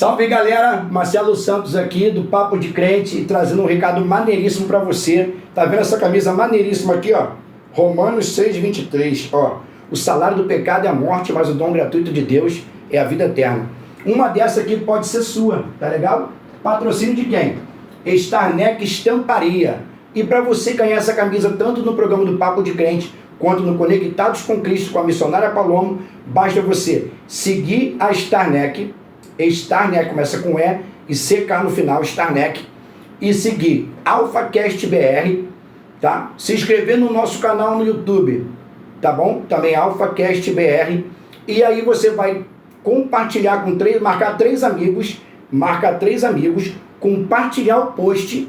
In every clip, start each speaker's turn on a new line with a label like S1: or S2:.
S1: Salve galera, Marcelo Santos aqui do Papo de Crente, trazendo um recado maneiríssimo para você. Tá vendo essa camisa maneiríssima aqui, ó? Romanos 6:23, ó. O salário do pecado é a morte, mas o dom gratuito de Deus é a vida eterna. Uma dessa aqui pode ser sua, tá legal? Patrocínio de quem? Starneck Estamparia. E para você ganhar essa camisa tanto no programa do Papo de Crente quanto no Conectados com Cristo com a missionária Palomo, basta você seguir a Starneck. Starneck começa com E e CK no final, Starneck, e seguir AlphaCast BR, tá? Se inscrever no nosso canal no YouTube, tá bom? Também AlphaCast BR, e aí você vai compartilhar com marcar três amigos, compartilhar o post,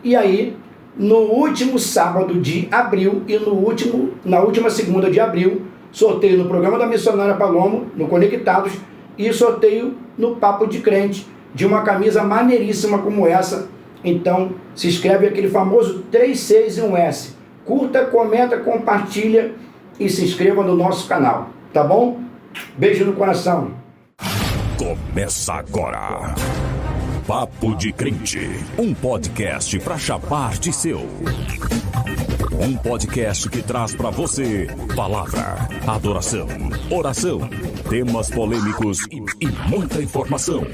S1: e aí no último sábado de abril e na última segunda de abril, sorteio no programa da missionária Palomo, no Conectados, e sorteio no Papo de Crente de uma camisa maneiríssima como essa. Então se inscreve, aquele famoso 3, 6 e 1 S. Curta, comenta, compartilha e se inscreva no nosso canal, tá bom? Beijo no coração.
S2: Começa agora Papo de Crente, um podcast para chapar de seu. Um podcast que traz para você palavra, adoração, oração, temas polêmicos e muita informação.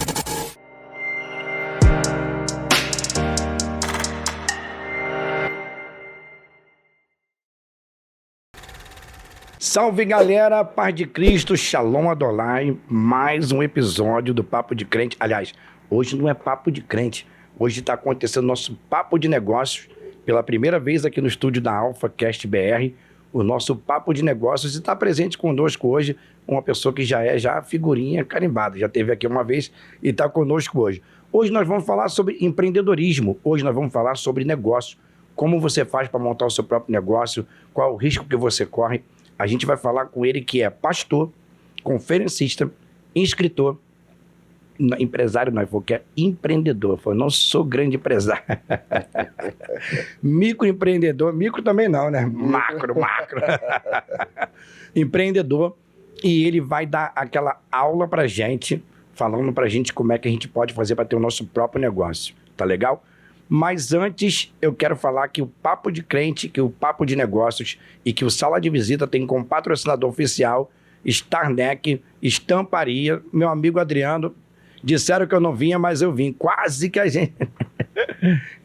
S1: Salve galera, paz de Cristo, Shalom Adonai, mais um episódio do Papo de Crente. Aliás, hoje não é Papo de Crente, hoje está acontecendo nosso Papo de Negócios, pela primeira vez aqui no estúdio da AlphaCast BR, o nosso Papo de Negócios, e está presente conosco hoje uma pessoa que já é figurinha carimbada, já esteve aqui uma vez e está conosco hoje. Hoje nós vamos falar sobre empreendedorismo, hoje nós vamos falar sobre negócio, como você faz para montar o seu próprio negócio, qual o risco que você corre. A gente vai falar com ele que é pastor, conferencista, escritor, empresário, não, que é empreendedor. Eu não sou grande empresário. Microempreendedor, micro também não, né? Macro. Empreendedor. E ele vai dar aquela aula pra gente, falando pra gente como é que a gente pode fazer para ter o nosso próprio negócio. Tá legal? Mas antes, eu quero falar que o Papo de Crente, que o Papo de Negócios e que o Sala de Visita tem como patrocinador oficial Starneck, Estamparia, meu amigo Adriano. Disseram que eu não vinha, mas eu vim. Quase que a gente...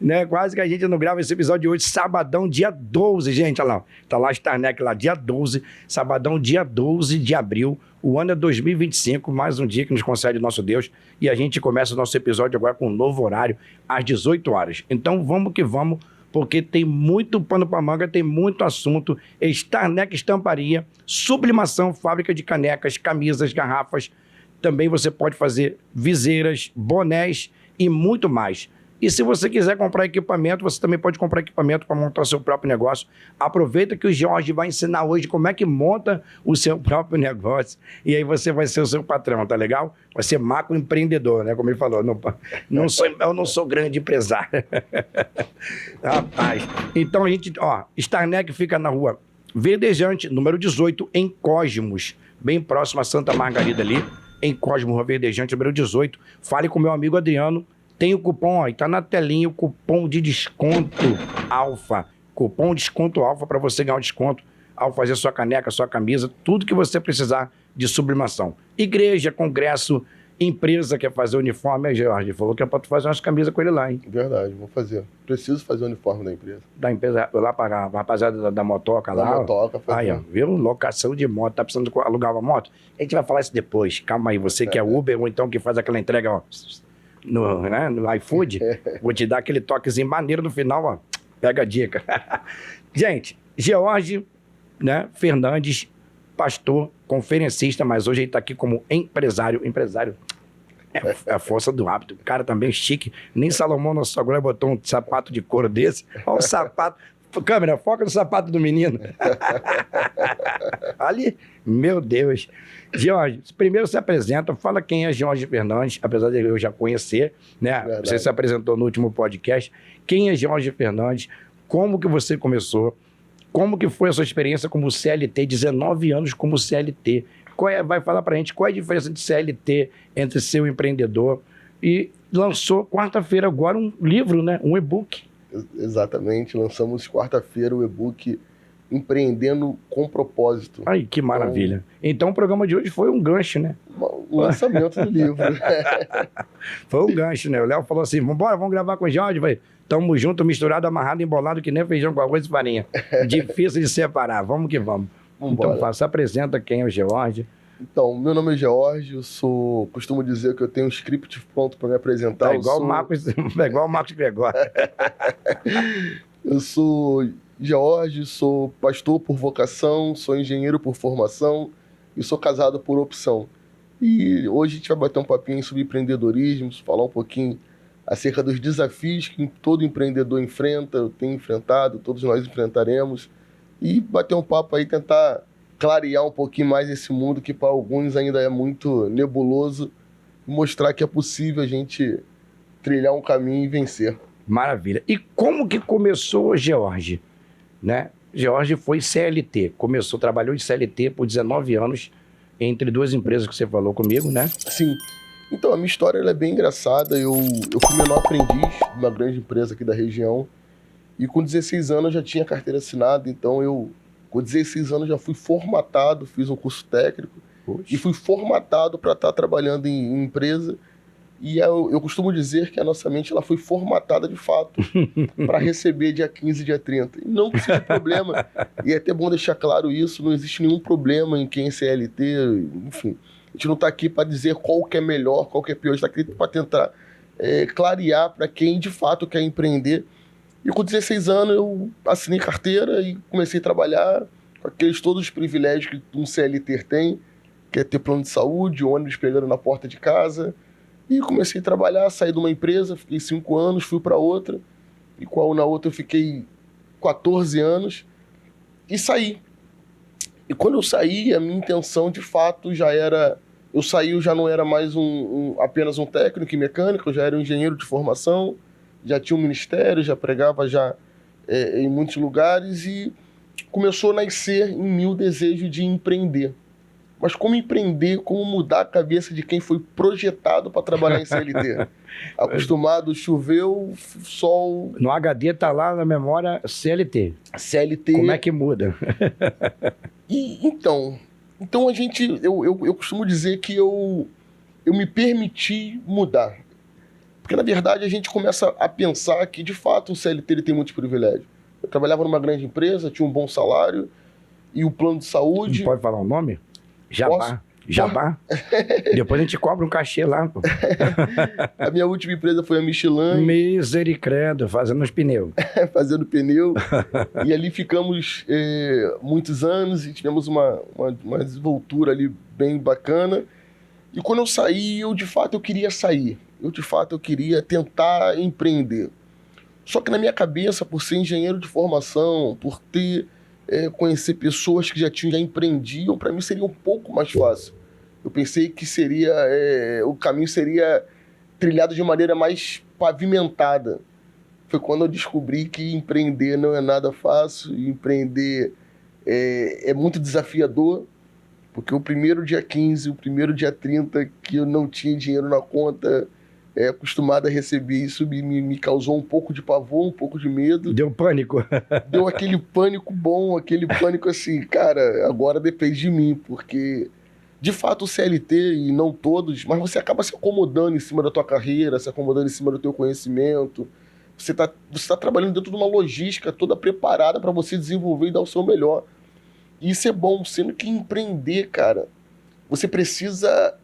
S1: né? Quase que a gente não grava esse episódio de hoje. Sabadão, dia 12, gente. Olha lá. Tá lá Starneck lá, dia 12. Sabadão, dia 12 de abril. O ano é 2025, mais um dia que nos concede nosso Deus. E a gente começa o nosso episódio agora com um novo horário, às 18 horas. Então vamos que vamos, porque tem muito pano para manga, tem muito assunto. Starneck Estamparia, sublimação, fábrica de canecas, camisas, garrafas. Também você pode fazer viseiras, bonés e muito mais. E se você quiser comprar equipamento, você também pode comprar equipamento para montar o seu próprio negócio. Aproveita que o Jorge vai ensinar hoje como é que monta o seu próprio negócio. E aí você vai ser o seu patrão, tá legal? Vai ser macroempreendedor, né? Como ele falou, eu não sou grande empresário. Rapaz, então a gente, Starneck fica na rua Verdejante, número 18, em Cosmos, bem próximo a Santa Margarida ali. Em Cosmo, Rua Verdejante, número 18. Fale com meu amigo Adriano. Tem o cupom, está na telinha, o cupom de desconto Alfa. Cupom desconto Alfa para você ganhar um desconto ao fazer sua caneca, sua camisa, tudo que você precisar de sublimação. Igreja, congresso, empresa quer fazer uniforme. A Jorge falou que é para tu fazer umas camisas com ele lá, hein?
S3: Verdade, vou fazer. Preciso fazer o uniforme da empresa.
S1: Da empresa, lá para a rapaziada da motoca lá.
S3: Da motoca,
S1: aí, ó, viu? Locação de moto. Tá precisando alugar uma moto? A gente vai falar isso depois. Calma aí, você que é Uber ou então que faz aquela entrega, ó, no iFood, vou te dar aquele toquezinho maneiro no final, ó. Pega a dica. Gente, George, né, Fernandes, pastor, conferencista, mas hoje ele tá aqui como empresário. É a força do hábito. O cara também chique. Nem Salomão, nosso sogra, botou um sapato de couro desse. Olha o sapato. Câmera, foca no sapato do menino. Ali, meu Deus. Jorge, primeiro se apresenta, fala quem é Jorge Fernandes, apesar de eu já conhecer, né? Verdade. Você se apresentou no último podcast. Quem é Jorge Fernandes? Como que você começou? Como que foi a sua experiência como CLT? 19 anos como CLT. Vai falar pra gente qual é a diferença de CLT entre ser um empreendedor, E lançou quarta-feira agora um livro, né? Um e-book.
S3: Exatamente, lançamos quarta-feira o e-book Empreendendo com Propósito.
S1: Aí, que maravilha. Então o programa de hoje foi um gancho, né?
S3: O lançamento do livro.
S1: Foi um gancho, né? O Léo falou assim, vamos gravar com o Jorge, vai. Tamo junto, misturado, amarrado, embolado, que nem feijão com arroz e farinha. Difícil de separar, vamos que vamos.
S3: Vambora.
S1: Então, se apresenta quem é o Jorge.
S3: Então, meu nome é Jorge, costumo dizer que eu tenho um script pronto para me apresentar.
S1: Tá igual o Marcos Gregório.
S3: Eu sou Jorge, sou pastor por vocação, sou engenheiro por formação e sou casado por opção. E hoje a gente vai bater um papinho sobre empreendedorismo, falar um pouquinho acerca dos desafios que todo empreendedor enfrenta, eu tenho enfrentado, todos nós enfrentaremos, e bater um papo aí, tentar clarear um pouquinho mais esse mundo que para alguns ainda é muito nebuloso, e mostrar que é possível a gente trilhar um caminho e vencer.
S1: Maravilha. E como que começou o Jorge? Né? Jorge foi CLT, trabalhou de CLT por 19 anos, entre duas empresas que você falou comigo, né?
S3: Sim. Então, a minha história ela é bem engraçada. Eu fui menor aprendiz de uma grande empresa aqui da região, e com 16 anos eu já tinha carteira assinada, então com 16 anos já fui formatado, fiz um curso técnico, e fui formatado para estar trabalhando em empresa. E eu costumo dizer que a nossa mente ela foi formatada de fato para receber dia 15 e dia 30. E não que seja problema, e é até bom deixar claro isso, não existe nenhum problema em quem é CLT, enfim. A gente não está aqui para dizer qual que é melhor, qual que é pior, a gente está aqui para tentar clarear para quem de fato quer empreender. E com 16 anos eu assinei carteira e comecei a trabalhar com todos os privilégios que um CLT tem, que é ter plano de saúde, ônibus pegando na porta de casa. E comecei a trabalhar, saí de uma empresa, fiquei 5 anos, fui para outra, e na outra eu fiquei 14 anos e saí. E quando eu saí, a minha intenção de fato já era... Eu já não era mais apenas um técnico e mecânico, eu já era um engenheiro de formação, já tinha um ministério, já pregava em muitos lugares, e começou a nascer em mim o desejo de empreender. Mas como empreender, como mudar a cabeça de quem foi projetado para trabalhar em CLT? Acostumado, choveu, sol...
S1: No HD tá lá na memória CLT.
S3: CLT...
S1: Como é que muda?
S3: Então a gente... Eu costumo dizer que eu me permiti mudar. Porque, na verdade, a gente começa a pensar que, de fato, o CLT ele tem muitos privilégios. Eu trabalhava numa grande empresa, tinha um bom salário, e o plano de saúde...
S1: Não pode falar o nome? Jabá.
S3: Posso?
S1: Jabá? Depois a gente cobra um cachê lá, pô.
S3: A minha última empresa foi a Michelin.
S1: Misericórdia, fazendo os pneus.
S3: Fazendo pneu. E ali ficamos muitos anos e tivemos uma desenvoltura ali bem bacana. E quando eu saí, de fato eu queria sair. Eu queria tentar empreender. Só que na minha cabeça, por ser engenheiro de formação, por conhecer pessoas que já empreendiam, para mim seria um pouco mais fácil. Eu pensei que o caminho seria trilhado de maneira mais pavimentada. Foi quando eu descobri que empreender não é nada fácil, e empreender é muito desafiador, porque o primeiro dia 15, o primeiro dia 30, que eu não tinha dinheiro na conta, acostumado a receber isso, me causou um pouco de pavor, um pouco de medo.
S1: Deu pânico.
S3: Deu aquele pânico bom, aquele pânico assim, cara, agora depende de mim, porque de fato o CLT, e não todos, mas você acaba se acomodando em cima da tua carreira, se acomodando em cima do teu conhecimento. Você tá trabalhando dentro de uma logística toda preparada para você desenvolver e dar o seu melhor. E isso é bom, sendo que empreender, cara, você precisa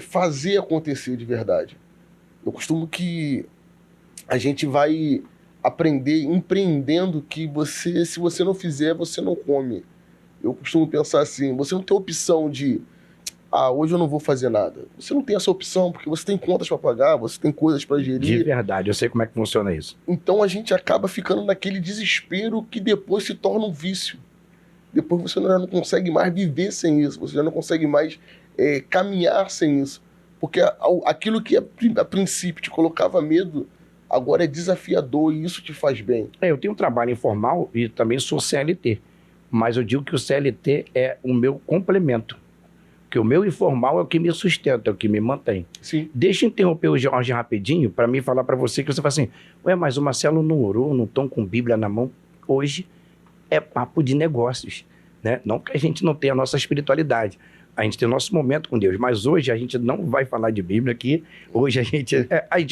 S3: fazer acontecer de verdade. Eu costumo que a gente vai aprender empreendendo que se você não fizer, você não come. Eu costumo pensar assim, você não tem opção de, hoje eu não vou fazer nada. Você não tem essa opção, porque você tem contas para pagar, você tem coisas para gerir.
S1: De verdade, eu sei como é que funciona isso.
S3: Então a gente acaba ficando naquele desespero que depois se torna um vício. Depois você já não consegue mais viver sem isso, você já não consegue mais caminhar sem isso. Porque aquilo que a princípio te colocava medo, agora é desafiador e isso te faz bem.
S1: Eu tenho um trabalho informal e também sou CLT, mas eu digo que o CLT é o meu complemento. Porque o meu informal é o que me sustenta, é o que me mantém.
S3: Sim.
S1: Deixa eu interromper o Jorge rapidinho para mim falar para você que você fala assim, ué, mas o Marcelo não orou, não estão com Bíblia na mão. Hoje é papo de negócios, né? Não que a gente não tenha a nossa espiritualidade. A gente tem o nosso momento com Deus, mas hoje a gente não vai falar de Bíblia aqui. Hoje a gente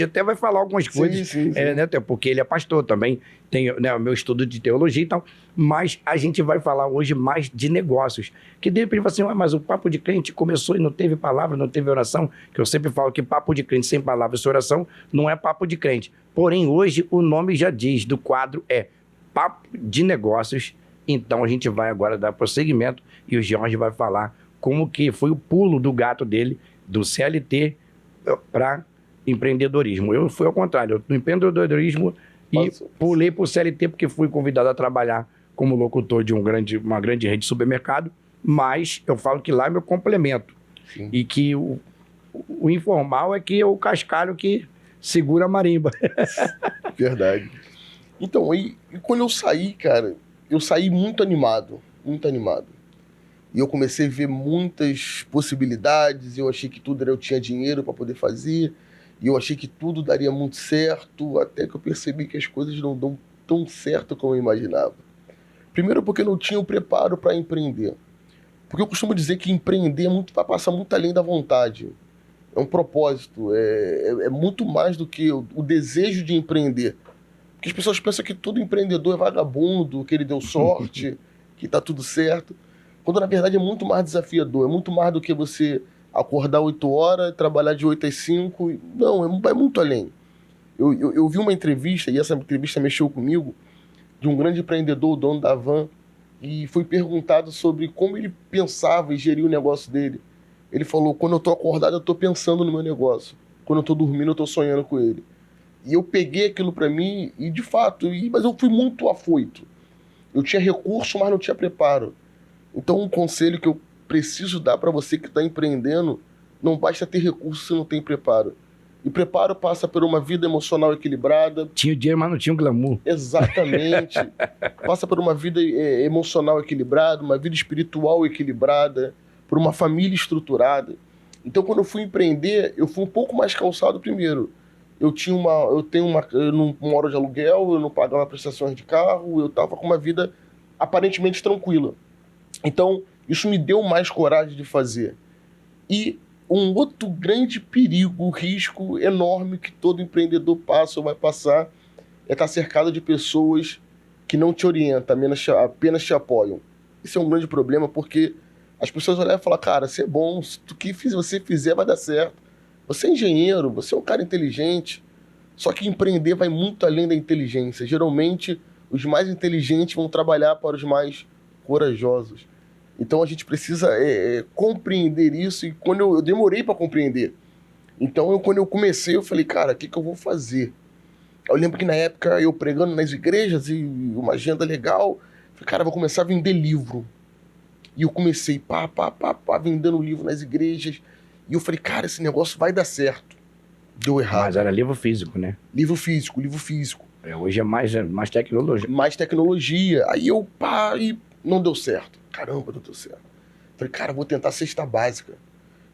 S1: até vai falar algumas coisas,
S3: sim.
S1: né? Até porque ele é pastor também, tem, né, o meu estudo de teologia e tal, mas a gente vai falar hoje mais de negócios. Que de repente assim, mas o papo de crente começou e não teve palavra, não teve oração, que eu sempre falo que papo de crente sem palavra e sem oração não é papo de crente. Porém, hoje o nome já diz, do quadro é Papo de Negócios. Então a gente vai agora dar prosseguimento e o Jorge vai falar como que foi o pulo do gato dele, do CLT para empreendedorismo. Eu fui ao contrário, do empreendedorismo e pulei para o CLT porque fui convidado a trabalhar como locutor de uma grande rede de supermercado, mas eu falo que lá é meu complemento.
S3: Sim.
S1: E que o informal é que é o cascalho que segura a marimba.
S3: Verdade. Então, e quando eu saí, cara, eu saí muito animado, muito animado. E eu comecei a ver muitas possibilidades, eu achei que eu tinha dinheiro para poder fazer, e eu achei que tudo daria muito certo, até que eu percebi que as coisas não dão tão certo como eu imaginava. Primeiro porque eu não tinha o preparo para empreender. Porque eu costumo dizer que empreender passa muito além da vontade. É um propósito, é muito mais do que o desejo de empreender. Porque as pessoas pensam que todo empreendedor é vagabundo, que ele deu sorte, que tá tudo certo. Quando na verdade é muito mais desafiador, é muito mais do que você acordar 8 horas, trabalhar de 8 às 5. Não, vai muito além. Eu vi uma entrevista, e essa entrevista mexeu comigo, de um grande empreendedor, o dono da Van, e foi perguntado sobre como ele pensava e geria o negócio dele. Ele falou, quando eu tô acordado, eu tô pensando no meu negócio. Quando eu tô dormindo, eu tô sonhando com ele. E eu peguei aquilo para mim, e de fato, mas eu fui muito afoito. Eu tinha recurso, mas não tinha preparo. Então, um conselho que eu preciso dar para você que está empreendendo, não basta ter recurso se não tem preparo. E preparo passa por uma vida emocional equilibrada.
S1: Tinha o dinheiro, mas não tinha o glamour.
S3: Exatamente. Passa por uma vida emocional equilibrada, uma vida espiritual equilibrada, por uma família estruturada. Então, quando eu fui empreender, eu fui um pouco mais calçado primeiro. Eu não moro de aluguel, eu não pagava prestações de carro, eu estava com uma vida aparentemente tranquila. Então, isso me deu mais coragem de fazer. E um outro grande perigo, risco enorme que todo empreendedor passa ou vai passar é estar cercado de pessoas que não te orientam, apenas te apoiam. Isso é um grande problema porque as pessoas olham e falam, cara, você é bom, se o que você fizer vai dar certo. Você é engenheiro, você é um cara inteligente. Só que empreender vai muito além da inteligência. Geralmente, os mais inteligentes vão trabalhar para os mais corajosos. Então a gente precisa compreender isso, e quando eu demorei para compreender. Então quando eu comecei, eu falei, cara, o que eu vou fazer? Eu lembro que na época eu pregando nas igrejas e uma agenda legal, falei, cara, vou começar a vender livro. E eu comecei vendendo livro nas igrejas, e eu falei, cara, esse negócio vai dar certo. Deu errado.
S1: Mas era livro físico, né?
S3: Livro físico.
S1: Hoje é mais tecnologia.
S3: Mais tecnologia. Aí e não deu certo. Caramba, não deu certo. Falei, cara, vou tentar cesta básica.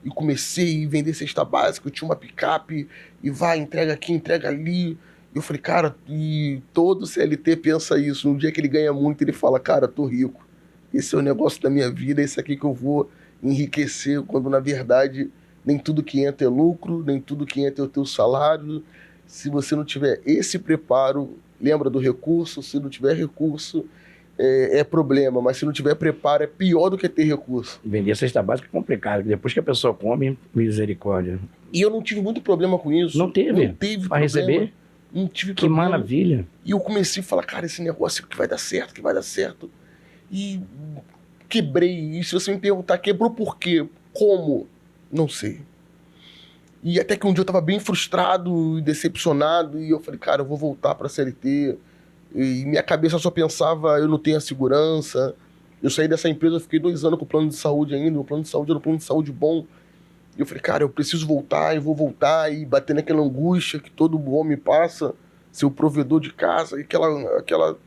S3: E comecei a vender cesta básica. Eu tinha uma picape e entrega aqui, entrega ali. E eu falei, cara, e todo CLT pensa isso. No dia que ele ganha muito, ele fala, cara, tô rico. Esse é o negócio da minha vida, esse aqui que eu vou enriquecer. Quando, na verdade, nem tudo que entra é lucro, nem tudo que entra é o teu salário. Se você não tiver esse preparo, lembra do recurso, se não tiver recurso, é problema, mas se não tiver preparo, é pior do que ter recurso.
S1: Vender cesta básica é complicado, depois que a pessoa come, misericórdia.
S3: E eu não tive muito problema com isso.
S1: Não teve?
S3: Não teve
S1: pra receber?
S3: Não tive
S1: que
S3: problema.
S1: Maravilha.
S3: E eu comecei a falar, cara, esse negócio que vai dar certo. E quebrei. E se você me perguntar, quebrou por quê? Como? Não sei. E até que um dia eu tava bem frustrado e decepcionado, e eu falei, cara, eu vou voltar pra CLT. E minha cabeça só pensava, eu não tenho a segurança. Eu saí dessa empresa, eu fiquei 2 anos com o plano de saúde ainda, o plano de saúde era um plano de saúde bom. E eu falei, cara, eu preciso voltar, eu vou voltar, e bater naquela angústia que todo homem passa, ser o provedor de casa, e aquela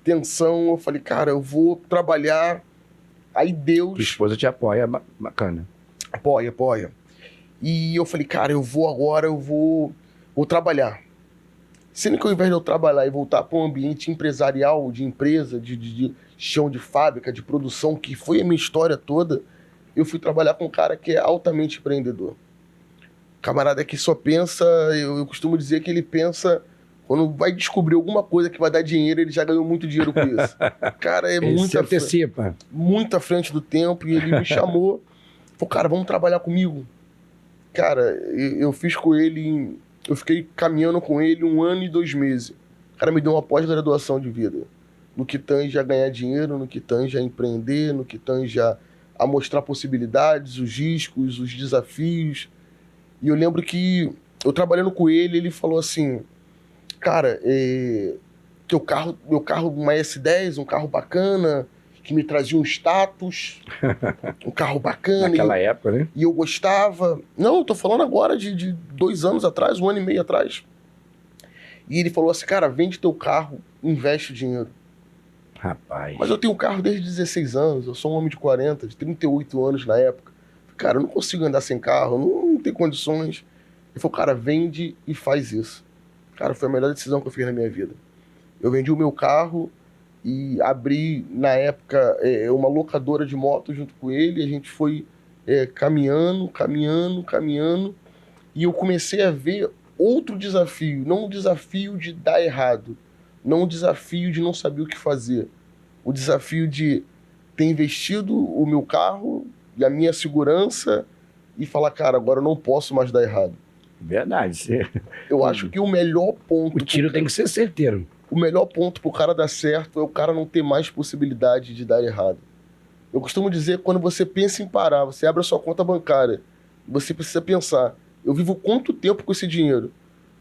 S3: tensão. Eu falei, cara, eu vou trabalhar. Aí Deus...
S1: Tua esposa te apoia, bacana.
S3: Apoia. E eu falei, cara, eu vou trabalhar. Sendo que ao invés de eu trabalhar e voltar para um ambiente empresarial, de empresa, de chão de fábrica, de produção, que foi a minha história toda, eu fui trabalhar com um cara que é altamente empreendedor. Camarada que só pensa, eu costumo dizer que ele pensa, quando vai descobrir alguma coisa que vai dar dinheiro, ele já ganhou muito dinheiro com isso. Cara, é muito à frente do tempo, e ele me chamou, falou, cara, vamos trabalhar comigo. Cara, eu fiz com ele, eu fiquei caminhando com ele 1 ano e 2 meses. O cara me deu uma pós-graduação de vida. No que tange a ganhar dinheiro, no que tange a empreender, no que tange a mostrar possibilidades, os riscos, os desafios. E eu lembro que eu trabalhando com ele, ele falou assim, cara, meu carro uma S10, um carro bacana, que me trazia um status, um carro bacana.
S1: Naquela época, né?
S3: E eu gostava. Não, eu tô falando agora de 2 anos atrás, 1 ano e meio atrás. E ele falou assim, cara, vende teu carro, investe o dinheiro.
S1: Rapaz.
S3: Mas eu tenho um carro desde 16 anos, eu sou um homem de 40, de 38 anos na época. Cara, eu não consigo andar sem carro, não tenho condições. Ele falou, cara, vende e faz isso. Cara, foi a melhor decisão que eu fiz na minha vida. Eu vendi o meu carro e abri, na época, uma locadora de moto junto com ele. A gente foi caminhando. E eu comecei a ver outro desafio. Não o desafio de dar errado. Não o desafio de não saber o que fazer. O desafio de ter investido o meu carro e a minha segurança e falar, cara, agora eu não posso mais dar errado.
S1: Verdade.
S3: Eu acho que o melhor ponto...
S1: O tiro tem que ser certeiro.
S3: O melhor ponto pro cara dar certo é o cara não ter mais possibilidade de dar errado. Eu costumo dizer que quando você pensa em parar, você abre a sua conta bancária, você precisa pensar, eu vivo quanto tempo com esse dinheiro?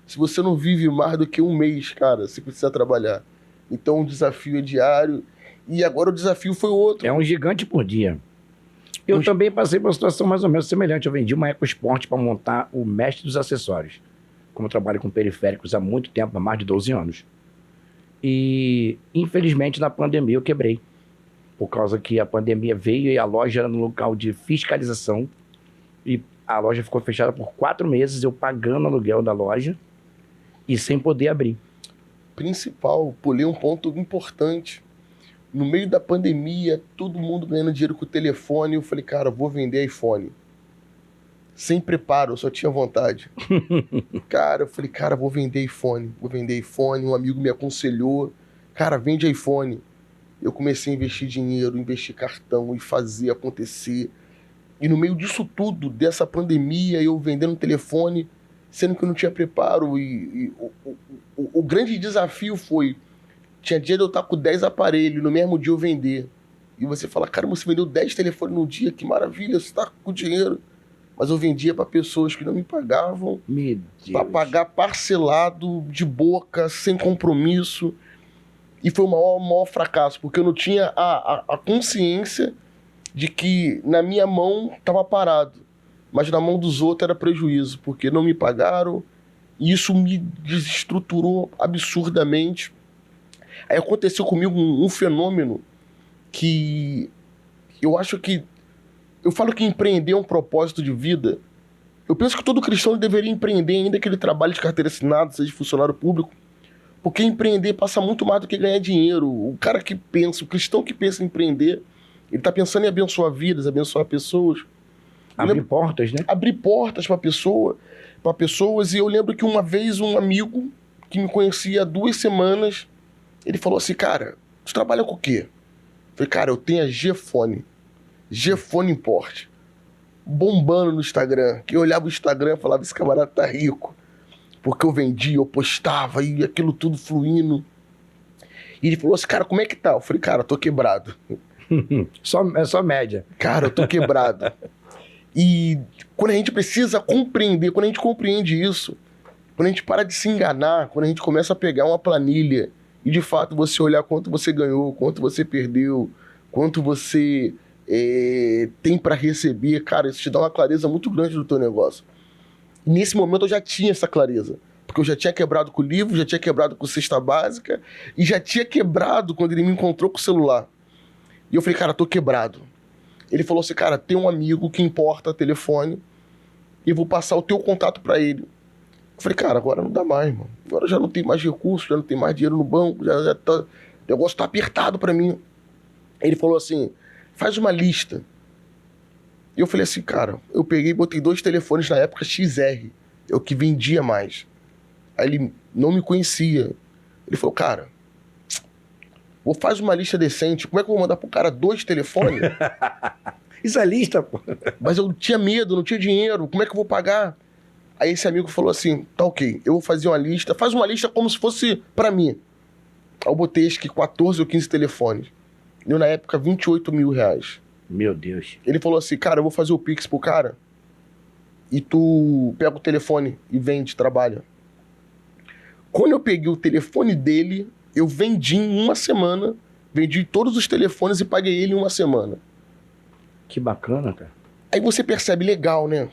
S3: Se você não vive mais do que 1 mês, cara, você precisa trabalhar. Então o desafio é diário e agora o desafio foi outro.
S1: É um gigante por dia. Eu também passei por uma situação mais ou menos semelhante. Eu vendi uma EcoSport para montar o mestre dos acessórios. Como eu trabalho com periféricos há muito tempo, há mais de 12 anos. E, infelizmente, na pandemia eu quebrei. Por causa que a pandemia veio e a loja era no local de fiscalização. E a loja ficou fechada por 4 meses, eu pagando o aluguel da loja e sem poder abrir.
S3: Principal, pulei um ponto importante. No meio da pandemia, todo mundo ganhando dinheiro com o telefone. Eu falei, cara, eu vou vender iPhone. Sem preparo, eu só tinha vontade. Cara, eu falei, cara, vou vender iPhone. Um amigo me aconselhou. Cara, vende iPhone. Eu comecei a investir dinheiro, investir cartão e fazer acontecer. E no meio disso tudo, dessa pandemia, eu vendendo telefone, sendo que eu não tinha preparo. O grande desafio foi... Tinha dia de eu estar com 10 aparelhos, no mesmo dia eu vender. E você fala, cara, você vendeu 10 telefones no dia, que maravilha, você está com dinheiro. Mas eu vendia para pessoas que não me pagavam.
S1: Meu Deus.
S3: Para pagar parcelado, de boca, sem compromisso. E foi o maior fracasso, porque eu não tinha a consciência de que na minha mão estava parado. Mas na mão dos outros era prejuízo, porque não me pagaram. E isso me desestruturou absurdamente. Aí aconteceu comigo um fenômeno que eu acho que... Eu falo que empreender é um propósito de vida. Eu penso que todo cristão deveria empreender, ainda que ele trabalhe de carteira assinada, seja funcionário público. Porque empreender passa muito mais do que ganhar dinheiro. O cara que pensa, o cristão que pensa em empreender, ele está pensando em abençoar vidas, abençoar pessoas.
S1: Abrir portas, né?
S3: Abrir portas para pessoas. E eu lembro que uma vez um amigo que me conhecia há 2 semanas... Ele falou assim, cara, você trabalha com o quê? Eu falei, cara, eu tenho a G-Fone Import. Bombando no Instagram. Quem olhava o Instagram falava, esse camarada tá rico. Porque eu vendia, eu postava, e aquilo tudo fluindo. E ele falou assim, cara, como é que tá? Eu falei, cara, eu tô quebrado.
S1: É só média.
S3: Cara, eu tô quebrado. E quando a gente precisa compreender, quando a gente compreende isso, quando a gente para de se enganar, quando a gente começa a pegar uma planilha e de fato você olhar quanto você ganhou, quanto você perdeu, quanto você tem para receber, cara, isso te dá uma clareza muito grande do teu negócio. E nesse momento eu já tinha essa clareza, porque eu já tinha quebrado com o livro, já tinha quebrado com cesta básica e já tinha quebrado quando ele me encontrou com o celular. E eu falei, cara, tô quebrado. Ele falou assim, cara, tem um amigo que importa telefone e eu vou passar o teu contato pra ele. Eu falei, cara, agora não dá mais, mano. Agora já não tem mais recursos, já não tem mais dinheiro no banco, já tá, o negócio tá apertado pra mim. Ele falou assim, faz uma lista. E eu falei assim, cara, eu peguei e botei 2 telefones na época XR, eu que vendia mais. Aí ele não me conhecia. Ele falou, cara, vou fazer uma lista decente, como é que eu vou mandar pro cara 2 telefones?
S1: Isso é lista, pô.
S3: Mas eu tinha medo, não tinha dinheiro, como é que eu vou pagar? Aí esse amigo falou assim, tá ok, eu vou fazer uma lista, faz uma lista como se fosse pra mim. Aí eu botei acho que 14 ou 15 telefones. Deu na época 28 mil reais.
S1: Meu Deus.
S3: Ele falou assim, cara, eu vou fazer o Pix pro cara e tu pega o telefone e vende, trabalha. Quando eu peguei o telefone dele, eu vendi em uma semana, vendi todos os telefones e paguei ele em uma semana.
S1: Que bacana, cara.
S3: Aí você percebe, legal, né?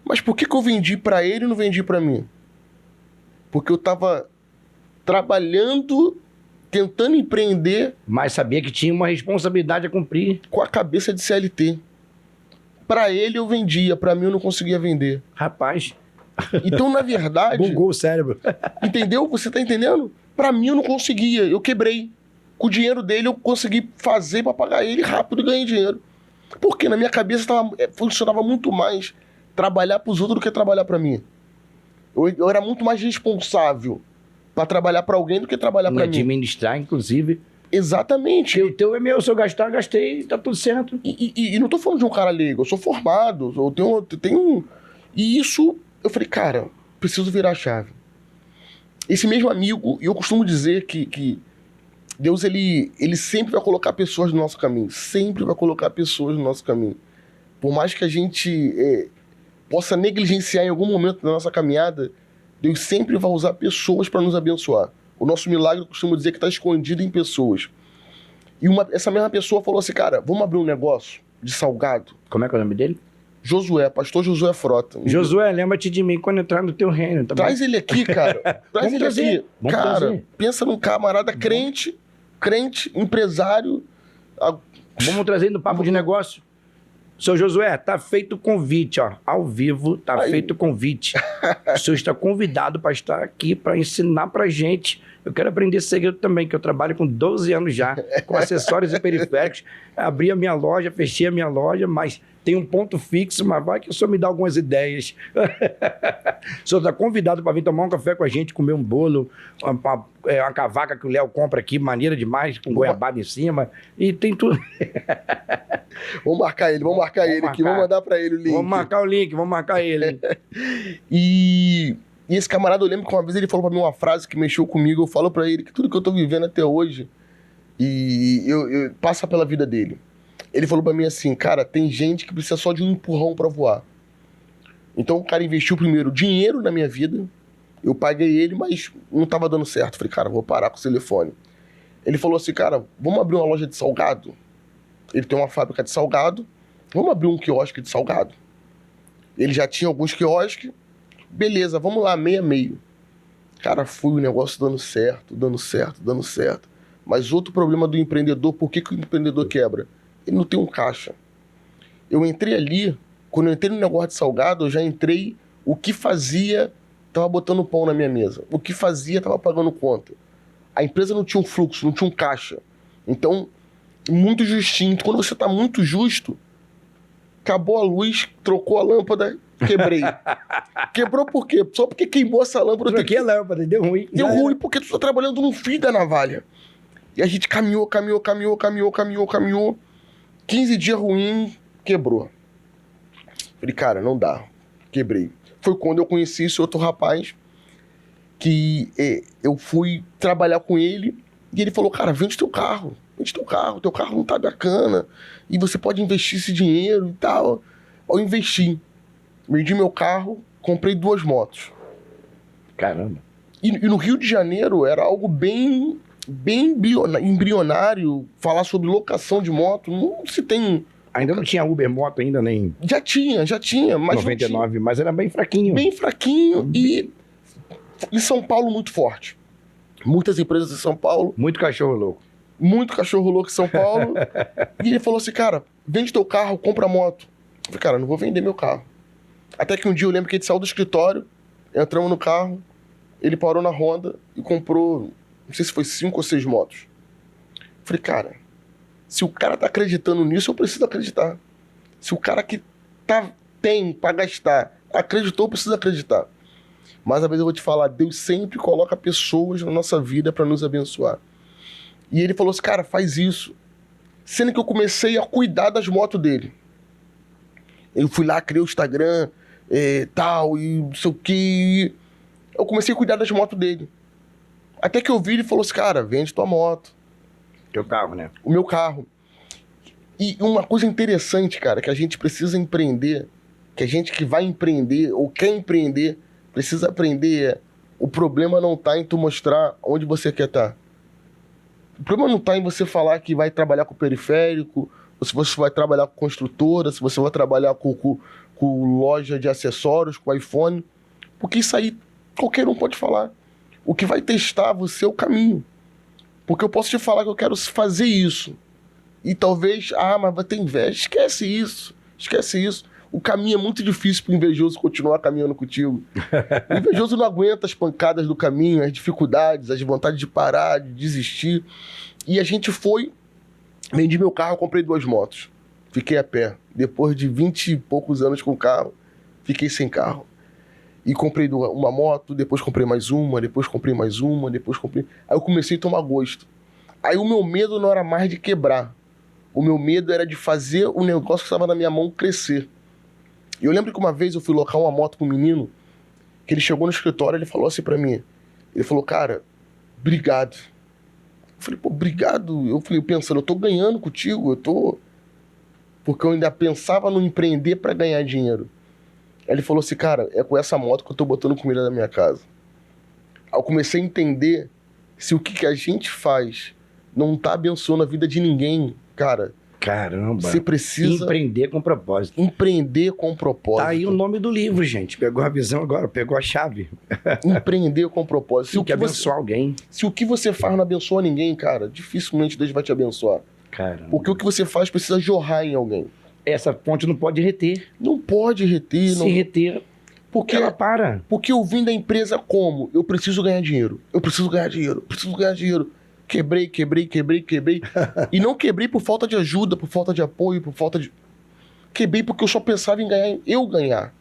S3: Mas por que eu vendi pra ele e não vendi pra mim? Porque eu tava trabalhando, tentando empreender
S1: Mas sabia que tinha uma responsabilidade a cumprir.
S3: com a cabeça de CLT. Pra ele eu vendia, pra mim eu não conseguia vender.
S1: Rapaz,
S3: Então, na verdade,
S1: bugou o cérebro.
S3: entendeu? Você tá entendendo? Pra mim eu não conseguia, eu quebrei. Com o dinheiro dele eu consegui fazer pra pagar ele rápido e ganhei dinheiro. Porque na minha cabeça funcionava muito mais trabalhar pros outros do que trabalhar pra mim. Eu era muito mais responsável pra trabalhar pra alguém do que trabalhar pra mim.
S1: Administrar, inclusive.
S3: Exatamente.
S1: Porque o teu é meu, se eu gastar, gastei, tá tudo certo.
S3: E não tô falando de um cara leigo, eu sou formado, eu tenho. E isso, eu falei, cara, preciso virar a chave. Esse mesmo amigo, eu costumo dizer que Deus, ele sempre vai colocar pessoas no nosso caminho. Sempre vai colocar pessoas no nosso caminho. Por mais que a gente possa negligenciar em algum momento da nossa caminhada, Deus sempre vai usar pessoas para nos abençoar. O nosso milagre, eu costumo dizer que está escondido em pessoas. E essa mesma pessoa falou assim, cara, vamos abrir um negócio de salgado?
S1: Como é que é o nome dele?
S3: Josué, pastor Josué Frota.
S1: Josué, lembra-te de mim quando entrar no teu reino. Tá
S3: Traz
S1: bom?
S3: ele aqui, cara. Traz
S1: Vamos
S3: ele
S1: trazer.
S3: aqui.
S1: Vamos
S3: Cara,
S1: trazer.
S3: pensa num camarada crente, empresário.
S1: Vamos trazer no papo de negócio. Seu Josué, tá feito o convite, ó. Ao vivo, tá feito o convite. O senhor está convidado para estar aqui para ensinar pra gente. Eu quero aprender segredo também, que eu trabalho com 12 anos já, com acessórios e periféricos. Abri a minha loja, fechei a minha loja, mas tem um ponto fixo, mas vai que o senhor me dá algumas ideias. O senhor está convidado para vir tomar um café com a gente, comer um bolo, uma cavaca que o Léo compra aqui, maneira demais, com goiabada em cima, e tem tudo.
S3: Vamos marcar ele aqui, vamos mandar pra ele o link.
S1: Vamos marcar o link, vamos marcar ele.
S3: E esse camarada, eu lembro que uma vez ele falou pra mim uma frase que mexeu comigo. Eu falo pra ele que tudo que eu tô vivendo até hoje eu passa pela vida dele. Ele falou pra mim assim, cara, tem gente que precisa só de um empurrão pra voar. Então o cara investiu primeiro dinheiro na minha vida, eu paguei ele, mas não tava dando certo. Falei, cara, vou parar com o telefone. Ele falou assim, cara, vamos abrir uma loja de salgado? Ele tem uma fábrica de salgado, vamos abrir um quiosque de salgado. Ele já tinha alguns quiosques, beleza, vamos lá, meio a meio. Cara, foi o negócio dando certo, dando certo, dando certo. Mas outro problema do empreendedor, por que o empreendedor quebra? Ele não tem um caixa. Eu entrei ali, quando eu entrei no negócio de salgado, eu já entrei, o que fazia, tava botando pão na minha mesa. O que fazia, tava pagando conta. A empresa não tinha um fluxo, não tinha um caixa. Então, muito justinho. Quando você tá muito justo, acabou a luz, trocou a lâmpada, quebrei. Quebrou por quê? Só porque queimou essa lâmpada.
S1: Troquei a lâmpada, deu ruim.
S3: Deu ruim porque tu tá trabalhando no fio da navalha. E a gente caminhou. 15 dias ruim, quebrou. Falei, cara, não dá. Quebrei. Foi quando eu conheci esse outro rapaz que eu fui trabalhar com ele e ele falou, cara, vende teu carro, teu carro não tá bacana e você pode investir esse dinheiro e tal. Eu investi. Vendi meu carro, comprei 2 motos.
S1: Caramba.
S3: E no Rio de Janeiro era algo bem embrionário falar sobre locação de moto. Não se tem...
S1: Ainda não tinha Uber Moto ainda, nem
S3: Já tinha, mas
S1: 99, mas era bem fraquinho.
S3: bem fraquinho e em São Paulo muito forte. Muitas empresas em São Paulo,
S1: Muito cachorro louco.
S3: muito cachorro louco em São Paulo. E ele falou assim, cara, vende teu carro, compra moto. Eu falei, cara, não vou vender meu carro. Até que um dia eu lembro que ele saiu do escritório, entramos no carro, ele parou na Honda e comprou, não sei se foi 5 ou 6 motos. Eu falei, cara, se o cara tá acreditando nisso, eu preciso acreditar. Se o cara que tem pra gastar acreditou, eu preciso acreditar. Mais uma vez eu vou te falar, Deus sempre coloca pessoas na nossa vida pra nos abençoar. E ele falou assim, cara, faz isso. Sendo que eu comecei a cuidar das motos dele. Eu fui lá, criei o Instagram, tal, e não sei o que. Eu comecei a cuidar das motos dele. Até que eu vi, ele falou assim, cara, vende tua moto.
S1: Teu carro, né?
S3: O meu carro. E uma coisa interessante, cara, que a gente precisa empreender, que a gente que vai empreender ou quer empreender, precisa aprender o problema não tá em tu mostrar onde você quer estar. O problema não tá em você falar que vai trabalhar com periférico, ou se você vai trabalhar com construtora, se você vai trabalhar com loja de acessórios, com iPhone, porque isso aí qualquer um pode falar. O que vai testar você é o caminho. Porque eu posso te falar que eu quero fazer isso. E talvez, mas vai ter inveja. Esquece isso. O caminho é muito difícil para o invejoso continuar caminhando contigo. O invejoso não aguenta as pancadas do caminho, as dificuldades, as vontades de parar, de desistir. E a gente foi, vendi meu carro, comprei 2 motos. Fiquei a pé. Depois de 20 e poucos anos com carro, fiquei sem carro. E comprei uma moto, depois comprei mais uma, depois comprei mais uma, depois comprei... Aí eu comecei a tomar gosto. Aí o meu medo não era mais de quebrar. O meu medo era de fazer o negócio que estava na minha mão crescer. E eu lembro que uma vez eu fui locar uma moto pro menino, que ele chegou no escritório e ele falou assim pra mim. Ele falou, cara, obrigado. Eu falei, pô, obrigado. Eu falei, pensando, eu tô ganhando contigo, Porque eu ainda pensava no empreender pra ganhar dinheiro. Aí ele falou assim, cara, é com essa moto que eu tô botando comida na minha casa. Aí eu comecei a entender se o que a gente faz não tá abençoando a vida de ninguém, cara.
S1: Caramba.
S3: Você precisa...
S1: Empreender com propósito.
S3: Empreender com propósito.
S1: Tá aí o nome do livro, gente. Pegou a visão agora, pegou a chave.
S3: Empreender com propósito. Se
S1: o que abençoar alguém.
S3: Se o que você faz não abençoa ninguém, cara, dificilmente Deus vai te abençoar.
S1: Caramba.
S3: Porque o que você faz precisa jorrar em alguém.
S1: Essa fonte não pode reter.
S3: Não pode reter.
S1: Se reter,
S3: porque
S1: ela para.
S3: Porque eu vim da empresa como? Eu preciso ganhar dinheiro. Preciso ganhar dinheiro. Quebrei. E não quebrei por falta de ajuda, por falta de apoio, por falta de... Quebrei porque eu só pensava em ganhar.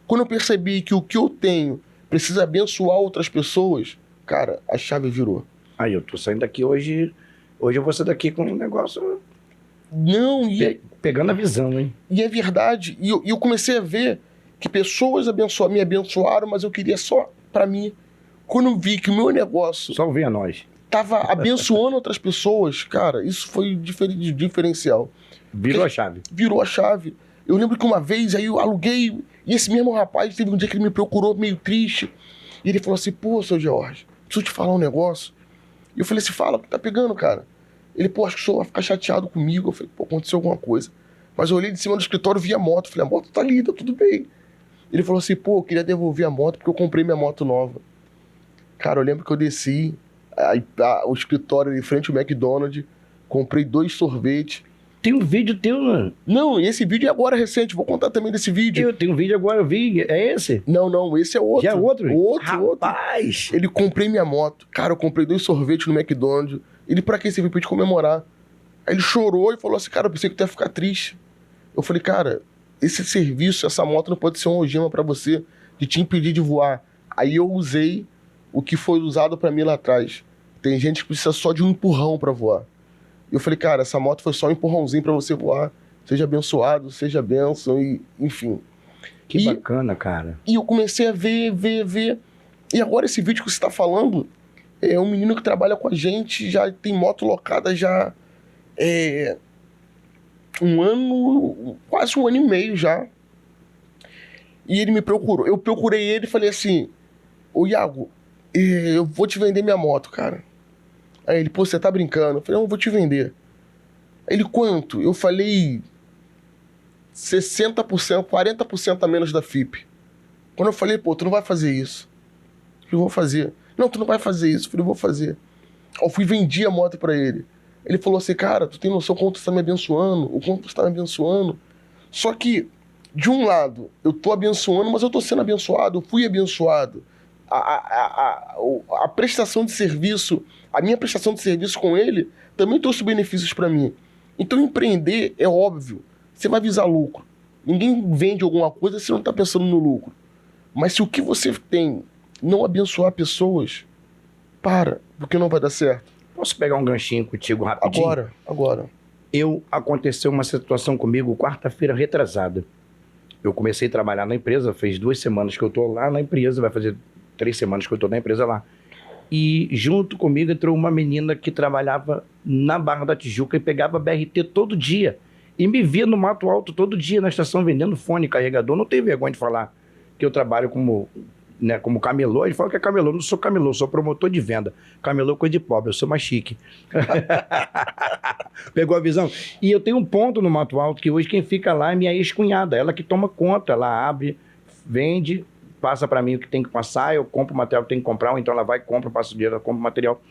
S3: Quando eu percebi que o que eu tenho precisa abençoar outras pessoas, cara, a chave virou.
S1: Aí eu tô saindo daqui hoje eu vou sair daqui com um negócio...
S3: Não,
S1: pegando a visão, hein?
S3: E é verdade. E eu comecei a ver que pessoas me abençoaram, mas eu queria só pra mim. Quando eu vi que o meu negócio...
S1: Só vem a nós.
S3: Tava abençoando outras pessoas, cara, isso foi diferencial.
S1: Virou a chave.
S3: Virou a chave. Eu lembro que uma vez, aí eu aluguei, e esse mesmo rapaz, teve um dia que ele me procurou meio triste, e ele falou assim, pô, seu Jorge, preciso te falar um negócio. E eu falei assim, fala, o que tá pegando, cara? Ele, pô, acho que o senhor vai ficar chateado comigo. Eu falei, pô, aconteceu alguma coisa. Mas eu olhei de cima do escritório e vi a moto. Falei, a moto tá linda, tudo bem. Ele falou assim, pô, eu queria devolver a moto porque eu comprei minha moto nova. Cara, eu lembro que eu desci o escritório em frente ao McDonald's, comprei 2 sorvetes.
S1: Tem um vídeo teu, mano.
S3: Não, esse vídeo é agora recente, vou contar também desse vídeo.
S1: Eu tenho um vídeo agora, eu vi, é esse?
S3: Não, esse é outro.
S1: Já é outro?
S3: Outro.
S1: Rapaz!
S3: Ele comprei minha moto. Cara, eu comprei 2 sorvetes no McDonald's. Ele, pra que esse vídeo? Pra gente comemorar. Aí ele chorou e falou assim, cara, eu pensei que tu ia ficar triste. Eu falei, cara, esse serviço, essa moto não pode ser uma algema pra você, de te impedir de voar. Aí eu usei o que foi usado pra mim lá atrás. Tem gente que precisa só de um empurrão pra voar. E eu falei, cara, essa moto foi só um empurrãozinho pra você voar. Seja abençoado, seja bênção, e enfim.
S1: Que bacana, cara.
S3: E eu comecei a ver. E agora esse vídeo que você tá falando é um menino que trabalha com a gente, já tem moto locada já quase um ano e meio já. E ele me procurou. Eu procurei ele e falei assim, ô Iago, eu vou te vender minha moto, cara. Aí ele, pô, você tá brincando? Eu falei, não, eu vou te vender. Aí ele, quanto? Eu falei, 60%, 40% a menos da FIP. Quando eu falei, pô, tu não vai fazer isso. Eu falei, vou fazer. Não, tu não vai fazer isso. Eu falei, vou fazer. Eu fui vendi a moto pra ele. Ele falou assim, cara, tu tem noção como tu está me abençoando, o quanto tu está me abençoando. Só que, de um lado, eu tô abençoando, mas eu tô sendo abençoado, eu fui abençoado. A prestação de serviço, a minha prestação de serviço com ele, também trouxe benefícios para mim. Então, empreender é óbvio, você vai visar lucro. Ninguém vende alguma coisa se não tá pensando no lucro. Mas se o que você tem não abençoar pessoas, porque não vai dar certo.
S1: Posso pegar um ganchinho contigo rapidinho?
S3: Agora.
S1: Aconteceu uma situação comigo quarta-feira retrasada. Eu comecei a trabalhar na empresa, fez 2 semanas que eu tô lá na empresa, vai fazer 3 semanas que eu tô na empresa lá. E junto comigo entrou uma menina que trabalhava na Barra da Tijuca e pegava BRT todo dia. E me via no Mato Alto todo dia na estação vendendo fone, carregador. Não tenho vergonha de falar que eu trabalho como camelô. Ele fala que é camelô. Não sou camelô, sou promotor de venda. Camelô é coisa de pobre, eu sou mais chique. Pegou a visão? E eu tenho um ponto no Mato Alto que hoje quem fica lá é minha ex-cunhada. Ela que toma conta, ela abre, vende, passa para mim o que tem que passar, eu compro o material que tem que comprar, ou então ela vai, compra, passa o dinheiro, ela compra o material.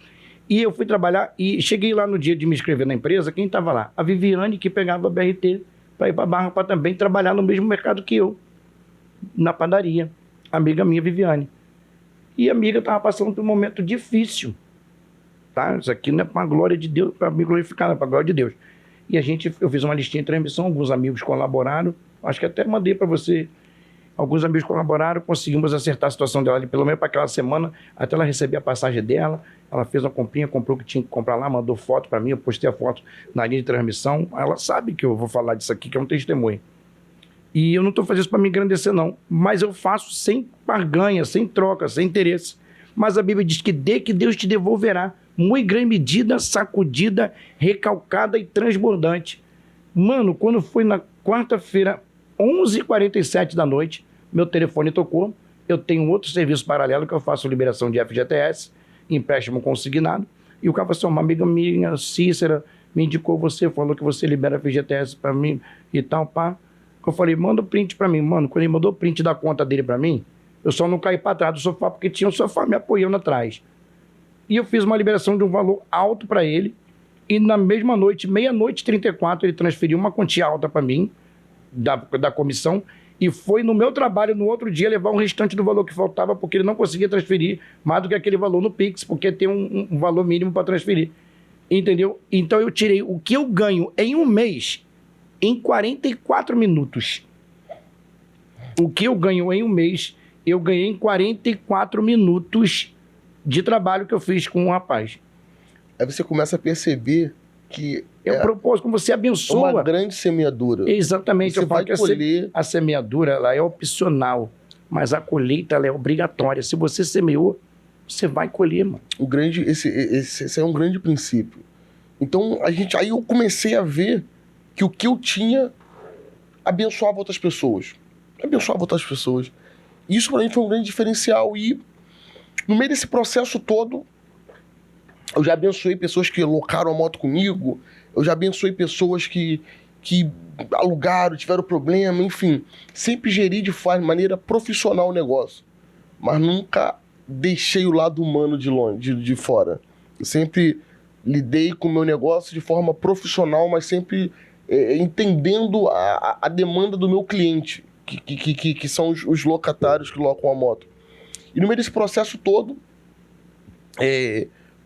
S1: E eu fui trabalhar e cheguei lá no dia de me inscrever na empresa, quem estava lá? A Viviane, que pegava a BRT para ir para Barra para também trabalhar no mesmo mercado que eu, na padaria. Amiga minha, Viviane. E a amiga estava passando por um momento difícil. Tá? Isso aqui não é para a glória de Deus, para me glorificar, é para a glória de Deus. E eu fiz uma listinha de transmissão, alguns amigos colaboraram, acho que até mandei para você. Alguns amigos colaboraram, conseguimos acertar a situação dela ali, pelo menos para aquela semana, até ela receber a passagem dela. Ela fez uma comprinha, comprou o que tinha que comprar lá, mandou foto para mim, eu postei a foto na linha de transmissão. Ela sabe que eu vou falar disso aqui, que é um testemunho. E eu não estou fazendo isso para me engrandecer, não. Mas eu faço sem barganha, sem troca, sem interesse. Mas a Bíblia diz que dê que Deus te devolverá. Muito grande medida, sacudida, recalcada e transbordante. Mano, quando foi na quarta-feira, 11h47 da noite, meu telefone tocou. Eu tenho um outro serviço paralelo que eu faço liberação de FGTS, empréstimo consignado. E o cara falou assim, uma amiga minha, Cícera, me indicou você, falou que você libera FGTS para mim e tal, pá. Eu falei, manda o print para mim. Mano, quando ele mandou o print da conta dele para mim, eu só não caí para trás do sofá porque tinha um sofá me apoiando atrás. E eu fiz uma liberação de um valor alto para ele. E na mesma noite, meia-noite 34, ele transferiu uma quantia alta para mim, da comissão, e foi no meu trabalho no outro dia levar o restante do valor que faltava, porque ele não conseguia transferir mais do que aquele valor no Pix, porque tem um valor mínimo para transferir. Entendeu? Então eu tirei o que eu ganho em um mês, em 44 minutos. O que eu ganho em um mês, eu ganhei em 44 minutos de trabalho que eu fiz com um rapaz.
S3: Aí você começa a perceber que
S1: propósito, como você abençoa.
S3: Uma grande semeadura.
S1: Exatamente.
S3: Você vai colher.
S1: A semeadura, ela é opcional, mas a colheita, ela é obrigatória. Se você semeou, você vai colher, mano.
S3: Esse é um grande princípio. Então, aí eu comecei a ver que o que eu tinha abençoava outras pessoas. Isso para mim foi um grande diferencial. E no meio desse processo todo, eu já abençoei pessoas que locaram a moto comigo, eu já abençoei pessoas que alugaram, tiveram problema, enfim. Sempre geri de maneira profissional o negócio, mas nunca deixei o lado humano de fora. Eu sempre lidei com o meu negócio de forma profissional, mas sempre entendendo a demanda do meu cliente, que são os locatários que locam a moto. E no meio desse processo todo,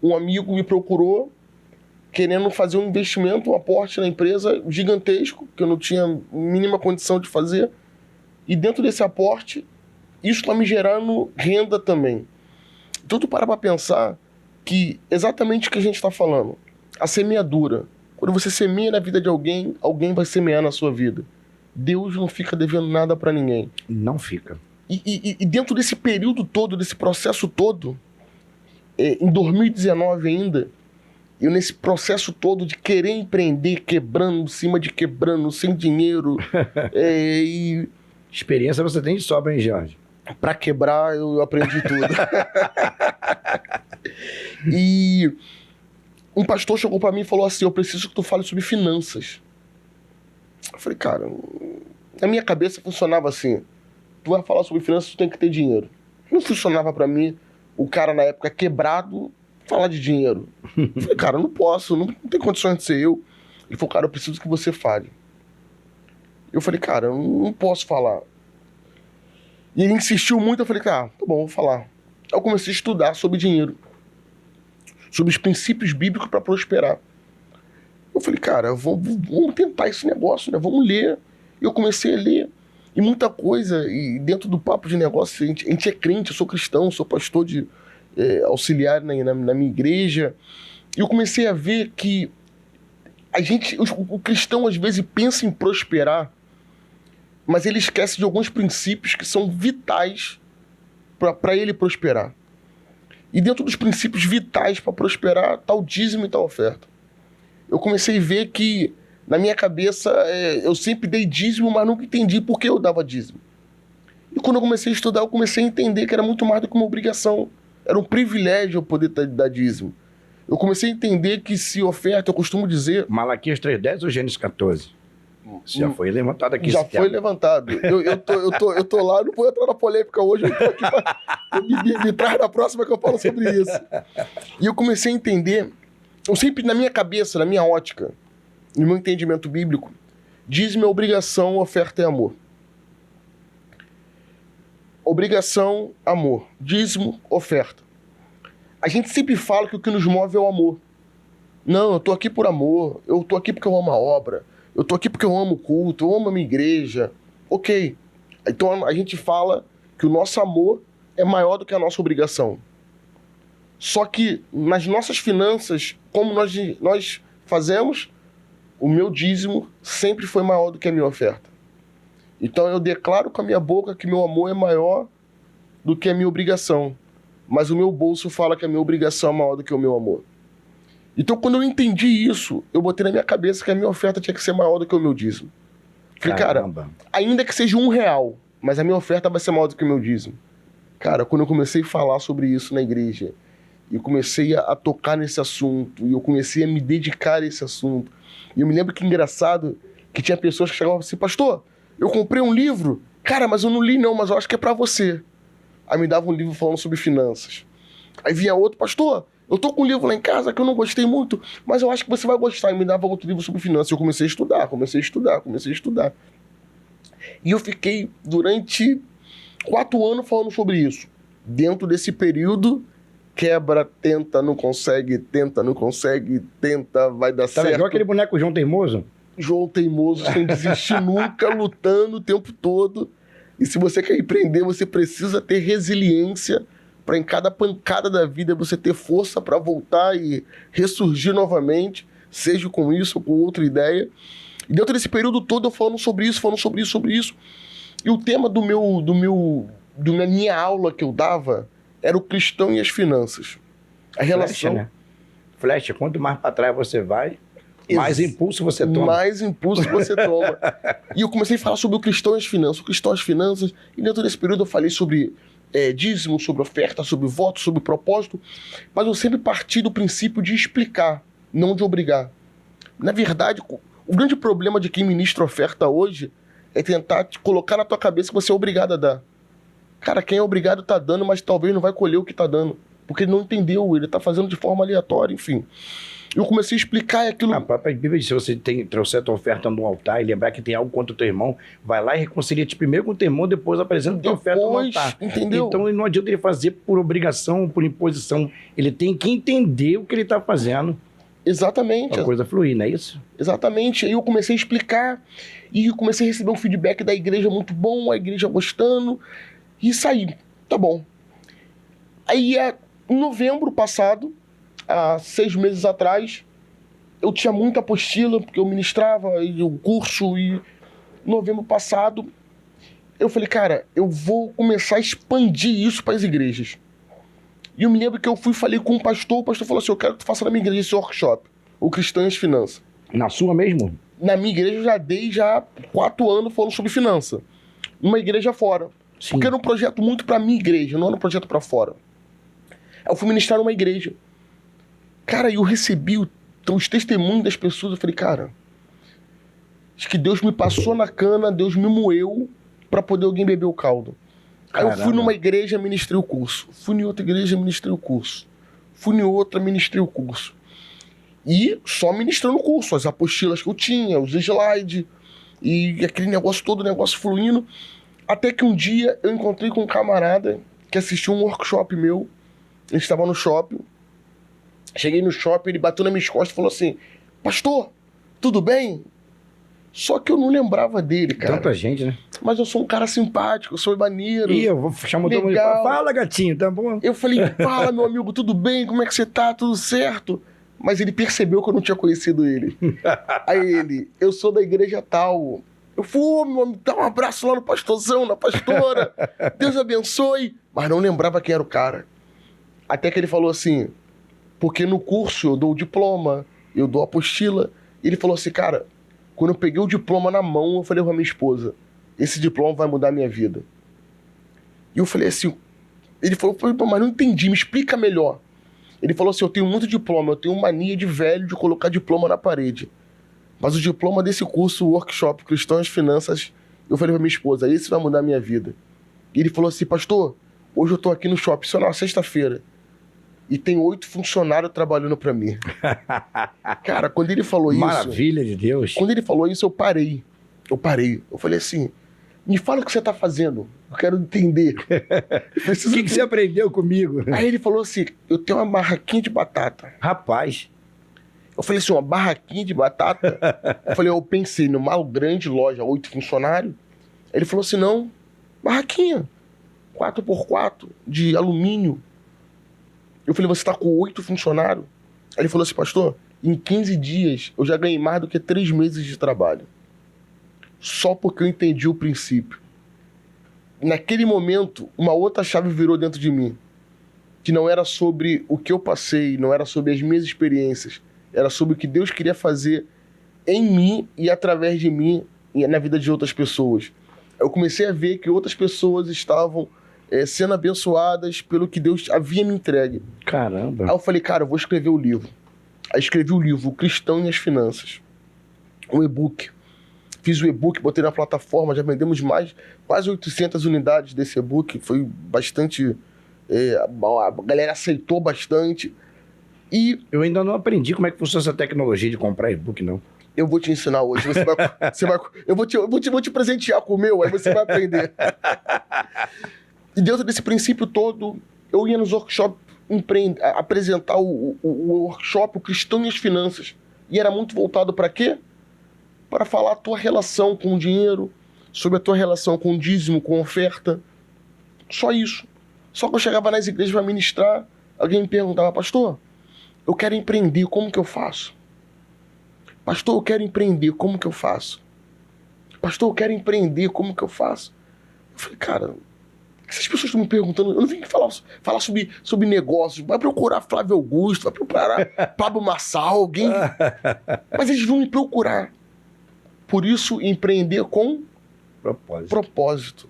S3: um amigo me procurou querendo fazer um investimento, um aporte na empresa gigantesco, que eu não tinha mínima condição de fazer. E dentro desse aporte, isso está me gerando renda também. Então tu para pensar que exatamente o que a gente está falando, a semeadura. Quando você semeia na vida de alguém, alguém vai semear na sua vida. Deus não fica devendo nada para ninguém.
S1: Não fica.
S3: E dentro desse período todo, desse processo todo, em 2019 ainda, eu nesse processo todo de querer empreender, quebrando, sem dinheiro.
S1: Experiência você tem de sobra, hein, Jorge?
S3: Pra quebrar, eu aprendi tudo. E um pastor chegou pra mim e falou assim, eu preciso que tu fale sobre finanças. Eu falei, cara, na minha cabeça funcionava assim, tu vai falar sobre finanças, tu tem que ter dinheiro. Não funcionava pra mim, o cara na época quebrado, falar de dinheiro. Eu falei, cara, eu não posso, não tem condições de ser eu. Ele falou, cara, eu preciso que você fale. Eu falei, cara, eu não posso falar. E ele insistiu muito, eu falei, tá bom, vou falar. Aí eu comecei a estudar sobre dinheiro, sobre os princípios bíblicos para prosperar. Eu falei, cara, vamos tentar esse negócio, né? Vamos ler. E eu comecei a ler. E muita coisa, e dentro do papo de negócio, a gente é crente, eu sou cristão, sou pastor de auxiliar na minha igreja. E eu comecei a ver que o cristão às vezes pensa em prosperar, mas ele esquece de alguns princípios que são vitais para ele prosperar. E dentro dos princípios vitais para prosperar, está o dízimo e está a oferta. Eu comecei a ver que, na minha cabeça, eu sempre dei dízimo, mas nunca entendi por que eu dava dízimo. E quando eu comecei a estudar, eu comecei a entender que era muito mais do que uma obrigação. Era um privilégio eu poder dar dízimo. Eu comecei a entender que se oferta, eu costumo dizer...
S1: Malaquias 3:10 ou Gênesis 14? Já foi levantado aqui.
S3: Já foi levantado. Eu tô lá, não vou entrar na polêmica hoje, eu tô aqui me traz na próxima que eu falo sobre isso. E eu comecei a entender, eu sempre, na minha cabeça, na minha ótica, no meu entendimento bíblico, dízimo é obrigação, oferta é amor. Obrigação, amor. Dízimo, oferta. A gente sempre fala que o que nos move é o amor. Não, eu tô aqui por amor, eu tô aqui porque eu amo a obra, eu tô aqui porque eu amo o culto, eu amo a minha igreja. Ok. Então a gente fala que o nosso amor é maior do que a nossa obrigação. Só que nas nossas finanças, como nós fazemos, o meu dízimo sempre foi maior do que a minha oferta. Então eu declaro com a minha boca que meu amor é maior do que a minha obrigação. Mas o meu bolso fala que a minha obrigação é maior do que o meu amor. Então, quando eu entendi isso, eu botei na minha cabeça que a minha oferta tinha que ser maior do que o meu dízimo. Falei, cara, ainda que seja R$1, mas a minha oferta vai ser maior do que o meu dízimo. Cara, quando eu comecei a falar sobre isso na igreja, e eu comecei a tocar nesse assunto, e eu comecei a me dedicar a esse assunto, e eu me lembro que engraçado, que tinha pessoas que chegavam assim, pastor, eu comprei um livro, cara, mas eu não li não, mas eu acho que é pra você. Aí me dava um livro falando sobre finanças. Aí vinha outro, pastor, eu tô com um livro lá em casa que eu não gostei muito, mas eu acho que você vai gostar. E me dava outro livro sobre finanças. Eu comecei a estudar. E eu fiquei durante 4 anos falando sobre isso. Dentro desse período, quebra, tenta, não consegue, vai dar certo.
S1: Tá legal aquele boneco João Teimoso?
S3: João Teimoso, sem desistir nunca, lutando o tempo todo. E se você quer empreender, você precisa ter resiliência para em cada pancada da vida você ter força para voltar e ressurgir novamente, seja com isso ou com outra ideia. E dentro desse período todo eu falando sobre isso. E o tema da minha aula que eu dava era o cristão e as finanças. A relação...
S1: Flecha, né? Flecha, quanto mais para trás você vai, mais impulso você toma. E eu comecei a falar sobre o cristão e as finanças. E dentro desse período eu falei sobre dízimo, sobre oferta, sobre voto, sobre propósito. Mas eu sempre parti do princípio de explicar, não de obrigar. Na verdade, o grande problema de quem ministra oferta hoje é tentar te colocar na tua cabeça que você é obrigado a dar. Cara, quem é obrigado tá dando, mas talvez não vai colher o que tá dando. Porque ele não entendeu, ele tá fazendo de forma aleatória, enfim. Eu comecei a explicar aquilo... A própria Bíblia diz, se você trouxer a tua oferta no altar e lembrar que tem algo contra o teu irmão, vai lá e reconcilia-te primeiro com o teu irmão, depois apresenta a tua oferta no altar.
S3: Entendeu?
S1: Então não adianta ele fazer por obrigação, por imposição. Ele tem que entender o que ele está fazendo.
S3: Exatamente.
S1: Pra coisa fluir, não é isso?
S3: Exatamente. Aí eu comecei a explicar e eu comecei a receber um feedback da igreja muito bom, a igreja gostando, e saí. Tá bom. Aí, em novembro passado, há 6 meses atrás, eu tinha muita apostila, porque eu ministrava e o curso, e em novembro passado, eu falei, cara, eu vou começar a expandir isso para as igrejas. E eu me lembro que eu falei com o pastor falou assim, eu quero que tu faça na minha igreja esse workshop, o Cristão e as Finanças.
S1: Na sua mesmo?
S3: Na minha igreja eu já dei 4 anos falando sobre finança. Numa igreja fora. Sim. Porque era um projeto muito para minha igreja, não era um projeto para fora. Eu fui ministrar numa igreja. Cara, eu recebi os testemunhos das pessoas, eu falei, cara, acho que Deus me passou na cana, Deus me moeu para poder alguém beber o caldo. Caramba. Aí eu fui numa igreja, ministrei o curso. Fui em outra igreja, ministrei o curso. Fui em outra, ministrei o curso. E só ministrando o curso, as apostilas que eu tinha, os slides, e aquele negócio todo, o negócio fluindo. Até que um dia eu encontrei com um camarada que assistiu um workshop meu. Ele estava no shopping. Cheguei no shopping, ele bateu nas minhas costas e falou assim: pastor, tudo bem? Só que eu não lembrava dele, cara.
S1: Tanta gente, né?
S3: Mas eu sou um cara simpático, eu sou maneiro.
S1: E eu vou chamar todo mundo. Fala, gatinho, tá bom?
S3: Eu falei: fala, meu amigo, tudo bem? Como é que você tá? Tudo certo? Mas ele percebeu que eu não tinha conhecido ele. Aí ele: eu sou da igreja tal. Eu fui, meu amigo, dá um abraço lá no pastorzão, na pastora. Deus abençoe. Mas não lembrava quem era o cara. Até que ele falou assim: porque no curso eu dou o diploma, eu dou a apostila. E ele falou assim: cara, quando eu peguei o diploma na mão, eu falei pra minha esposa: esse diploma vai mudar a minha vida. E eu falei assim, ele falou, mas não entendi, me explica melhor. Ele falou assim: eu tenho muito diploma, eu tenho mania de velho de colocar diploma na parede. Mas o diploma desse curso, o workshop Cristãos Finanças, eu falei pra minha esposa: esse vai mudar a minha vida. E ele falou assim: pastor, hoje eu tô aqui no shopping, isso é na sexta-feira. E tem 8 funcionários trabalhando pra mim. Cara, quando ele falou isso...
S1: Maravilha de Deus.
S3: Quando ele falou isso, eu parei. Eu falei assim: me fala o que você tá fazendo. Eu quero entender.
S1: O que você aprendeu comigo?
S3: Aí ele falou assim: eu tenho uma barraquinha de batata.
S1: Rapaz.
S3: Eu falei assim: uma barraquinha de batata? Eu pensei numa grande loja, 8 funcionários. Ele falou assim: não, barraquinha. 4x4 de alumínio. Eu falei: você tá com 8 funcionários? Aí ele falou assim: pastor, em 15 dias eu já ganhei mais do que 3 meses de trabalho. Só porque eu entendi o princípio. Naquele momento, uma outra chave virou dentro de mim. Que não era sobre o que eu passei, não era sobre as minhas experiências. Era sobre o que Deus queria fazer em mim e através de mim e na vida de outras pessoas. Eu comecei a ver que outras pessoas estavam sendo abençoadas pelo que Deus havia me entregue.
S1: Caramba.
S3: Aí eu falei: cara, eu vou escrever o livro. Aí escrevi o livro, O Cristão e as Finanças. Um e-book. Fiz o e-book, botei na plataforma, já vendemos quase 800 unidades desse e-book. Foi bastante... a galera aceitou bastante. E
S1: eu ainda não aprendi como é que funciona essa tecnologia de comprar e-book, não.
S3: Eu vou te ensinar hoje. Eu vou te presentear com o meu, aí você vai aprender. E dentro desse princípio todo, eu ia nos workshops apresentar o workshop, o Cristão e as Finanças. E era muito voltado para quê? Para falar a tua relação com o dinheiro, sobre a tua relação com o dízimo, com a oferta. Só isso. Só que eu chegava nas igrejas para ministrar, alguém me perguntava: pastor, eu quero empreender, como que eu faço? Pastor, eu quero empreender, como que eu faço? Pastor, eu quero empreender, como que eu faço? Eu falei: cara, essas pessoas estão me perguntando, eu não vim falar sobre negócios. Vai procurar Flávio Augusto, vai procurar Pablo Marçal, alguém. Mas eles vão me procurar. Por isso, empreender com propósito.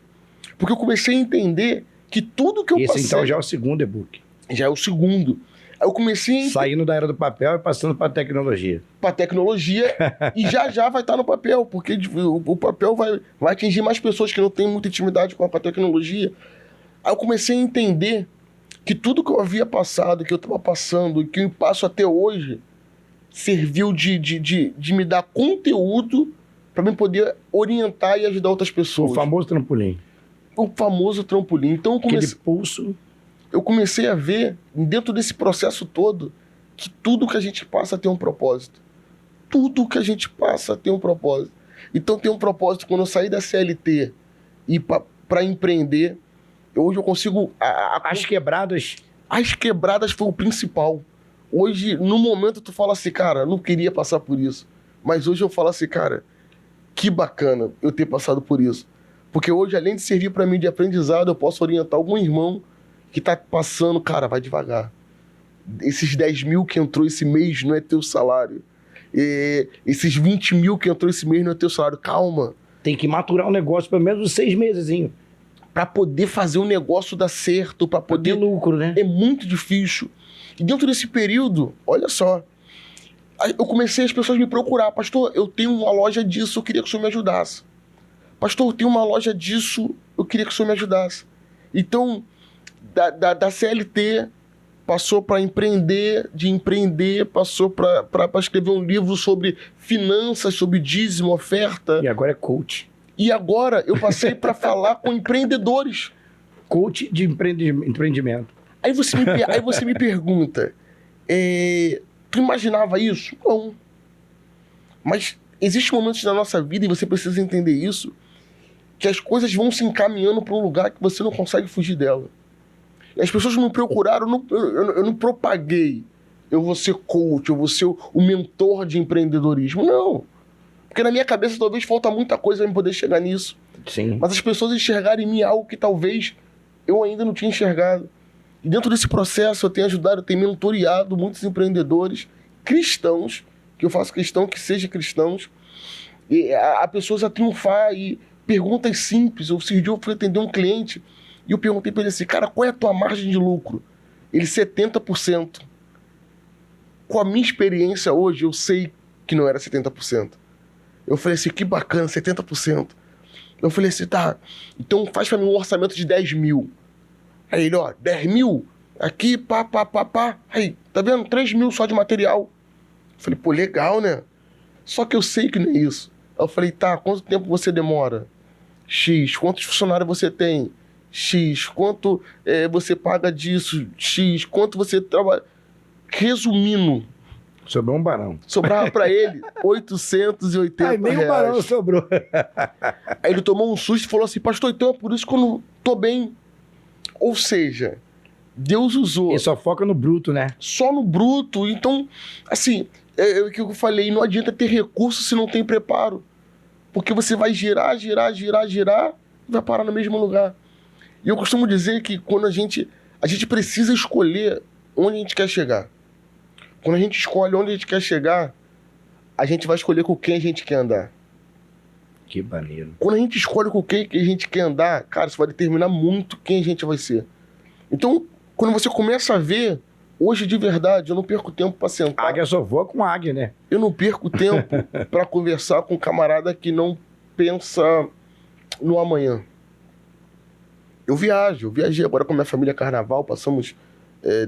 S3: Porque eu comecei a entender que tudo que eu passei...
S1: Esse então já é o segundo e-book.
S3: Já é o segundo. Aí eu comecei...
S1: Saindo da era do papel e passando para a tecnologia.
S3: Para a tecnologia. E já vai estar no papel, porque o papel vai atingir mais pessoas que não têm muita intimidade com a tecnologia. Aí eu comecei a entender que tudo que eu havia passado, que eu estava passando, que eu passo até hoje, serviu de me dar conteúdo para mim poder orientar e ajudar outras pessoas.
S1: O famoso trampolim.
S3: O famoso trampolim. Então
S1: aquele pulso.
S3: Eu comecei a ver, dentro desse processo todo, que tudo que a gente passa tem um propósito. Tudo que a gente passa tem um propósito. Então tem um propósito quando eu saí da CLT e para empreender, hoje eu consigo...
S1: As quebradas...
S3: As quebradas foi o principal. Hoje, no momento, tu fala assim: cara, eu não queria passar por isso. Mas hoje eu falo assim: cara, que bacana eu ter passado por isso. Porque hoje, além de servir para mim de aprendizado, eu posso orientar algum irmão que tá passando: cara, vai devagar. Esses 10 mil que entrou esse mês não é teu salário. Esses 20 mil que entrou esse mês não é teu salário. Calma.
S1: Tem que maturar um negócio pelo menos uns 6 meses.
S3: Para poder fazer o negócio dar certo, para poder...
S1: ter lucro, né?
S3: É muito difícil. E dentro desse período, olha só, eu comecei as pessoas me procurar: pastor, eu tenho uma loja disso, eu queria que o senhor me ajudasse. Pastor, eu tenho uma loja disso, eu queria que o senhor me ajudasse. Então, da CLT passou para empreender, de empreender, passou para escrever um livro sobre finanças, sobre dízimo, oferta.
S1: E agora é coach.
S3: E agora eu passei para falar com empreendedores.
S1: Coach de empreendimento.
S3: Aí você me pergunta, tu imaginava isso? Não. Mas existem momentos na nossa vida, e você precisa entender isso, que as coisas vão se encaminhando para um lugar que você não consegue fugir dela. E as pessoas me procuraram, eu não propaguei, eu vou ser coach, eu vou ser o mentor de empreendedorismo. Não. Porque na minha cabeça talvez falta muita coisa para eu poder chegar nisso.
S1: Sim.
S3: Mas as pessoas enxergaram em mim algo que talvez eu ainda não tinha enxergado. E dentro desse processo eu tenho ajudado, eu tenho mentoreado muitos empreendedores cristãos, que eu faço questão que sejam cristãos, e a pessoas a triunfar, e perguntas simples. Esse dia eu fui atender um cliente e eu perguntei para ele assim, cara, qual é a tua margem de lucro? Ele, 70%. Com a minha experiência hoje, eu sei que não era 70%. Eu falei assim, que bacana, 70%. Eu falei assim, tá, então faz para mim um orçamento de 10 mil. Aí ele, ó, 10 mil, aqui, pá. Aí, tá vendo? 3 mil só de material. Eu falei, pô, legal, né? Só que eu sei que não é isso. Aí eu falei, tá, quanto tempo você demora? X. Quantos funcionários você tem? X. Quanto você paga disso? X. Quanto você trabalha? Resumindo.
S1: Sobrou um barão.
S3: Sobrava pra ele 880
S1: Ai, nem
S3: reais.
S1: um barão sobrou.
S3: Aí ele tomou um susto e falou assim, pastor, então é por isso que eu não tô bem. Ou seja, Deus usou...
S1: Ele só foca no bruto, né?
S3: Só no bruto. Então, assim, é o que eu falei, não adianta ter recurso se não tem preparo. Porque você vai girar, e vai parar no mesmo lugar. E eu costumo dizer que quando a gente precisa escolher onde a gente quer chegar. Quando a gente escolhe onde a gente quer chegar, a gente vai escolher com quem a gente quer andar.
S1: Que maneiro.
S3: Quando a gente escolhe com quem a gente quer andar, cara, isso vai determinar muito quem a gente vai ser. Então, quando você começa a ver, hoje de verdade, eu não perco tempo para sentar.
S1: Águia só voa com águia, né?
S3: Eu não perco tempo para conversar com um camarada que não pensa no amanhã. Eu viajei agora com a minha família carnaval, passamos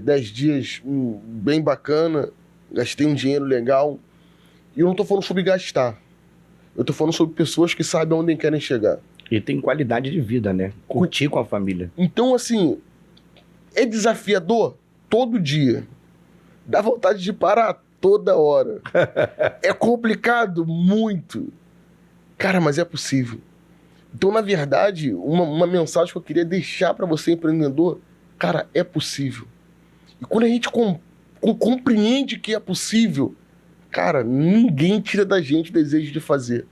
S3: 10 dias bem bacana, gastei um dinheiro legal. E eu não tô falando sobre gastar. Eu tô falando sobre pessoas que sabem onde querem chegar.
S1: E tem qualidade de vida, né? Curtir com a família.
S3: Então, assim, é desafiador todo dia. Dá vontade de parar toda hora. É complicado muito. Cara, mas é possível. Então, na verdade, uma mensagem que eu queria deixar para você, empreendedor, cara, é possível. E quando a gente compreende que é possível, cara, ninguém tira da gente o desejo de fazer.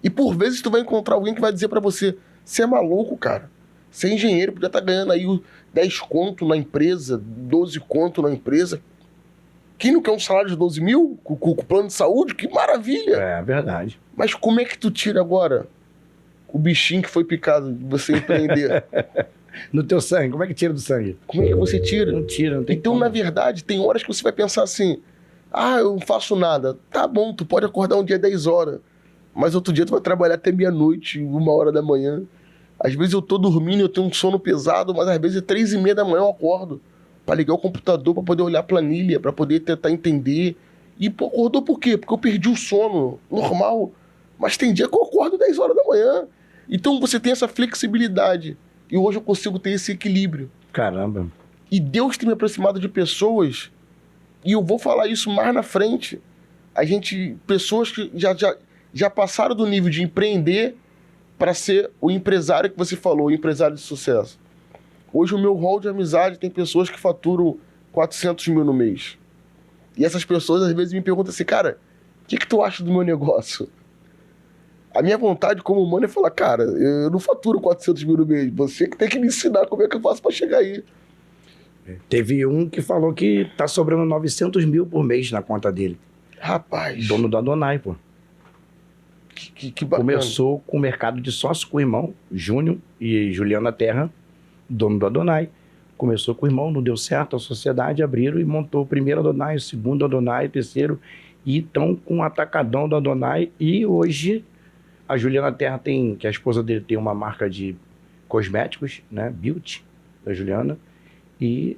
S3: E por vezes tu vai encontrar alguém que vai dizer pra você, você é maluco, cara. Você é engenheiro, podia estar ganhando aí 10 conto na empresa, 12 conto na empresa. Quem não quer um salário de 12 mil com o plano de saúde? Que maravilha!
S1: É verdade.
S3: Mas como é que tu tira agora o bichinho que foi picado de você empreender?
S1: No teu sangue, como é que tira do sangue?
S3: Como é que você tira?
S1: Não tira, não tem
S3: Então,
S1: como.
S3: na verdade, tem horas que você vai pensar assim, eu não faço nada. Tá bom, tu pode acordar um dia 10 horas, mas outro dia tu vai trabalhar até meia-noite, 1h da manhã. Às vezes eu tô dormindo, eu tenho um sono pesado, mas às vezes 3h30 da manhã eu acordo para ligar o computador, para poder olhar a planilha, para poder tentar entender. E pô, acordou por quê? Porque eu perdi o sono, normal. Mas tem dia que eu acordo 10 horas da manhã. Então você tem essa flexibilidade. E hoje eu consigo ter esse equilíbrio.
S1: Caramba.
S3: E Deus tem me aproximado de pessoas, e eu vou falar isso mais na frente, pessoas que já passaram do nível de empreender para ser o empresário que você falou, o empresário de sucesso. Hoje o meu hall de amizade tem pessoas que faturam 400 mil no mês. E essas pessoas às vezes me perguntam assim, cara, o que tu acha do meu negócio? A minha vontade como humano é falar, cara, eu não faturo 400 mil no mês, você que tem que me ensinar como é que eu faço para chegar aí.
S1: Teve um que falou que tá sobrando 900 mil por mês na conta dele.
S3: Rapaz.
S1: Dono da Adonai, pô.
S3: Que bacana.
S1: Começou com o mercado de sócio com o irmão, Júnior e Juliana Terra, dono do Adonai. Começou com o irmão, não deu certo, a sociedade abriram e montou o primeiro Adonai, o segundo Adonai, o terceiro. E estão com o atacadão do Adonai. E hoje a Juliana Terra que a esposa dele tem uma marca de cosméticos, né? Beauty, da Juliana. E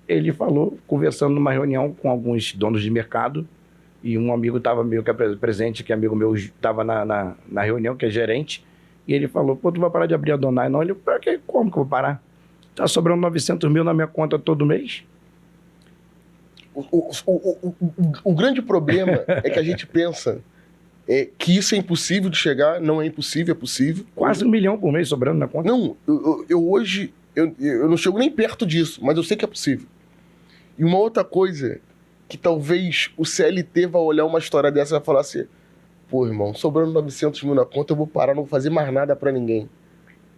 S1: ele falou, conversando numa reunião com alguns donos de mercado, e um amigo estava meio que presente, que amigo meu estava na reunião, que é gerente, e ele falou, pô, tu vai parar de abrir a Donai? Não, ele, como que eu vou parar? Tá sobrando 900 mil na minha conta todo mês.
S3: O grande problema é que a gente pensa que isso é impossível de chegar. Não é impossível, é possível.
S1: Quase 1 milhão por mês sobrando na conta.
S3: Não, hoje eu não chego nem perto disso, mas eu sei que é possível. E uma outra coisa que talvez o CLT vai olhar uma história dessa e vai falar assim, pô, irmão, sobrando 900 mil na conta, eu vou parar, não vou fazer mais nada pra ninguém.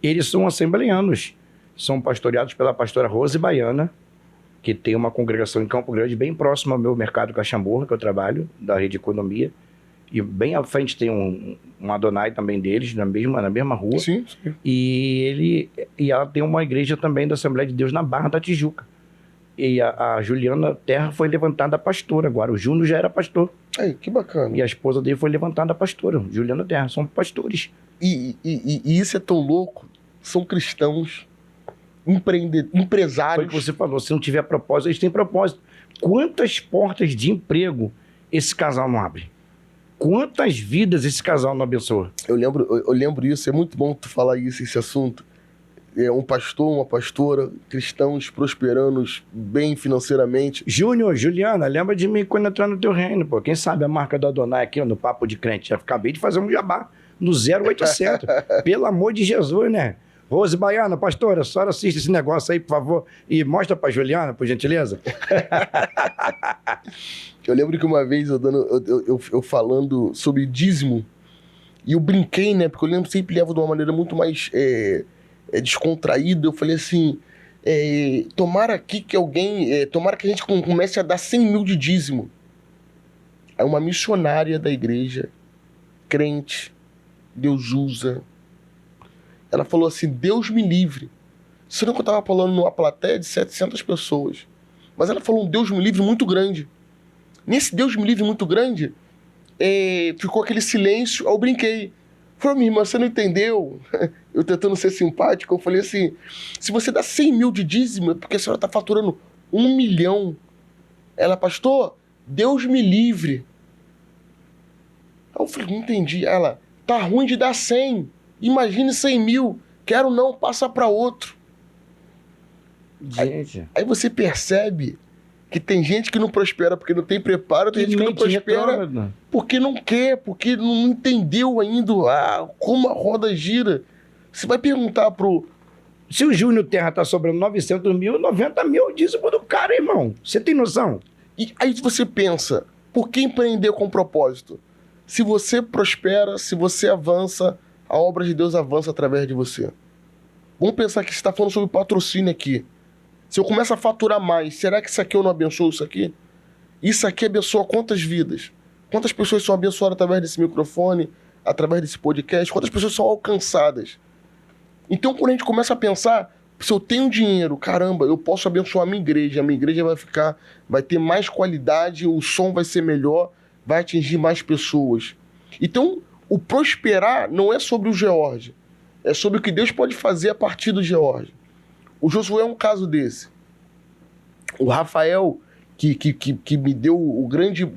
S1: Eles são assembleianos, são pastoreados pela pastora Rose Baiana, que tem uma congregação em Campo Grande, bem próximo ao meu mercado Caxamburra, que eu trabalho, da Rede Economia. E bem à frente tem um Adonai também deles, na mesma rua.
S3: Sim, sim.
S1: E ela tem uma igreja também da Assembleia de Deus na Barra da Tijuca. E a Juliana Terra foi levantada pastora agora. O Júnior já era pastor.
S3: Aí, que bacana.
S1: E a esposa dele foi levantada pastora. Juliana Terra, são pastores.
S3: E isso é tão louco. São cristãos, empresários.
S1: Foi o que você falou, se não tiver propósito, eles têm propósito. Quantas portas de emprego esse casal não abre? Quantas vidas esse casal não abençoa?
S3: Eu lembro isso, é muito bom tu falar isso, esse assunto. É um pastor, uma pastora, cristãos prosperando bem financeiramente.
S1: Júnior, Juliana, lembra de mim quando entrar no teu reino, pô. Quem sabe a marca do Adonai aqui, ó, no Papo de Crente. Já acabei de fazer um jabá no 0800. Pelo amor de Jesus, né? Rose Baiana, pastora, a senhora assiste esse negócio aí, por favor, e mostra pra Juliana, por gentileza.
S3: Eu lembro que uma vez eu falando sobre dízimo, e eu brinquei, né? Porque eu lembro sempre levo de uma maneira muito mais descontraída. Eu falei assim, tomara que a gente comece a dar 100 mil de dízimo. Aí uma missionária da igreja, crente, Deus usa, ela falou assim, Deus me livre. Isso não que eu estava falando numa plateia de 700 pessoas. Mas ela falou um Deus me livre muito grande. Nesse Deus me livre muito grande, ficou aquele silêncio, aí eu brinquei. Falei, minha irmã, você não entendeu? Eu tentando ser simpático, eu falei assim, se você dá 100 mil de dízimo, é porque a senhora está faturando 1 milhão. Ela, pastor, Deus me livre. Aí eu falei, não entendi. Ela, tá ruim de dar 100. Imagine 100 mil. Quero não, passa para outro.
S1: Gente.
S3: Aí você percebe que tem gente que não prospera porque não tem preparo, tem gente que não prospera porque não quer, porque não entendeu ainda como a roda gira. Você vai perguntar pro...
S1: Se o Júnior Terra tá sobrando 900 mil, 90 mil é o dízimo do cara, irmão. Você tem noção?
S3: E aí você pensa, por que empreender com propósito? Se você prospera, se você avança, a obra de Deus avança através de você. Vamos pensar que você está falando sobre patrocínio aqui. Se eu começo a faturar mais, será que isso aqui eu não abençoo isso aqui? Isso aqui abençoa quantas vidas? Quantas pessoas são abençoadas através desse microfone, através desse podcast? Quantas pessoas são alcançadas? Então, quando a gente começa a pensar, se eu tenho dinheiro, caramba, eu posso abençoar a minha igreja vai ter mais qualidade, o som vai ser melhor, vai atingir mais pessoas. Então, o prosperar não é sobre o George, é sobre o que Deus pode fazer a partir do George. O Josué é um caso desse. O Rafael, que me deu o grande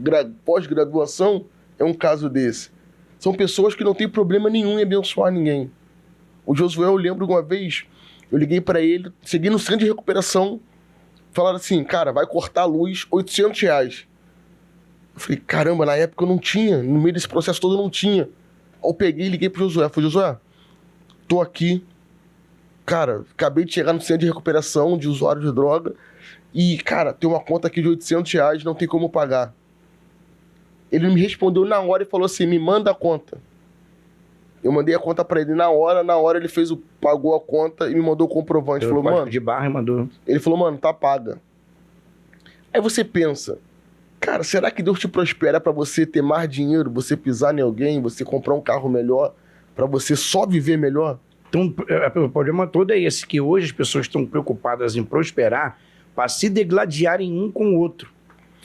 S3: pós-graduação, é um caso desse. São pessoas que não têm problema nenhum em abençoar ninguém. O Josué, eu lembro de uma vez, eu liguei para ele, cheguei no centro de recuperação, falaram assim, cara, vai cortar a luz, R$800. Eu falei, caramba, na época eu não tinha, no meio desse processo todo eu não tinha. Aí eu peguei e liguei pro Josué, falei, Josué, tô aqui, cara, acabei de chegar no centro de recuperação de usuário de droga e, cara, tem uma conta aqui de R$800, não tem como pagar. Ele me respondeu na hora e falou assim, me manda a conta. Eu mandei a conta pra ele na hora ele pagou a conta e me mandou o comprovante. Falou, mano,
S1: de barra e mandou.
S3: Ele falou, mano, tá paga. Aí você pensa, cara, será que Deus te prospera pra você ter mais dinheiro, você pisar em alguém, você comprar um carro melhor, pra você só viver melhor?
S1: Então, o problema todo é esse, que hoje as pessoas estão preocupadas em prosperar para se degladiarem um com o outro,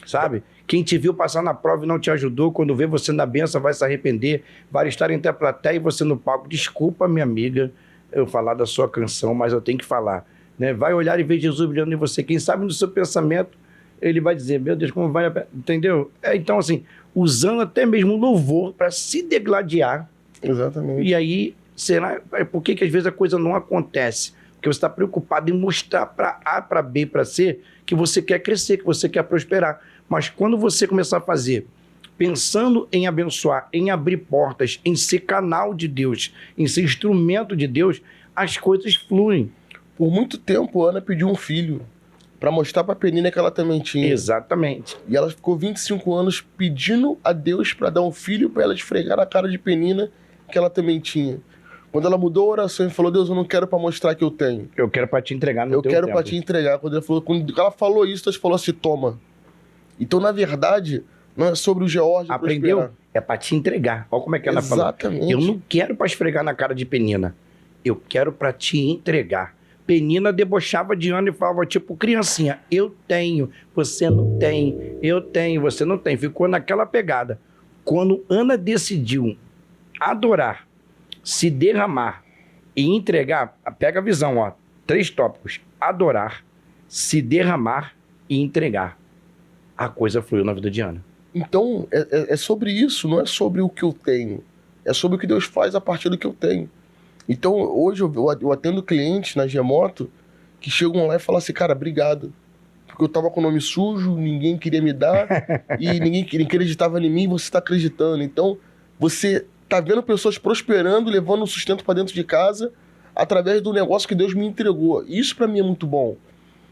S1: sabe? Quem te viu passar na prova e não te ajudou, quando vê você na benção vai se arrepender, vai estar entre a plateia e você no palco. Desculpa, minha amiga, eu falar da sua canção, mas eu tenho que falar. né? Vai olhar e ver Jesus brilhando em você. Quem sabe no seu pensamento, ele vai dizer, meu Deus, como vale a pena, entendeu? Então, assim, usando até mesmo o louvor para se degladiar.
S3: Exatamente.
S1: E aí, será, por que às vezes a coisa não acontece? Porque você está preocupado em mostrar para A, para B, para C, que você quer crescer, que você quer prosperar. Mas quando você começar a fazer, pensando em abençoar, em abrir portas, em ser canal de Deus, em ser instrumento de Deus, as coisas fluem.
S3: Por muito tempo, a Ana pediu um filho para mostrar para a Penina que ela também tinha.
S1: Exatamente.
S3: E ela ficou 25 anos pedindo a Deus para dar um filho para ela esfregar na cara de Penina que ela também tinha. Quando ela mudou a oração e falou, Deus, eu não quero para mostrar que eu tenho.
S1: Eu quero para te entregar no
S3: Eu
S1: teu
S3: quero
S1: tempo.
S3: para te entregar. Quando ela falou isso, Deus falou assim, toma. Então, na verdade, não é sobre o George
S1: Aprendeu?
S3: prosperar.
S1: É para te entregar. Olha como é que ela falou.
S3: Exatamente.
S1: Eu não quero para esfregar na cara de Penina. Eu quero para te entregar. Penina debochava de Ana e falava, tipo, criancinha, eu tenho, você não tem, eu tenho, você não tem. Ficou naquela pegada. Quando Ana decidiu adorar, se derramar e entregar, pega a visão, ó, 3 tópicos. Adorar, se derramar e entregar. A coisa fluiu na vida de Ana.
S3: Então, é sobre isso, não é sobre o que eu tenho. É sobre o que Deus faz a partir do que eu tenho. Então, hoje eu atendo clientes na Gemoto que chegam lá e falam assim, cara, obrigado. Porque eu tava com o nome sujo, ninguém queria me dar, e ninguém acreditava em mim, você tá acreditando. Então, você tá vendo pessoas prosperando, levando o sustento para dentro de casa, através do negócio que Deus me entregou. Isso para mim é muito bom.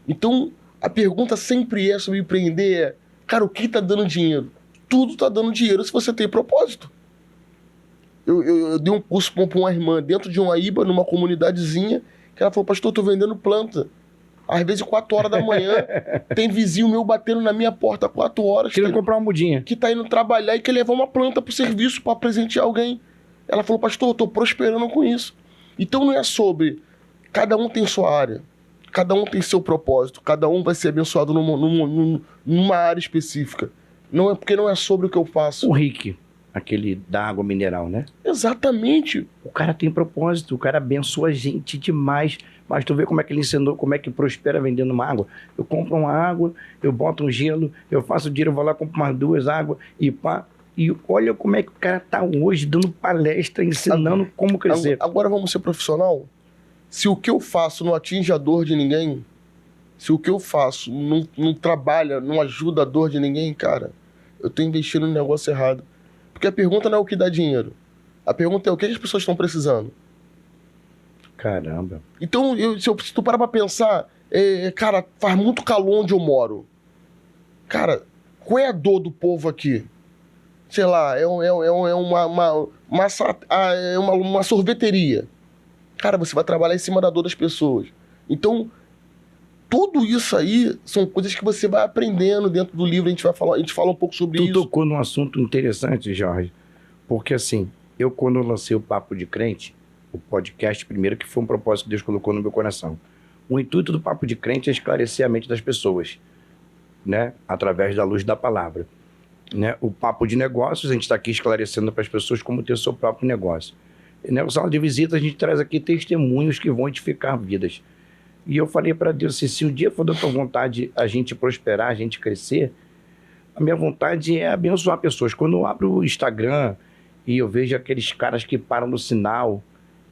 S3: Então, a pergunta sempre é sobre empreender, cara, o que tá dando dinheiro? Tudo tá dando dinheiro se você tem propósito. Eu dei um curso para uma irmã dentro de uma IBA, numa comunidadezinha, que ela falou, pastor, eu tô vendendo planta. Às vezes, 4 horas da manhã, tem vizinho meu batendo na minha porta 4 horas.
S1: Queria comprar uma mudinha.
S3: Que tá indo trabalhar e quer levar uma planta pro serviço para presentear alguém. Ela falou, pastor, eu tô prosperando com isso. Então não é sobre... Cada um tem sua área. Cada um tem seu propósito. Cada um vai ser abençoado numa área específica. Não é porque não é sobre o que eu faço.
S1: O Rick, aquele da água mineral, né?
S3: Exatamente.
S1: O cara tem propósito, o cara abençoa a gente demais. Mas tu vê como é que ele ensinou, como é que prospera vendendo uma água. Eu compro uma água, eu boto um gelo, eu faço dinheiro, eu vou lá, compro umas 2 águas e pá. E olha como é que o cara tá hoje, dando palestra, ensinando como crescer.
S3: Agora vamos ser profissional? Se o que eu faço não atinge a dor de ninguém, se o que eu faço não trabalha, não ajuda a dor de ninguém, cara, eu tô investindo no negócio errado. Porque a pergunta não é o que dá dinheiro. A pergunta é o que as pessoas estão precisando.
S1: Caramba.
S3: Então, se tu parar pra pensar, cara, faz muito calor onde eu moro. Cara, qual é a dor do povo aqui? Sei lá, é uma sorveteria. Cara, você vai trabalhar em cima da dor das pessoas. Então, tudo isso aí são coisas que você vai aprendendo dentro do livro. A gente fala um pouco sobre isso.
S1: Tu tocou num assunto interessante, Jorge. Porque assim, eu quando lancei o Papo de Crente, o podcast primeiro, que foi um propósito que Deus colocou no meu coração. O intuito do Papo de Crente é esclarecer a mente das pessoas, né? Através da luz da palavra. Né? O Papo de Negócios, a gente está aqui esclarecendo para as pessoas como ter o seu próprio negócio. Né? O Sala de Visita, a gente traz aqui testemunhos que vão edificar vidas. E eu falei para Deus assim, se um dia for da tua vontade a gente prosperar, a gente crescer, a minha vontade é abençoar pessoas. Quando eu abro o Instagram e eu vejo aqueles caras que param no sinal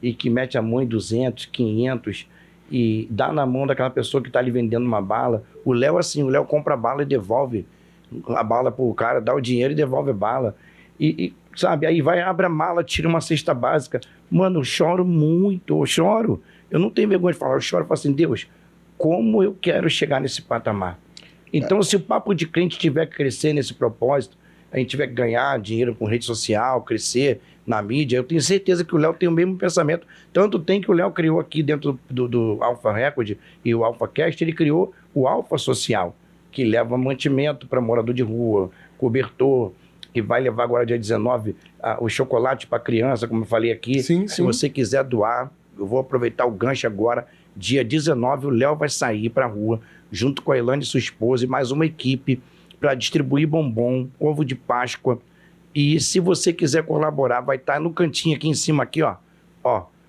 S1: e que mete a mão em 200, 500 e dá na mão daquela pessoa que está ali vendendo uma bala. O Léo assim, o Léo compra a bala e devolve a bala pro cara, dá o dinheiro e devolve a bala. E sabe, aí vai, abre a mala, tira uma cesta básica. Mano, eu choro muito, eu choro. Eu não tenho vergonha de falar, eu choro e falo assim, Deus, como eu quero chegar nesse patamar. Então, se o Papo de Crente tiver que crescer nesse propósito, a gente tiver que ganhar dinheiro com rede social, crescer na mídia, eu tenho certeza que o Léo tem o mesmo pensamento. Tanto tem que o Léo criou aqui dentro do Alpha Record e o Alpha Cast, ele criou o Alpha Social, que leva mantimento para morador de rua, cobertor, que vai levar agora dia 19 o chocolate para criança, como eu falei aqui.
S3: Sim,
S1: Se
S3: sim.
S1: você quiser doar, eu vou aproveitar o gancho agora. Dia 19, o Léo vai sair para a rua, junto com a Elane, sua esposa, e mais uma equipe, para distribuir bombom, ovo de Páscoa. E se você quiser colaborar, vai estar no cantinho aqui em cima, aqui, ó.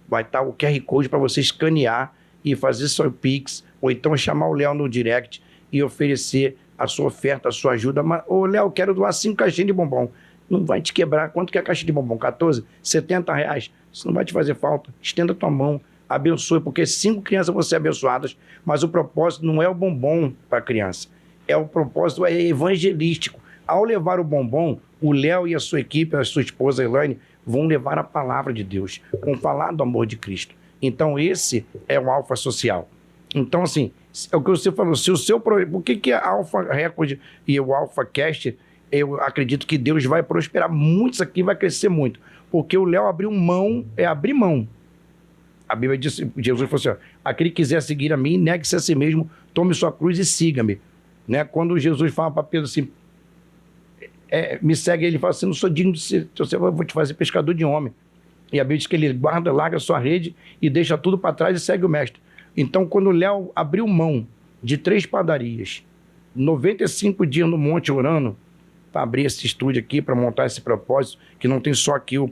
S1: Vai estar o QR Code para você escanear e fazer seu Pix, ou então chamar o Léo no direct e oferecer a sua oferta, a sua ajuda. Mas, ô Léo, quero doar 5 caixinhas de bombom. Não vai te quebrar. Quanto que é a caixa de bombom? 14? R$70? Isso não vai te fazer falta. Estenda a tua mão, abençoe, porque 5 crianças vão ser abençoadas, mas o propósito não é o bombom para a criança. O propósito é evangelístico. Ao levar o bombom, o Léo e a sua equipe, a sua esposa Elaine, vão levar a palavra de Deus, vão falar do amor de Cristo. Então, esse é o Alfa Social. Então, assim, é o que você falou, se o seu projeto... Por que a Alfa Record e o Alfa Cast, eu acredito que Deus vai prosperar muito, isso aqui vai crescer muito. Porque o Léo abriu mão, abrir mão. A Bíblia diz, Jesus falou assim, ó, aquele que quiser seguir a mim, negue-se a si mesmo, tome sua cruz e siga-me. Né? Quando Jesus fala para Pedro assim, me segue, ele fala assim, não sou digno de ser, eu vou te fazer pescador de homem. E a Bíblia diz que ele guarda, larga a sua rede e deixa tudo para trás e segue o mestre. Então, quando o Léo abriu mão de 3 padarias, 95 dias no monte orando, para abrir esse estúdio aqui, para montar esse propósito, que não tem só aqui o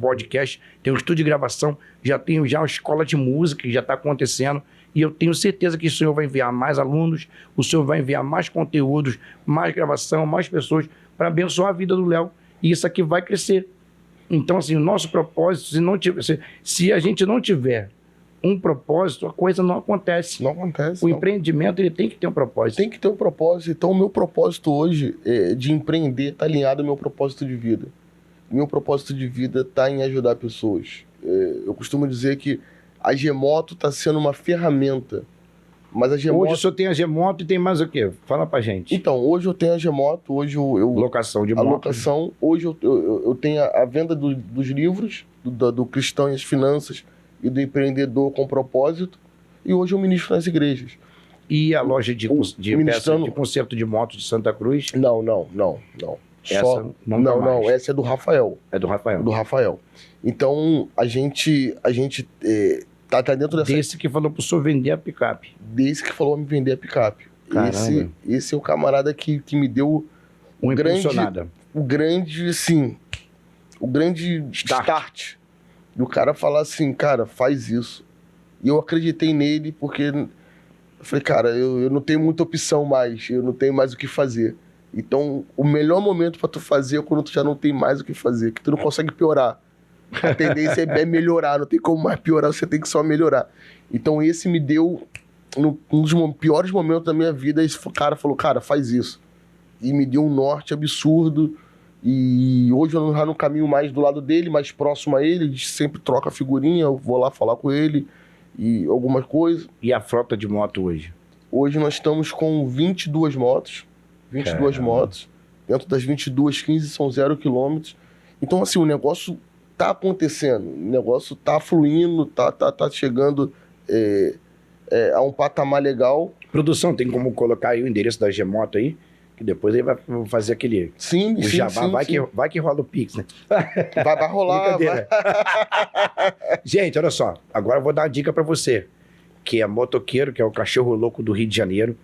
S1: podcast, tem um estúdio de gravação, já tem uma escola de música que já está acontecendo, e eu tenho certeza que o Senhor vai enviar mais alunos, o Senhor vai enviar mais conteúdos, mais gravação, mais pessoas, para abençoar a vida do Léo, e isso aqui vai crescer. Então, assim, o nosso propósito, se a gente não tiver um propósito, a coisa não acontece.
S3: Não acontece.
S1: O empreendimento, ele tem que ter um propósito.
S3: Tem que ter um propósito. Então, o meu propósito hoje de empreender está alinhado ao meu propósito de vida. Meu propósito de vida está em ajudar pessoas. Eu costumo dizer que a Gemoto está sendo uma ferramenta. Mas a Gemoto...
S1: Hoje o senhor tem a Gemoto e tem mais o quê? Fala pra gente.
S3: Então, hoje eu tenho a Gemoto, hoje eu...
S1: Locação de moto.
S3: A locação, hoje eu tenho a venda dos livros, do Cristão e as Finanças, e do Empreendedor com Propósito, e hoje eu ministro nas igrejas.
S1: E a loja de peça de conserto de moto de Santa Cruz?
S3: Não.
S1: Essa não,
S3: essa é do Rafael.
S1: É do Rafael.
S3: Do Rafael. Então, a gente tá dentro dessa...
S1: Desse que falou pro senhor vender a picape.
S3: Desse que falou me vender a picape. Esse é o camarada que me deu
S1: uma impulsionada.
S3: O grande start. E o cara falar assim, cara, faz isso. E eu acreditei nele porque eu falei, cara, eu não tenho muita opção mais, eu não tenho mais o que fazer. Então, o melhor momento para tu fazer é quando tu já não tem mais o que fazer, que tu não consegue piorar. A tendência é melhorar, não tem como mais piorar, você tem que só melhorar. Então, esse me deu, um dos piores momentos da minha vida, esse cara falou, cara, faz isso. E me deu um norte absurdo. E hoje eu já não caminho mais do lado dele, mais próximo a ele, a gente sempre troca figurinha, eu vou lá falar com ele e algumas coisas.
S1: E a frota de moto hoje?
S3: Hoje nós estamos com 22 motos. 22 motos. Dentro das 22, 15 são 0 quilômetros. Então, assim, o negócio tá acontecendo, o negócio tá fluindo, tá chegando a um patamar legal.
S1: Produção, tem como colocar aí o endereço da Gemoto aí? Que depois ele vai fazer aquele...
S3: Sim,
S1: vai que rola o Pix, né?
S3: Vai rolar. Vai.
S1: Gente, olha só. Agora eu vou dar uma dica pra você. Que é motoqueiro, que é o cachorro louco do Rio de Janeiro,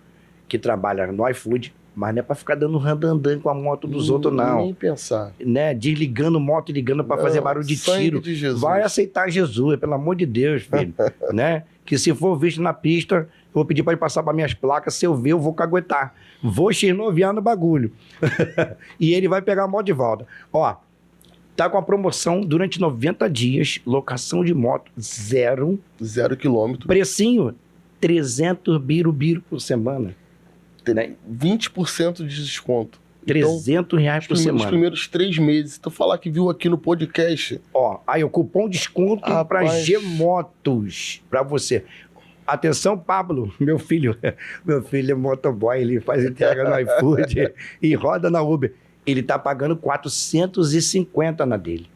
S1: que trabalha no iFood, mas não é pra ficar dando randandan com a moto dos outros, não.
S3: Nem pensar.
S1: Né? Desligando moto e ligando pra fazer barulho de tiro.
S3: De Jesus.
S1: Vai aceitar Jesus, pelo amor de Deus, filho. Né? Que se for visto na pista, eu vou pedir pra ele passar para minhas placas, se eu ver, eu vou caguetar. Vou xenoviar no bagulho. E ele vai pegar a moto de volta. Ó, tá com a promoção durante 90 dias, locação de moto 0
S3: quilômetro.
S1: Precinho, 300 birubiru por semana.
S3: 20% de desconto.
S1: R$300 por semana.
S3: Os primeiros 3 meses. Se tu falar que viu aqui no podcast...
S1: Ó, aí o cupom desconto para Gemotos, para você. Atenção, Pablo, meu filho é motoboy, ele faz entrega no iFood e roda na Uber. Ele tá pagando 450 na dele.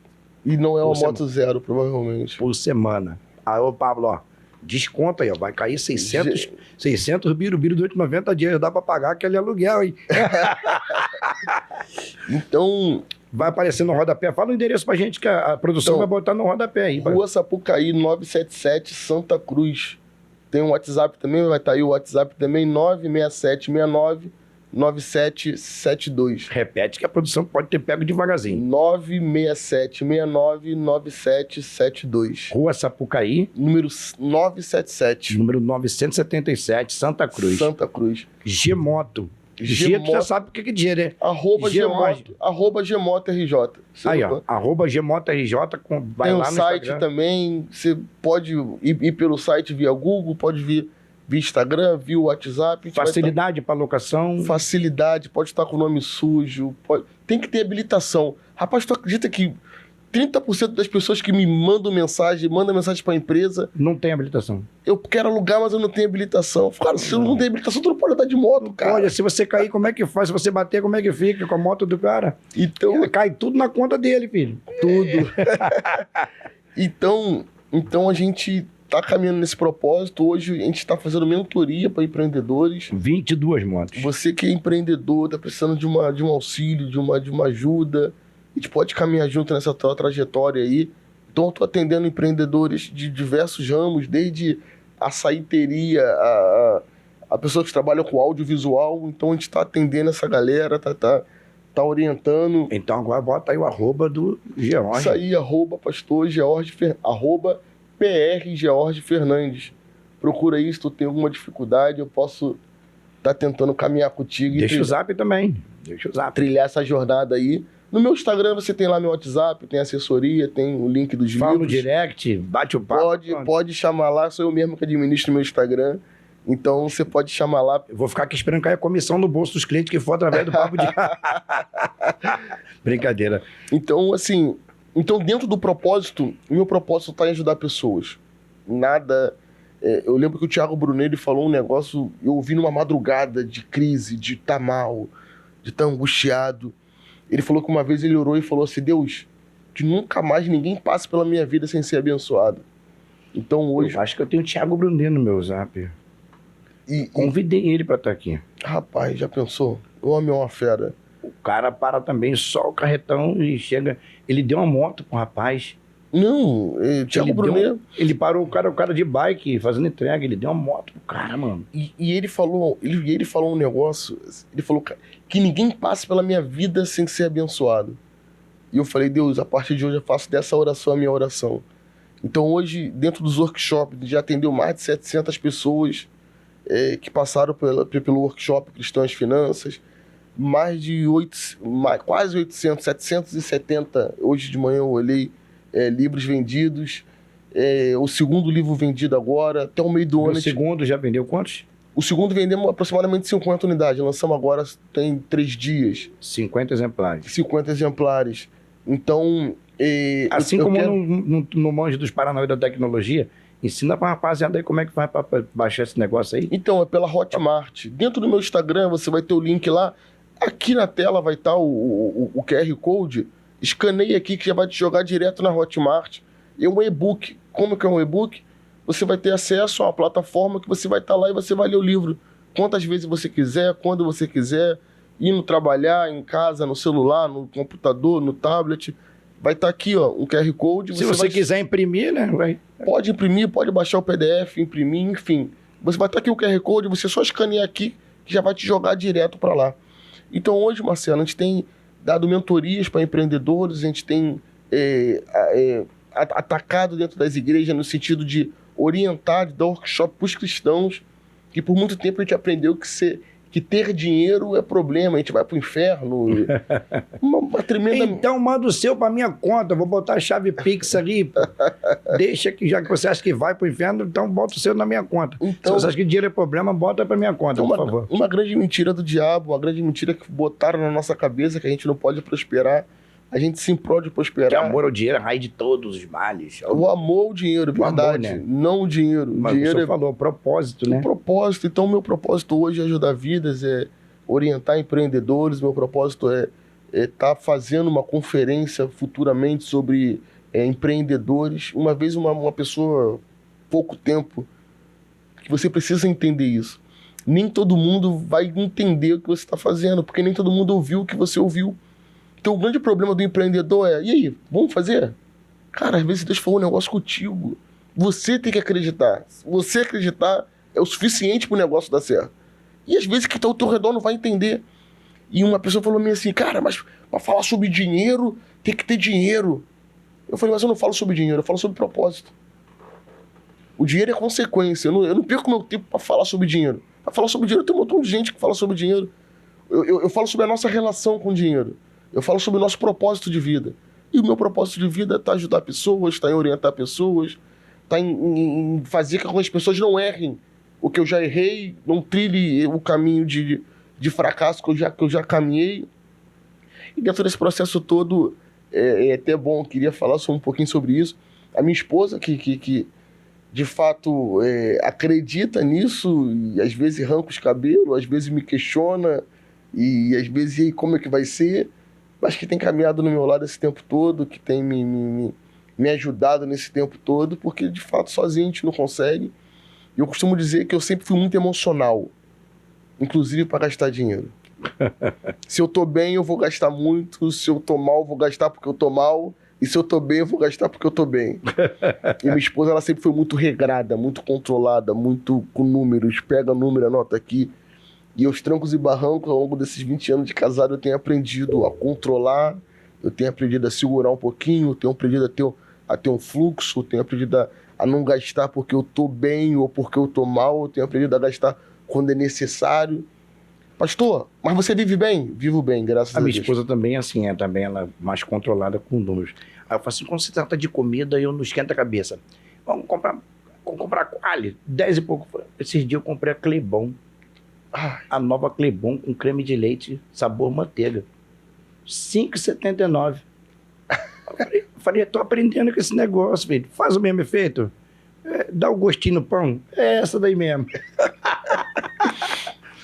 S3: E não é uma moto zero, provavelmente.
S1: Por semana. Aí, ô Pablo, ó, desconta aí, ó, vai cair 600 birubiru durante 90 dias, dá para pagar aquele aluguel, hein?
S3: Então...
S1: Vai aparecer no rodapé. Fala o endereço pra gente que a produção vai botar no rodapé aí.
S3: Rua Sapucaí, 977, Santa Cruz. Tem um WhatsApp também, vai estar aí o WhatsApp também, 96769 9772.
S1: Repete que a produção pode ter pego devagarzinho.
S3: 967-69-9772.
S1: Rua Sapucaí,
S3: Número 977.
S1: número 977, Santa Cruz.
S3: Santa Cruz.
S1: Gmoto. G, tu já sabe o que é G, né?
S3: Arroba
S1: Gmoto.
S3: GMotoRJ.
S1: Aí, ó. Arroba GMotoRJ. Vai
S3: Tem
S1: lá
S3: um
S1: no
S3: site
S1: Instagram.
S3: também. Você pode ir pelo site via Google, pode vir via Instagram, via WhatsApp. A gente vai
S1: Facilidade para locação.
S3: estar- facilidade, pode estar com o nome sujo. Tem que ter habilitação. Rapaz, tu acredita que 30% das pessoas que me mandam mensagem para a empresa,
S1: Não tem habilitação.
S3: eu quero alugar, mas eu não tenho habilitação. Cara, se eu não tenho habilitação, tu não pode andar de moto, cara.
S1: Olha, se você cair, como é que faz? Se você bater, como é que fica com a moto do cara?
S3: Então,
S1: Cai tudo na conta dele, filho.
S3: tudo. Então a gente tá caminhando nesse propósito. Hoje a gente está fazendo mentoria para empreendedores.
S1: 22 motos.
S3: Você que é empreendedor, tá precisando de um auxílio, de uma ajuda, a gente pode caminhar junto nessa tua trajetória aí. Então eu tô atendendo empreendedores de diversos ramos, desde açaiteria, a pessoas que trabalham com audiovisual. Então a gente está atendendo essa galera, tá orientando.
S1: Então agora bota aí o arroba do George.
S3: Isso aí, @pastor George, @PR George Fernandes. Procura aí, se tu tem alguma dificuldade, eu posso estar tentando caminhar contigo
S1: Deixa o zap também. Deixa o zap.
S3: trilhar essa jornada aí. No meu Instagram você tem lá meu WhatsApp, tem assessoria, tem o link dos
S1: Fala no
S3: livros.
S1: direct, bate o papo.
S3: Pode chamar lá, sou eu mesmo que administro meu Instagram. Então você pode chamar lá.
S1: Eu vou ficar aqui esperando cair a comissão no bolso dos clientes que for através do papo de... Brincadeira.
S3: Então, assim, dentro do propósito, o meu propósito está em ajudar pessoas. Nada. Eu lembro que o Thiago Brunelli falou um negócio, eu ouvi numa madrugada de crise, de estar mal, de estar angustiado. Ele falou que uma vez ele orou e falou assim: Deus, que nunca mais ninguém passe pela minha vida sem ser abençoado. Então hoje.
S1: Eu acho que eu tenho o Thiago Brunelli no meu zap.
S3: E,
S1: Convidei ele pra estar aqui.
S3: rapaz, já pensou? O homem é uma fera.
S1: O cara para também só o carretão e chega... Ele deu uma moto pro rapaz.
S3: Não, Thiago
S1: Ele
S3: Brunelli.
S1: deu- Ele parou o cara de bike fazendo entrega. Ele deu uma moto pro cara, mano.
S3: E ele falou um negócio, ele falou que ninguém passe pela minha vida sem ser abençoado. E eu falei: Deus, a partir de hoje eu faço dessa oração a minha oração. Então hoje, dentro dos workshops, já atendeu mais de 700 pessoas que passaram pelo workshop Cristãs Finanças, quase 800, 770, hoje de manhã eu olhei, livros vendidos, o segundo livro vendido agora, até o meio do ano.
S1: O segundo já vendeu quantos?
S3: O segundo vendemos aproximadamente 50 unidades. Lançamos agora, tem 3 dias.
S1: 50 exemplares.
S3: 50 exemplares. Então,
S1: Assim
S3: eu
S1: como
S3: quero-
S1: no Monge dos Paranauê da Tecnologia, ensina pra rapaziada aí como é que faz pra baixar esse negócio aí.
S3: Então, é pela Hotmart. Dentro do meu Instagram, você vai ter o link lá. Aqui na tela vai estar o QR Code. Escaneia aqui que já vai te jogar direto na Hotmart. É um e-book. Como que é um e-book? Você vai ter acesso a uma plataforma que você vai estar lá e você vai ler o livro quantas vezes você quiser, quando você quiser, indo trabalhar em casa, no celular, no computador, no tablet. Vai estar aqui, ó, um QR Code.
S1: Se você quiser imprimir, né? Vai.
S3: Pode imprimir, pode baixar o PDF, imprimir, enfim. Você vai estar aqui o QR Code, você só escanear aqui que já vai te jogar direto para lá. Então hoje, Marcelo, a gente tem dado mentorias para empreendedores, a gente tem atacado dentro das igrejas no sentido de orientar, de dar workshop para os cristãos, que por muito tempo a gente aprendeu que ter dinheiro é problema, a gente vai para o inferno. Uma tremenda...
S1: Então manda o seu pra minha conta, eu vou botar a chave Pix ali. Deixa que, já que você acha que vai pro inferno, então bota o seu na minha conta.
S3: Então-
S1: Se você acha que dinheiro é problema, bota pra minha conta, por favor.
S3: Uma grande mentira do diabo, uma grande mentira que botaram na nossa cabeça que a gente não pode prosperar. A gente sim pode
S1: Que
S3: prosperar.
S1: amor ao dinheiro é a raiz de todos os males.
S3: O amor ao dinheiro,
S1: O amor,
S3: verdade.
S1: né?
S3: Não o dinheiro.
S1: Mas
S3: O dinheiro
S1: você
S3: é
S1: falou, propósito, né?
S3: um propósito. Então, meu propósito hoje é ajudar vidas, é orientar empreendedores. Meu propósito é estar fazendo uma conferência futuramente sobre empreendedores. Uma vez uma pessoa, pouco tempo, que você precisa entender isso. Nem todo mundo vai entender o que você está fazendo, porque nem todo mundo ouviu o que você ouviu. Então, o grande problema do empreendedor é: e aí, vamos fazer? Cara, às vezes Deus falou um negócio contigo. Você tem que acreditar. Se você acreditar, é o suficiente para o negócio dar certo. E às vezes quem tá ao teu redor não vai entender. E uma pessoa falou a mim assim, cara, mas pra falar sobre dinheiro, tem que ter dinheiro. Eu falei, mas eu não falo sobre dinheiro, eu falo sobre propósito. O dinheiro é consequência, eu não perco meu tempo pra falar sobre dinheiro. Pra falar sobre dinheiro tem um montão de gente que fala sobre dinheiro. Eu falo sobre a nossa relação com o dinheiro. Eu falo sobre o nosso propósito de vida. E o meu propósito de vida tá em ajudar pessoas, tá em orientar pessoas, tá em fazer com que as pessoas não errem o que eu já errei, não trilhe o caminho de fracasso que eu já caminhei. E dentro desse processo todo, é até bom, eu queria falar só um pouquinho sobre isso. A minha esposa, que de fato acredita nisso, e às vezes arranca os cabelos, às vezes me questiona, e às vezes, e aí, como é que vai ser? Mas que tem caminhado no meu lado esse tempo todo, que tem me ajudado nesse tempo todo, porque de fato sozinho a gente não consegue. E eu costumo dizer que eu sempre fui muito emocional, inclusive para gastar dinheiro. Se eu tô bem, eu vou gastar muito. Se eu tô mal, eu vou gastar porque eu tô mal. E se eu tô bem, eu vou gastar porque eu tô bem. E minha esposa, ela sempre foi muito regrada, muito controlada, muito com números. Pega número, anota aqui. E aos trancos e barrancos, ao longo desses 20 anos de casado, eu tenho aprendido a controlar, eu tenho aprendido a segurar um pouquinho, eu tenho aprendido a ter um fluxo, eu tenho aprendido a não gastar porque eu tô bem ou porque eu tô mal, eu tenho aprendido a gastar quando é necessário. Pastor, mas você vive bem? Vivo bem, graças a Deus.
S1: A minha esposa também, assim, também ela é mais controlada com números. Aí eu falo assim, quando se trata de comida, eu não esquento a cabeça. Vamos comprar Qualy, 10 e pouco. Esses dias eu comprei a Clebon. A nova Clebon com creme de leite, sabor manteiga. R$ 5,79. Eu falei, tô aprendendo com esse negócio, filho. Faz o mesmo efeito. Dá o gostinho no pão. É essa daí mesmo.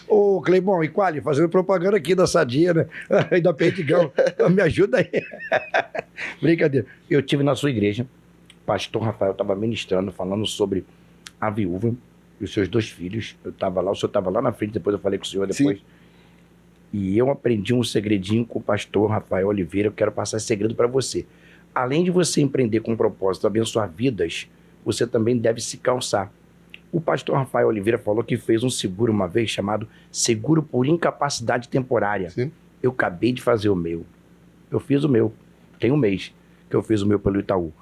S1: Ô, Clebon e Qualy, fazendo propaganda aqui da Sadia, né? E da Perdigão. Me ajuda aí. Brincadeira. Eu tive na sua igreja, o pastor Rafael estava ministrando, falando sobre a viúva e os seus 2 filhos. Eu estava lá, o senhor estava lá na frente, depois eu falei com o senhor depois. Sim. E eu aprendi um segredinho com o pastor Rafael Oliveira. Eu quero passar esse segredo para você. Além de você empreender com propósito, abençoar vidas, você também deve se calçar. O pastor Rafael Oliveira falou que fez um seguro uma vez chamado seguro por incapacidade temporária. Sim. Eu acabei de fazer o meu. Eu fiz o meu. Tem um mês que eu fiz o meu pelo Itaú.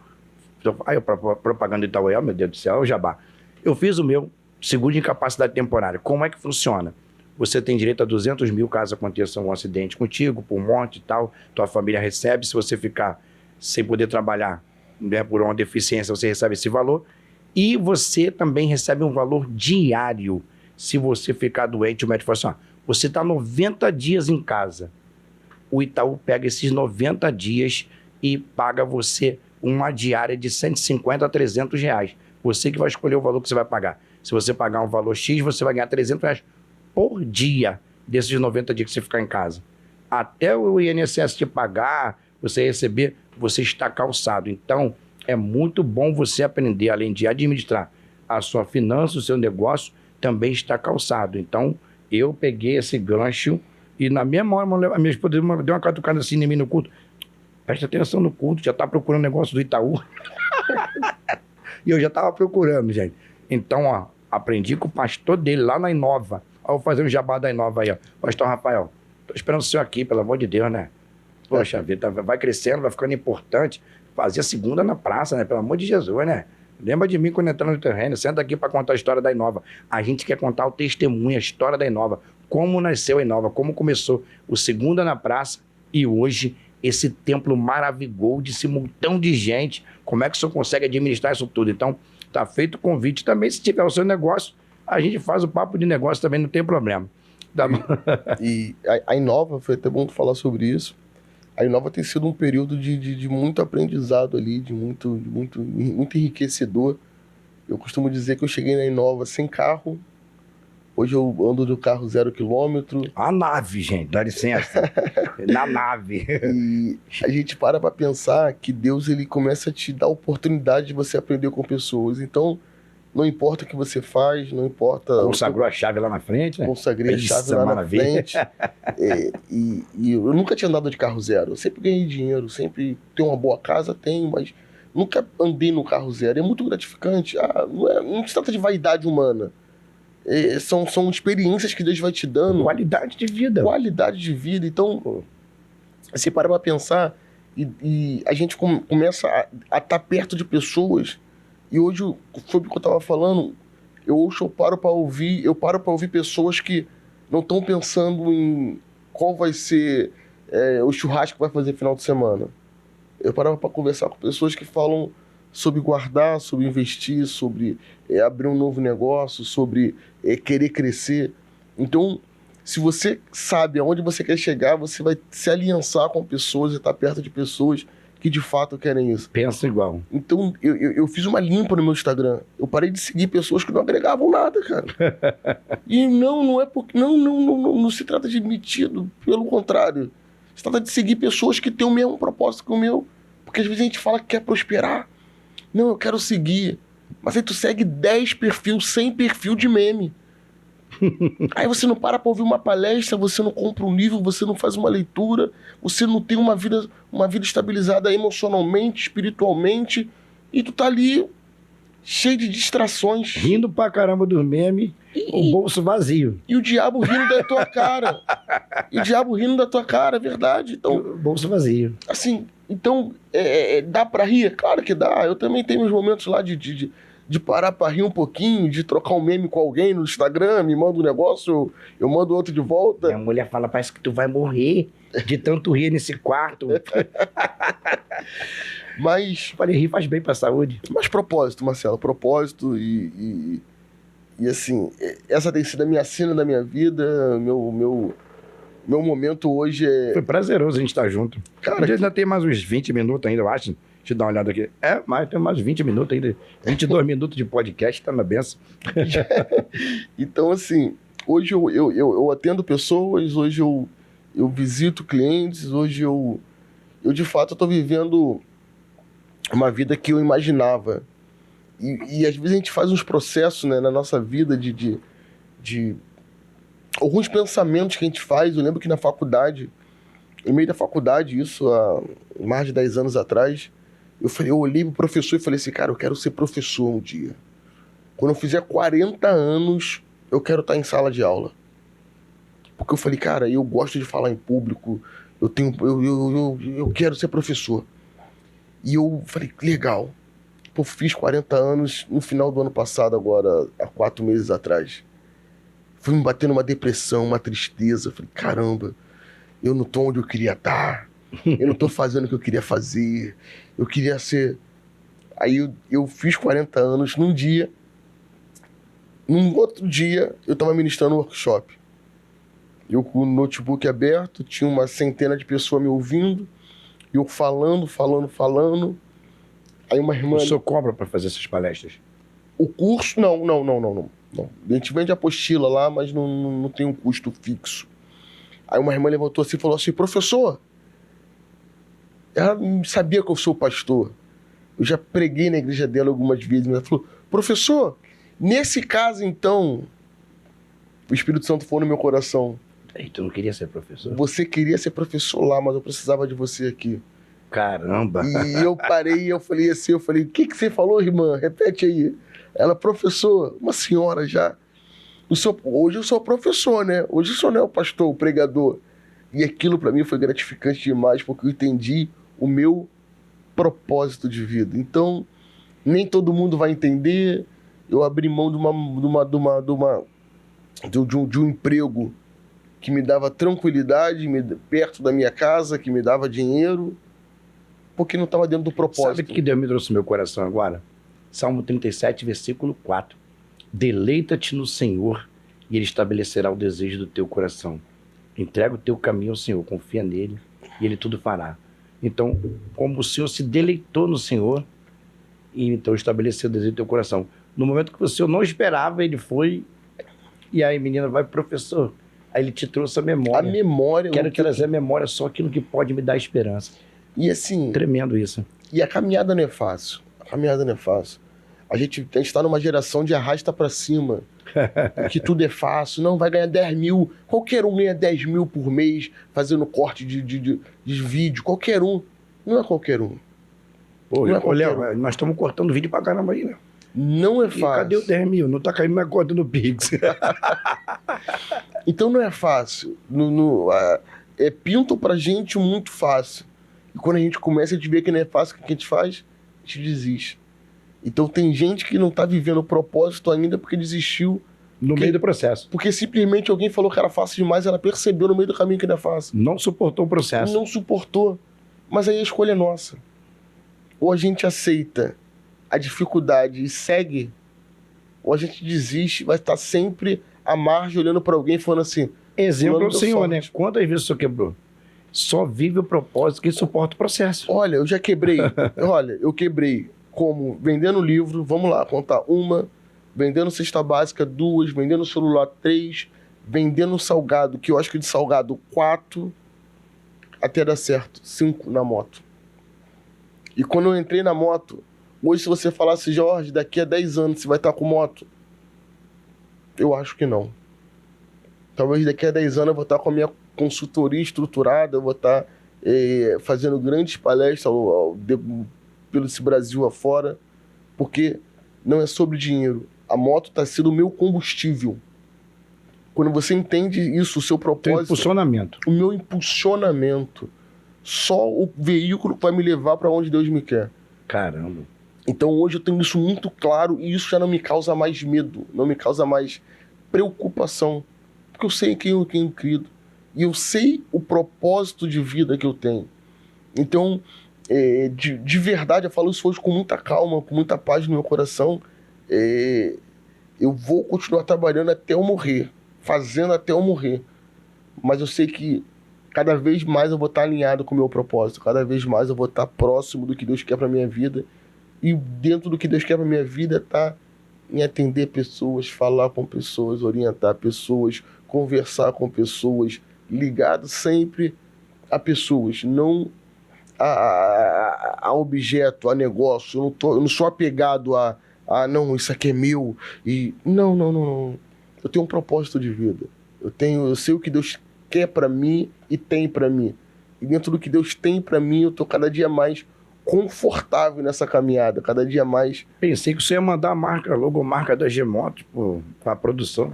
S1: Aí, propaganda do Itaú, meu Deus do céu, o jabá. Eu fiz o meu seguro de incapacidade temporária. Como é que funciona? Você tem direito a 200 mil caso aconteça um acidente contigo, por morte e tal. Tua família recebe. Se você ficar sem poder trabalhar, né, por uma deficiência, você recebe esse valor. E você também recebe um valor diário. Se você ficar doente, o médico fala assim, você está 90 dias em casa. O Itaú pega esses 90 dias e paga você uma diária de 150 a 300 reais. Você que vai escolher o valor que você vai pagar. Se você pagar um valor X, você vai ganhar 300 reais por dia desses 90 dias que você ficar em casa. Até o INSS te pagar, você receber, você está calçado. Então, é muito bom você aprender, além de administrar a sua finança, o seu negócio, também está calçado. Então, eu peguei esse gancho e na mesma hora a minha esposa deu uma catucada assim em mim no culto. Presta atenção no culto, já está procurando negócio do Itaú. E eu já estava procurando, gente. Então, aprendi com o pastor dele lá na Inova. Vou fazer um jabá da Inova aí, Pastor Rafael, tô esperando o senhor aqui, pelo amor de Deus, né? Poxa vida, vai crescendo, vai ficando importante. Fazia segunda na praça, né? Pelo amor de Jesus, né? Lembra de mim quando entrar no terreno, senta aqui para contar a história da Inova. A gente quer contar o testemunho, a história da Inova. Como nasceu a Inova, como começou o segunda na praça e hoje esse templo maravilhoso desse montão de gente. Como é que o senhor consegue administrar isso tudo? Então, tá feito o convite também. Se tiver o seu negócio, a gente faz o papo de negócio também, não tem problema. Tá bom?
S3: E a Inova, foi até bom tu falar sobre isso. A Inova tem sido um período de muito aprendizado ali, de muito enriquecedor. Eu costumo dizer que eu cheguei na Inova sem carro. Hoje eu ando do carro 0 km.
S1: A nave, gente, dá licença. Na nave.
S3: E a gente para pensar que Deus ele começa a te dar a oportunidade de você aprender com pessoas. Então, não importa o que você faz, não importa...
S1: Consagrou a chave lá na frente, né?
S3: Consagrei a chave lá na frente. E eu nunca tinha andado de carro zero. Eu sempre ganhei dinheiro, sempre tenho uma boa casa, tenho, mas nunca andei no carro zero. É muito gratificante. Não se trata de vaidade humana. São experiências que Deus vai te dando.
S1: Qualidade de vida.
S3: Qualidade de vida. Então, você para pra pensar e a gente começa a estar perto de pessoas. E hoje, sobre o que eu tava falando, eu paro pra ouvir pessoas que não estão pensando em qual vai ser o churrasco que vai fazer final de semana. Eu parava para conversar com pessoas que falam sobre guardar, sobre investir, sobre abrir um novo negócio, sobre querer crescer. Então, se você sabe aonde você quer chegar, você vai se aliançar com pessoas e estar perto de pessoas que de fato querem isso.
S1: Pensa igual.
S3: Então, eu fiz uma limpa no meu Instagram. Eu parei de seguir pessoas que não agregavam nada, cara. E não é porque... Não se trata de metido. Pelo contrário. Se trata de seguir pessoas que têm o mesmo propósito que o meu. Porque às vezes a gente fala que quer prosperar. Não, eu quero seguir. Mas aí tu segue 10 perfis, 100 perfil de meme. Aí você não para pra ouvir uma palestra, você não compra um livro, você não faz uma leitura, você não tem uma vida estabilizada emocionalmente, espiritualmente, e tu tá ali cheio de distrações.
S1: Rindo pra caramba dos memes, o bolso vazio.
S3: E o diabo rindo da tua cara. É verdade. Então,
S1: O bolso vazio.
S3: assim, então, dá pra rir? Claro que dá. Eu também tenho meus momentos lá de parar pra rir um pouquinho, de trocar um meme com alguém no Instagram, me manda um negócio, eu mando outro de volta.
S1: Minha mulher fala, parece que tu vai morrer de tanto rir nesse quarto.
S3: Mas
S1: Falei, rir faz bem pra saúde.
S3: propósito, Marcelo, propósito e assim, essa tem sido a minha cena da minha vida, meu momento hoje
S1: Foi prazeroso a gente estar junto.
S3: Cara,
S1: A gente ainda tem mais uns 20 minutos ainda, eu acho. Deixa eu dar uma olhada aqui. Mas tem mais 20 minutos ainda. 22 minutos de podcast, tá na benção.
S3: Então, assim, hoje eu atendo pessoas, hoje eu visito clientes, hoje eu de fato estou vivendo uma vida que eu imaginava. E às vezes a gente faz uns processos, né, na nossa vida de alguns pensamentos que a gente faz. Eu lembro que na faculdade, no meio da faculdade, isso há mais de 10 anos atrás, eu olhei pro professor e falei assim, cara, eu quero ser professor um dia. Quando eu fizer 40 anos, eu quero estar em sala de aula. Porque eu falei, cara, eu gosto de falar em público, eu quero ser professor. E eu falei, legal. Pô, fiz 40 anos no final do ano passado, agora, há 4 meses atrás. Fui me batendo uma depressão, uma tristeza. Falei, caramba, eu não tô onde eu queria estar. Eu não tô fazendo o que eu queria fazer. Eu queria ser... Aí eu fiz 40 anos num dia. Num outro dia, eu tava ministrando um workshop. Eu com o notebook aberto, tinha uma centena de pessoas me ouvindo. E eu falando. Aí uma irmã...
S1: O senhor cobra pra fazer essas palestras?
S3: O curso, não. A gente vende apostila lá, mas não tem um custo fixo. Aí uma irmã levantou assim e falou assim, professor, ela sabia que eu sou pastor. Eu já preguei na igreja dela algumas vezes, mas ela falou, professor, nesse caso então, o Espírito Santo foi no meu coração.
S1: E tu não queria ser professor?
S3: Você queria ser professor lá, mas eu precisava de você aqui.
S1: Caramba!
S3: E eu parei e eu falei assim, o que você falou, irmã? Repete aí. Ela, professor, uma senhora já. Hoje eu sou professor, né? Hoje eu sou, né, o pastor, o pregador. E aquilo para mim foi gratificante demais, porque eu entendi o meu propósito de vida. Então, nem todo mundo vai entender. Eu abri mão de um emprego que me dava tranquilidade, perto da minha casa, que me dava dinheiro, porque não estava dentro do propósito.
S1: Sabe o que Deus me trouxe no meu coração agora? Salmo 37, versículo 4. Deleita-te no Senhor e Ele estabelecerá o desejo do teu coração. Entrega o teu caminho ao Senhor, confia nele e Ele tudo fará. Então, como o Senhor se deleitou no Senhor, e então estabeleceu o desejo do teu coração. No momento que você não esperava, Ele foi, e aí a menina vai, professor, aí Ele te trouxe a memória.
S3: A memória.
S1: Quero trazer a memória só aquilo que pode me dar esperança.
S3: E assim...
S1: Tremendo isso.
S3: E a caminhada não é fácil. A gente está numa geração de arrasta para cima, que tudo é fácil, não vai ganhar 10 mil, qualquer um ganha 10 mil por mês fazendo corte de vídeo, qualquer um, não é qualquer um.
S1: Pô,
S3: Não é qualquer
S1: Léo, nós estamos cortando vídeo pra caramba aí, né?
S3: Não é
S1: E
S3: fácil.
S1: cadê o 10 mil? Não tá caindo na conta do Pix.
S3: Então não é fácil. Pintam pra gente muito fácil. E quando a gente começa a gente vê que não é fácil, o que a gente faz? A gente desiste. Então tem gente que não tá vivendo o propósito ainda porque desistiu.
S1: No meio do processo.
S3: Porque simplesmente alguém falou que era fácil demais, ela percebeu no meio do caminho que não é fácil.
S1: Não suportou o processo.
S3: Não suportou. Mas aí a escolha é nossa. Ou a gente aceita a dificuldade e segue, ou a gente desiste, vai estar sempre à margem olhando para alguém falando assim...
S1: Exemplo é o
S3: deu
S1: senhor,
S3: sorte.
S1: né? Quantas vezes o senhor quebrou? Só vive o propósito que suporta o processo.
S3: Olha, eu já quebrei. Olha, eu quebrei como vendendo livro, vamos lá, contar uma, vendendo cesta básica 2, vendendo celular 3, vendendo salgado, que eu acho que de salgado 4, até dar certo, 5 na moto. E quando eu entrei na moto, hoje se você falasse, Jorge, daqui a 10 anos você vai estar com moto? Eu acho que não. Talvez daqui a 10 anos eu vou estar com a minha consultoria estruturada, eu vou estar fazendo grandes palestras pelo esse Brasil afora, porque não é sobre dinheiro. A moto está sendo o meu combustível. Quando você entende isso, o seu
S1: Tem
S3: propósito...
S1: impulsionamento.
S3: O meu impulsionamento. Só o veículo que vai me levar para onde Deus me quer.
S1: Caramba.
S3: Então hoje eu tenho isso muito claro e isso já não me causa mais medo, não me causa mais preocupação. Porque eu sei em quem eu tenho crido. E eu sei o propósito de vida que eu tenho. Então, de verdade, eu falo isso hoje com muita calma, com muita paz no meu coração. Eu vou continuar trabalhando até eu morrer, fazendo até eu morrer. Mas eu sei que cada vez mais eu vou estar alinhado com o meu propósito, cada vez mais eu vou estar próximo do que Deus quer para minha vida. E dentro do que Deus quer para minha vida está em atender pessoas, falar com pessoas, orientar pessoas, conversar com pessoas, ligado sempre a pessoas, não a objeto, a negócio. Eu não sou apegado a não, isso aqui é meu. E não. Eu tenho um propósito de vida. Eu sei o que Deus quer para mim e tem para mim. E dentro do que Deus tem para mim, eu tô cada dia mais confortável nessa caminhada, cada dia mais.
S1: Pensei que você ia mandar a logomarca da G-Moto pra produção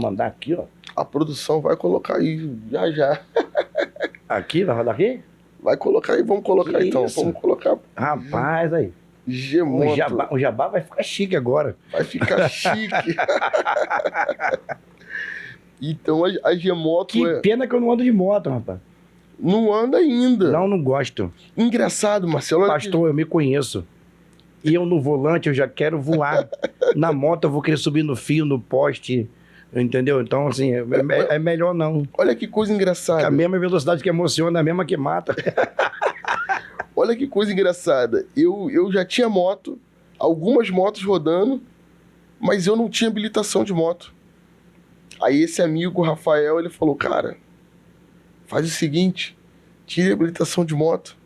S1: mandar aqui, ó.
S3: A produção vai colocar aí, já.
S1: Aqui, vai rodar aqui?
S3: Vai colocar aí, vamos colocar
S1: Que
S3: então.
S1: isso?
S3: Vamos colocar
S1: Rapaz, aí.
S3: G-Moto.
S1: O Jabá vai ficar chique agora.
S3: Vai ficar chique. Então a G-Moto
S1: Que pena que eu não ando de moto, rapaz.
S3: não anda ainda.
S1: Não gosto.
S3: Engraçado, Marcelo. olha
S1: Pastor, eu me conheço. E eu no volante, eu já quero voar. Na moto, eu vou querer subir no fio, no poste. Entendeu? Então, assim, é melhor não.
S3: Olha que coisa engraçada.
S1: A mesma velocidade que emociona, a mesma que mata.
S3: Olha que coisa engraçada. Eu já tinha moto, algumas motos rodando, mas eu não tinha habilitação de moto. Aí esse amigo, Rafael, ele falou, cara, faz o seguinte, tira a habilitação de moto.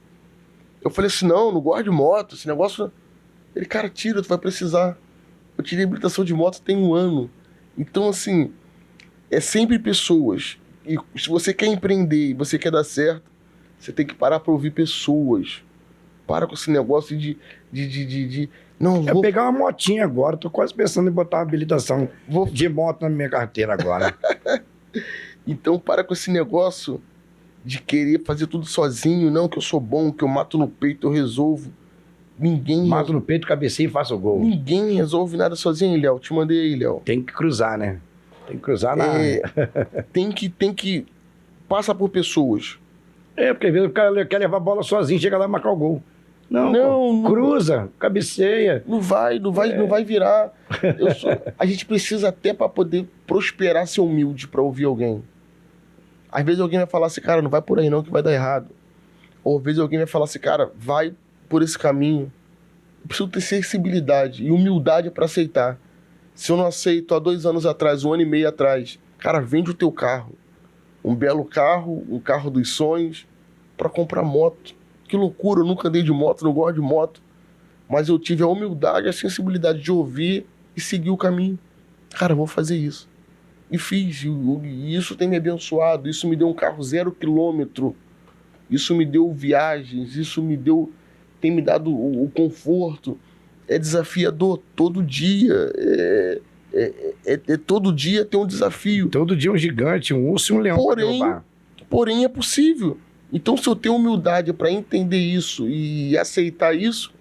S3: Eu falei assim, não gosto de moto, esse negócio... Ele, cara, tira, tu vai precisar. Eu tirei a habilitação de moto tem 1 ano. Então, assim, é sempre pessoas. E se você quer empreender e você quer dar certo, você tem que parar pra ouvir pessoas. Para com esse negócio de não,
S1: Eu vou pegar uma motinha agora, tô quase pensando em botar uma habilitação de moto na minha carteira agora.
S3: Então, para com esse negócio de querer fazer tudo sozinho. Não, que eu sou bom, que eu mato no peito, eu resolvo.
S1: Mato no peito, cabeceio e faço o gol.
S3: Ninguém resolve nada sozinho, Léo. Te mandei aí, Léo.
S1: Tem que cruzar, né? Tem que cruzar na...
S3: Tem que... Passa por pessoas.
S1: Porque às vezes o cara quer levar a bola sozinho, chega lá e marcar o gol. Não, cruza, cabeceia.
S3: Não vai virar. A gente precisa até para poder prosperar ser humilde para ouvir alguém. Às vezes alguém vai falar assim, cara, não vai por aí não que vai dar errado. Ou às vezes alguém vai falar assim, cara, vai por esse caminho. Eu preciso ter sensibilidade e humildade para aceitar. Se eu não aceito há 2 anos atrás, 1 ano e meio atrás, cara, vende o teu carro. Um belo carro, um carro dos sonhos, para comprar moto. Que loucura, eu nunca andei de moto, não gosto de moto. Mas eu tive a humildade, a sensibilidade de ouvir e seguir o caminho. Cara, eu vou fazer isso. E fiz, e isso tem me abençoado, isso me deu um carro 0 quilômetro. Isso me deu viagens, isso tem me dado o conforto. é desafiador todo dia. Todo dia tem um desafio.
S1: Todo dia um gigante, um urso e um leão.
S3: Porém, é possível. Então, se eu tenho humildade para entender isso e aceitar isso,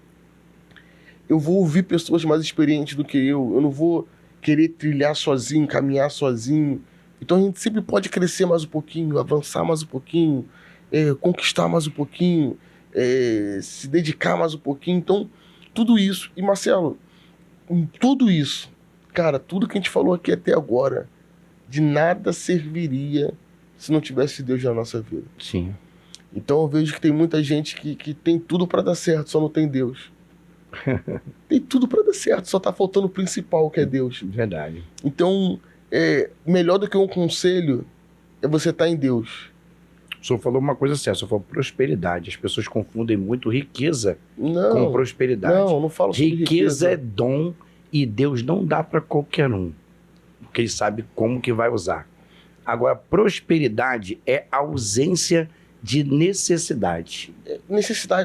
S3: eu vou ouvir pessoas mais experientes do que eu não vou querer trilhar sozinho, caminhar sozinho. Então, a gente sempre pode crescer mais um pouquinho, avançar mais um pouquinho, conquistar mais um pouquinho, se dedicar mais um pouquinho. Então, tudo isso. E, Marcelo, tudo isso, cara, tudo que a gente falou aqui até agora, de nada serviria se não tivesse Deus na nossa vida.
S1: Sim.
S3: Então eu vejo que tem muita gente que tem tudo para dar certo, só não tem Deus. Tem tudo para dar certo, só tá faltando o principal, que é Deus.
S1: Verdade.
S3: Então, melhor do que um conselho é você estar em Deus.
S1: O senhor falou uma coisa séria, o senhor falou prosperidade. As pessoas confundem muito riqueza com prosperidade.
S3: Não falo sobre riqueza.
S1: Riqueza é dom e Deus não dá para qualquer um, porque Ele sabe como que vai usar. Agora, prosperidade é ausência de necessidade.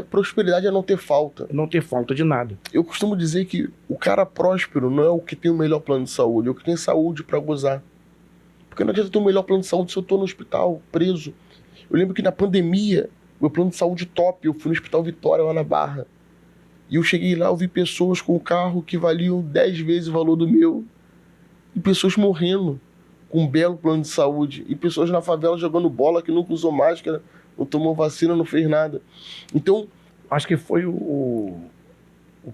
S3: Prosperidade é não ter falta.
S1: Não ter falta de nada.
S3: Eu costumo dizer que o cara próspero não é o que tem o melhor plano de saúde, é o que tem saúde para gozar. Porque não adianta ter o melhor plano de saúde se eu tô no hospital, preso. Eu lembro que na pandemia, meu plano de saúde top, eu fui no Hospital Vitória, lá na Barra. E eu cheguei lá, eu vi pessoas com o carro que valiam 10 vezes o valor do meu. E pessoas morrendo com um belo plano de saúde. E pessoas na favela jogando bola que nunca usou máscara, não tomou vacina, não fez nada. Então,
S1: acho que foi o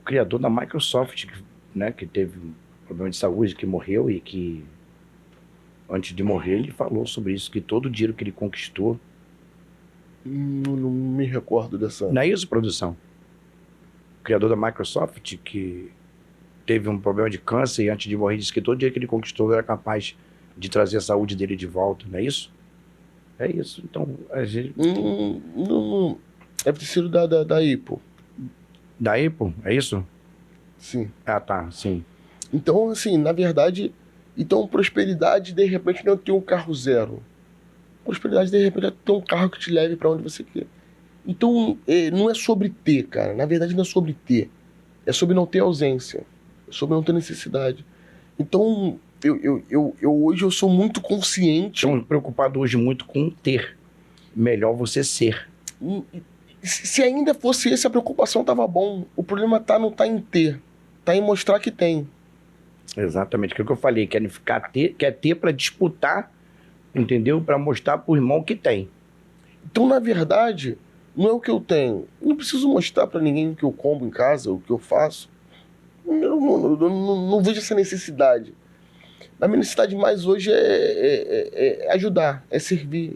S1: criador da Microsoft, né, que teve um problema de saúde, que morreu e que, antes de morrer, ele falou sobre isso, que todo o dinheiro que ele conquistou...
S3: Não me recordo dessa...
S1: Não é isso, produção? O criador da Microsoft, que teve um problema de câncer e antes de morrer disse que todo o dinheiro que ele conquistou era capaz de trazer a saúde dele de volta, não é isso? É isso, então a gente...
S3: Não. Deve ter sido da Apple.
S1: Da Apple, é isso?
S3: Sim.
S1: Ah, tá, sim.
S3: Então, assim, na verdade... Então, prosperidade, de repente, não é ter um carro zero. Prosperidade, de repente, é ter um carro que te leve para onde você quer. Então, não é sobre ter, cara. Na verdade, não é sobre ter. É sobre não ter ausência. É sobre não ter necessidade. Então... hoje eu sou muito consciente.
S1: Estou preocupado hoje muito com ter. Melhor você ser.
S3: Se ainda fosse essa a preocupação, tava bom. O problema não tá em ter. Tá em mostrar que tem.
S1: Exatamente. Aquilo que eu falei. Quer ter para disputar, entendeu? Para mostrar pro irmão que tem.
S3: Então, na verdade, não é o que eu tenho. Eu não preciso mostrar para ninguém o que eu como em casa, o que eu faço. Eu não vejo essa necessidade. A minha necessidade mais hoje é ajudar, é servir,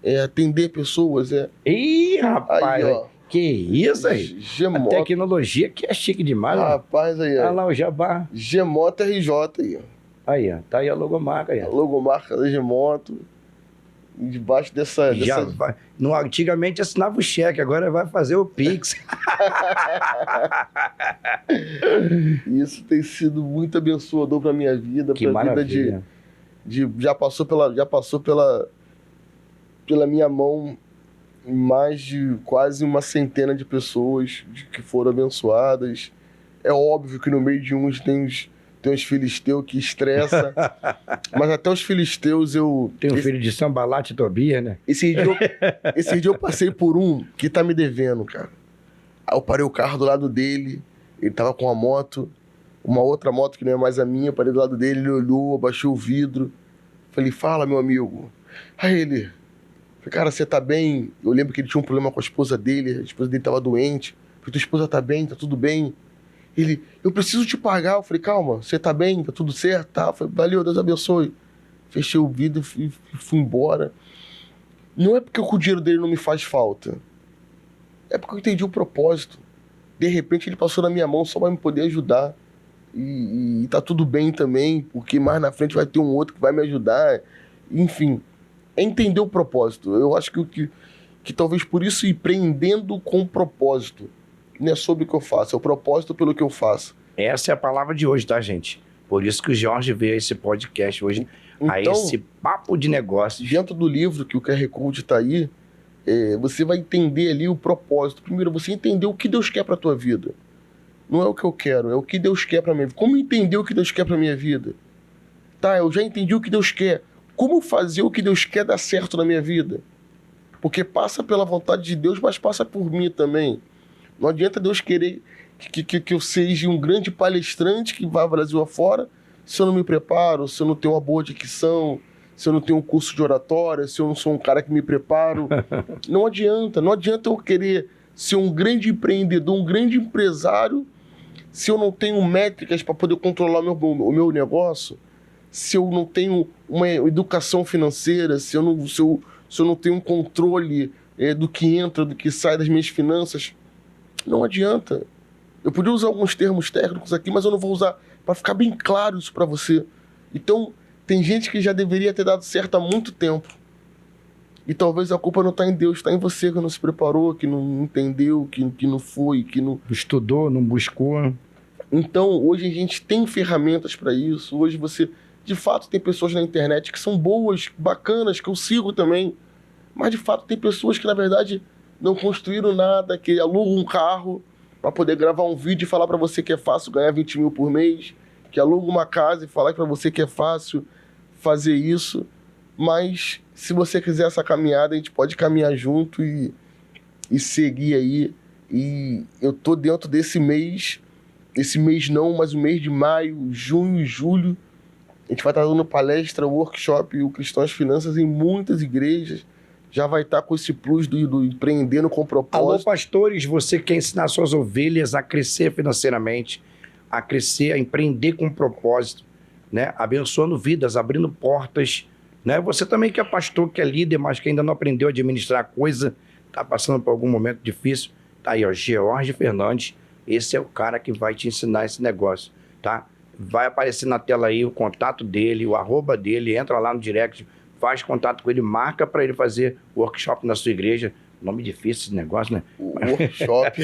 S3: é atender pessoas.
S1: Ih, rapaz,
S3: aí, ó,
S1: que isso aí? A tecnologia que é chique demais.
S3: Rapaz, aí,
S1: olha lá o jabá.
S3: Gmoto RJ aí, ó.
S1: Aí, ó, tá aí a logomarca aí.
S3: A logomarca da Gmoto. Debaixo dessa...
S1: Vai. Antigamente assinava o cheque, agora vai fazer o Pix.
S3: Isso tem sido muito abençoador para minha vida,
S1: que maravilha.
S3: Vida já passou pela minha mão mais de quase uma centena de pessoas que foram abençoadas. É óbvio que no meio de uns tem uns filisteus que estressa, mas até os filisteus eu...
S1: Tem um filho de Sambalat e Tobias, né?
S3: Esse dia eu passei por um que tá me devendo, cara. Aí eu parei o carro do lado dele, ele tava com uma outra moto que não é mais a minha, eu parei do lado dele, ele olhou, abaixou o vidro. Falei, fala, meu amigo. Aí ele... Falei, cara, você tá bem? Eu lembro que ele tinha um problema com a esposa dele tava doente. Falei, tua esposa tá bem? Tá tudo bem? Ele, eu preciso te pagar. Eu falei, calma, você tá bem? Tá tudo certo? Tá? Eu falei, valeu, Deus abençoe. Fechei o vidro e fui embora. Não é porque o dinheiro dele não me faz falta. É porque eu entendi o propósito. De repente ele passou na minha mão só pra me poder ajudar. E tá tudo bem também, porque mais na frente vai ter um outro que vai me ajudar. Enfim, é entender o propósito. Eu acho que talvez por isso ir prendendo com propósito. Não é sobre o que eu faço, é o propósito pelo que eu faço.
S1: Essa é a palavra de hoje, tá, gente? Por isso que o Jorge veio a esse podcast hoje, então, a esse papo de negócios.
S3: Dentro do livro, que o QR Code tá aí, você vai entender ali o propósito. Primeiro, você entender o que Deus quer pra tua vida. não é o que eu quero, é o que Deus quer pra minha vida. Como entender o que Deus quer pra minha vida? Tá, eu já entendi o que Deus quer. Como fazer o que Deus quer dar certo na minha vida? Porque passa pela vontade de Deus, mas passa por mim também. Não adianta Deus querer que eu seja um grande palestrante que vá ao Brasil afora se eu não me preparo, se eu não tenho uma boa dicção, se eu não tenho um curso de oratória, se eu não sou um cara que me preparo. Não adianta eu querer ser um grande empreendedor, um grande empresário, se eu não tenho métricas para poder controlar o meu negócio, se eu não tenho uma educação financeira, se eu não tenho um controle do que entra, do que sai das minhas finanças. Não adianta. Eu podia usar alguns termos técnicos aqui, mas eu não vou usar para ficar bem claro isso para você. Então, tem gente que já deveria ter dado certo há muito tempo. E talvez a culpa não está em Deus, está em você que não se preparou, que não entendeu, que não foi, que não
S1: estudou, não buscou.
S3: Então, hoje a gente tem ferramentas para isso. Hoje você, de fato, tem pessoas na internet que são boas, bacanas, que eu sigo também. Mas, de fato, tem pessoas que, na verdade, não construíram nada, que alugam um carro para poder gravar um vídeo e falar para você que é fácil ganhar 20 mil por mês, que alugam uma casa e falar para você que é fácil fazer isso. Mas, se você quiser essa caminhada, a gente pode caminhar junto e seguir aí. E eu tô dentro desse mês, mas o mês de maio, junho e julho, a gente vai estar dando palestra, workshop, o Cristãos Finanças em muitas igrejas. Já vai estar com esse plus do empreendendo com propósito.
S1: Alô, pastores, você quer ensinar suas ovelhas a crescer financeiramente, a crescer, a empreender com propósito, né? Abençoando vidas, abrindo portas, né? Você também que é pastor, que é líder, mas que ainda não aprendeu a administrar a coisa, está passando por algum momento difícil, tá aí, ó, George Fernandes, esse é o cara que vai te ensinar esse negócio, tá? Vai aparecer na tela aí o contato dele, o arroba dele, entra lá no direct, faz contato com ele, marca para ele fazer workshop na sua igreja. Nome difícil esse negócio, né?
S3: Workshop.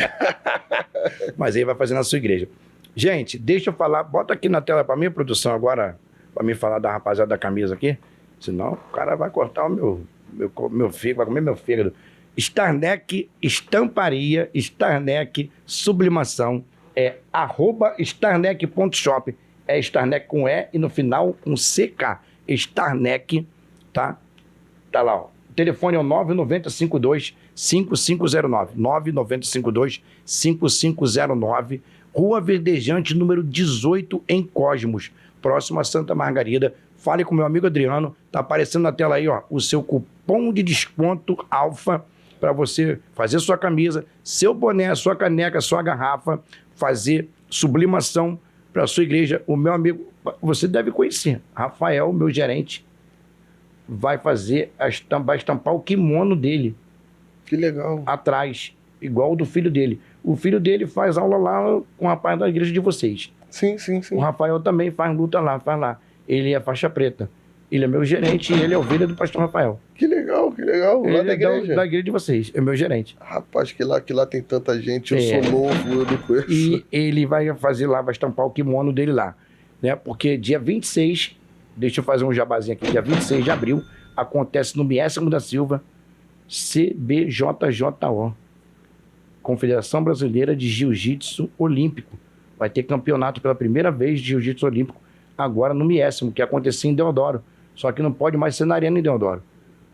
S1: Mas aí vai fazer na sua igreja. Gente, deixa eu falar, bota aqui na tela para mim, produção, agora, para mim falar da rapaziada da camisa aqui, senão o cara vai cortar o meu fígado, vai comer meu fígado. Starneck Estamparia, Starneck Sublimação, é @starneck.shop, é Starneck com E e no final um CK, Starneck, tá? Tá lá, ó. O telefone é o 9952-5509, 9952-5509, Rua Verdejante, número 18, em Cosmos, próximo a Santa Margarida. Fale com meu amigo Adriano, tá aparecendo na tela aí, ó, o seu cupom de desconto Alfa, para você fazer sua camisa, seu boné, sua caneca, sua garrafa, fazer sublimação para sua igreja. O meu amigo, você deve conhecer, Rafael, meu gerente, vai estampar o kimono dele.
S3: Que legal.
S1: Atrás, igual o do filho dele. O filho dele faz aula lá com o rapaz da igreja de vocês.
S3: Sim.
S1: O Rafael também faz luta lá, faz lá. Ele é faixa preta. Ele é meu gerente e ele é ovelha do pastor Rafael.
S3: Que legal. Lá da igreja.
S1: Da igreja de vocês, é meu gerente.
S3: Rapaz, que lá tem tanta gente, eu sou novo, eu não conheço.
S1: E ele vai fazer lá, vai estampar o kimono dele lá, né? Porque dia 26, deixa eu fazer um jabazinho aqui, dia 26 de abril, acontece no Miésimo da Silva, CBJJO, Confederação Brasileira de Jiu-Jitsu Olímpico. Vai ter campeonato pela primeira vez de Jiu-Jitsu Olímpico, agora no Miésimo, que acontecia em Deodoro. Só que não pode mais ser na Arena em Deodoro.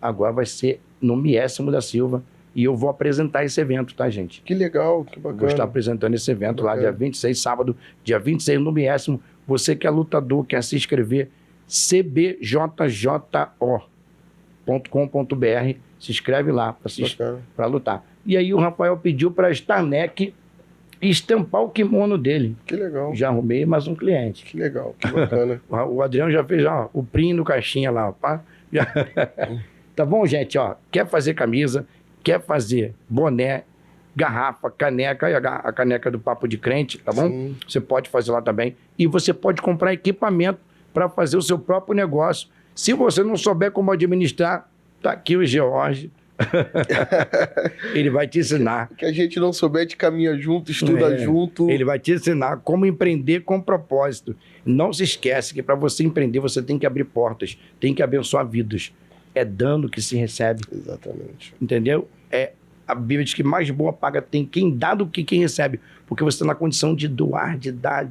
S1: Agora vai ser no Miésimo da Silva. E eu vou apresentar esse evento, tá, gente?
S3: Que legal, que bacana.
S1: Vou estar apresentando esse evento lá, dia 26, sábado, dia 26 no Miésimo. Você que é lutador, quer se inscrever, cbjjo.com.br, se inscreve lá para lutar. E aí o Rafael pediu para a Starneck estampar o kimono dele.
S3: Que legal.
S1: Já arrumei mais um cliente.
S3: Que legal, que bacana.
S1: O Adriano já fez o print no caixinha lá, pá. Tá bom, gente? Ó, quer fazer camisa, quer fazer boné, garrafa, caneca, e a caneca do Papo de Crente, tá bom?
S3: Sim.
S1: Você pode fazer lá também. E você pode comprar equipamento para fazer o seu próprio negócio. Se você não souber como administrar, tá aqui o George. Ele vai te ensinar.
S3: Que a gente não souber, de caminha junto, estuda junto.
S1: Ele vai te ensinar como empreender com propósito. Não se esquece que para você empreender, você tem que abrir portas, tem que abençoar vidas. É dando que se recebe.
S3: Exatamente.
S1: Entendeu? É A Bíblia diz que mais boa paga tem quem dá do que quem recebe. Porque você está na condição de doar, de dar,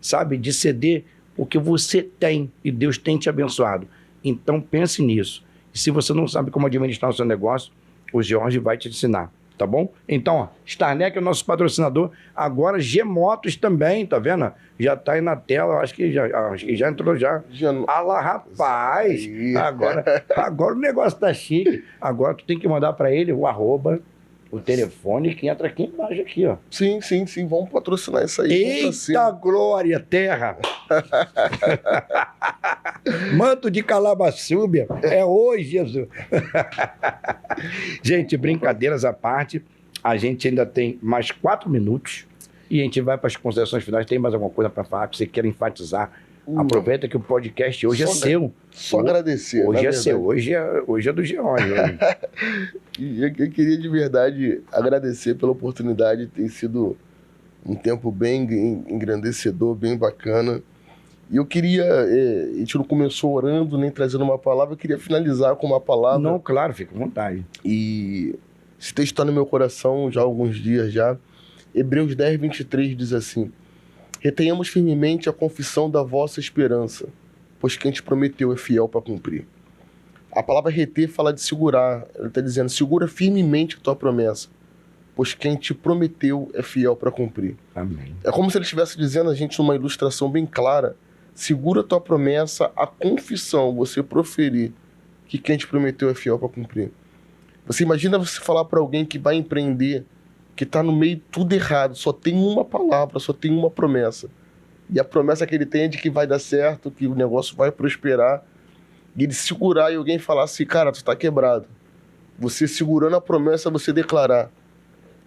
S1: sabe, de ceder, porque você tem e Deus tem te abençoado. Então pense nisso. E se você não sabe como administrar o seu negócio, o Jorge vai te ensinar, tá bom? Então, ó, Starneck é o nosso patrocinador. Agora, G-Motos também, tá vendo? Já tá aí na tela, acho que já entrou já. Ah lá, rapaz! Agora o negócio tá chique. Agora tu tem que mandar para ele o @ o telefone que entra aqui embaixo, aqui, ó.
S3: Sim. Vamos patrocinar isso aí.
S1: Eita glória, terra! Manto de Calabaçúbia. É hoje, Jesus. Gente, brincadeiras à parte, a gente ainda tem mais 4 minutos e a gente vai para as considerações finais. Tem mais alguma coisa para falar que você queira enfatizar? Aproveita que o podcast hoje é seu.
S3: Só agradecer.
S1: Hoje é seu. Hoje é do George.
S3: Eu queria de verdade agradecer pela oportunidade. Tem sido um tempo bem engrandecedor, bem bacana. E eu queria, a gente não começou orando nem trazendo uma palavra, eu queria finalizar com uma palavra.
S1: Não, claro, fica à vontade.
S3: E esse texto está no meu coração já há alguns dias já. Hebreus 10, 23 diz assim: retenhamos firmemente a confissão da vossa esperança, pois quem te prometeu é fiel para cumprir. A palavra reter fala de segurar. Ele está dizendo, segura firmemente a tua promessa, pois quem te prometeu é fiel para cumprir.
S1: Amém.
S3: É como se ele estivesse dizendo a gente numa ilustração bem clara: segura a tua promessa, a confissão, você proferir que quem te prometeu é fiel para cumprir. Você imagina você falar para alguém que vai empreender, que está no meio tudo errado, só tem uma palavra, só tem uma promessa. E a promessa que ele tem é de que vai dar certo, que o negócio vai prosperar. E ele segurar e alguém falar assim, cara, tu está quebrado. Você segurando a promessa, você declarar: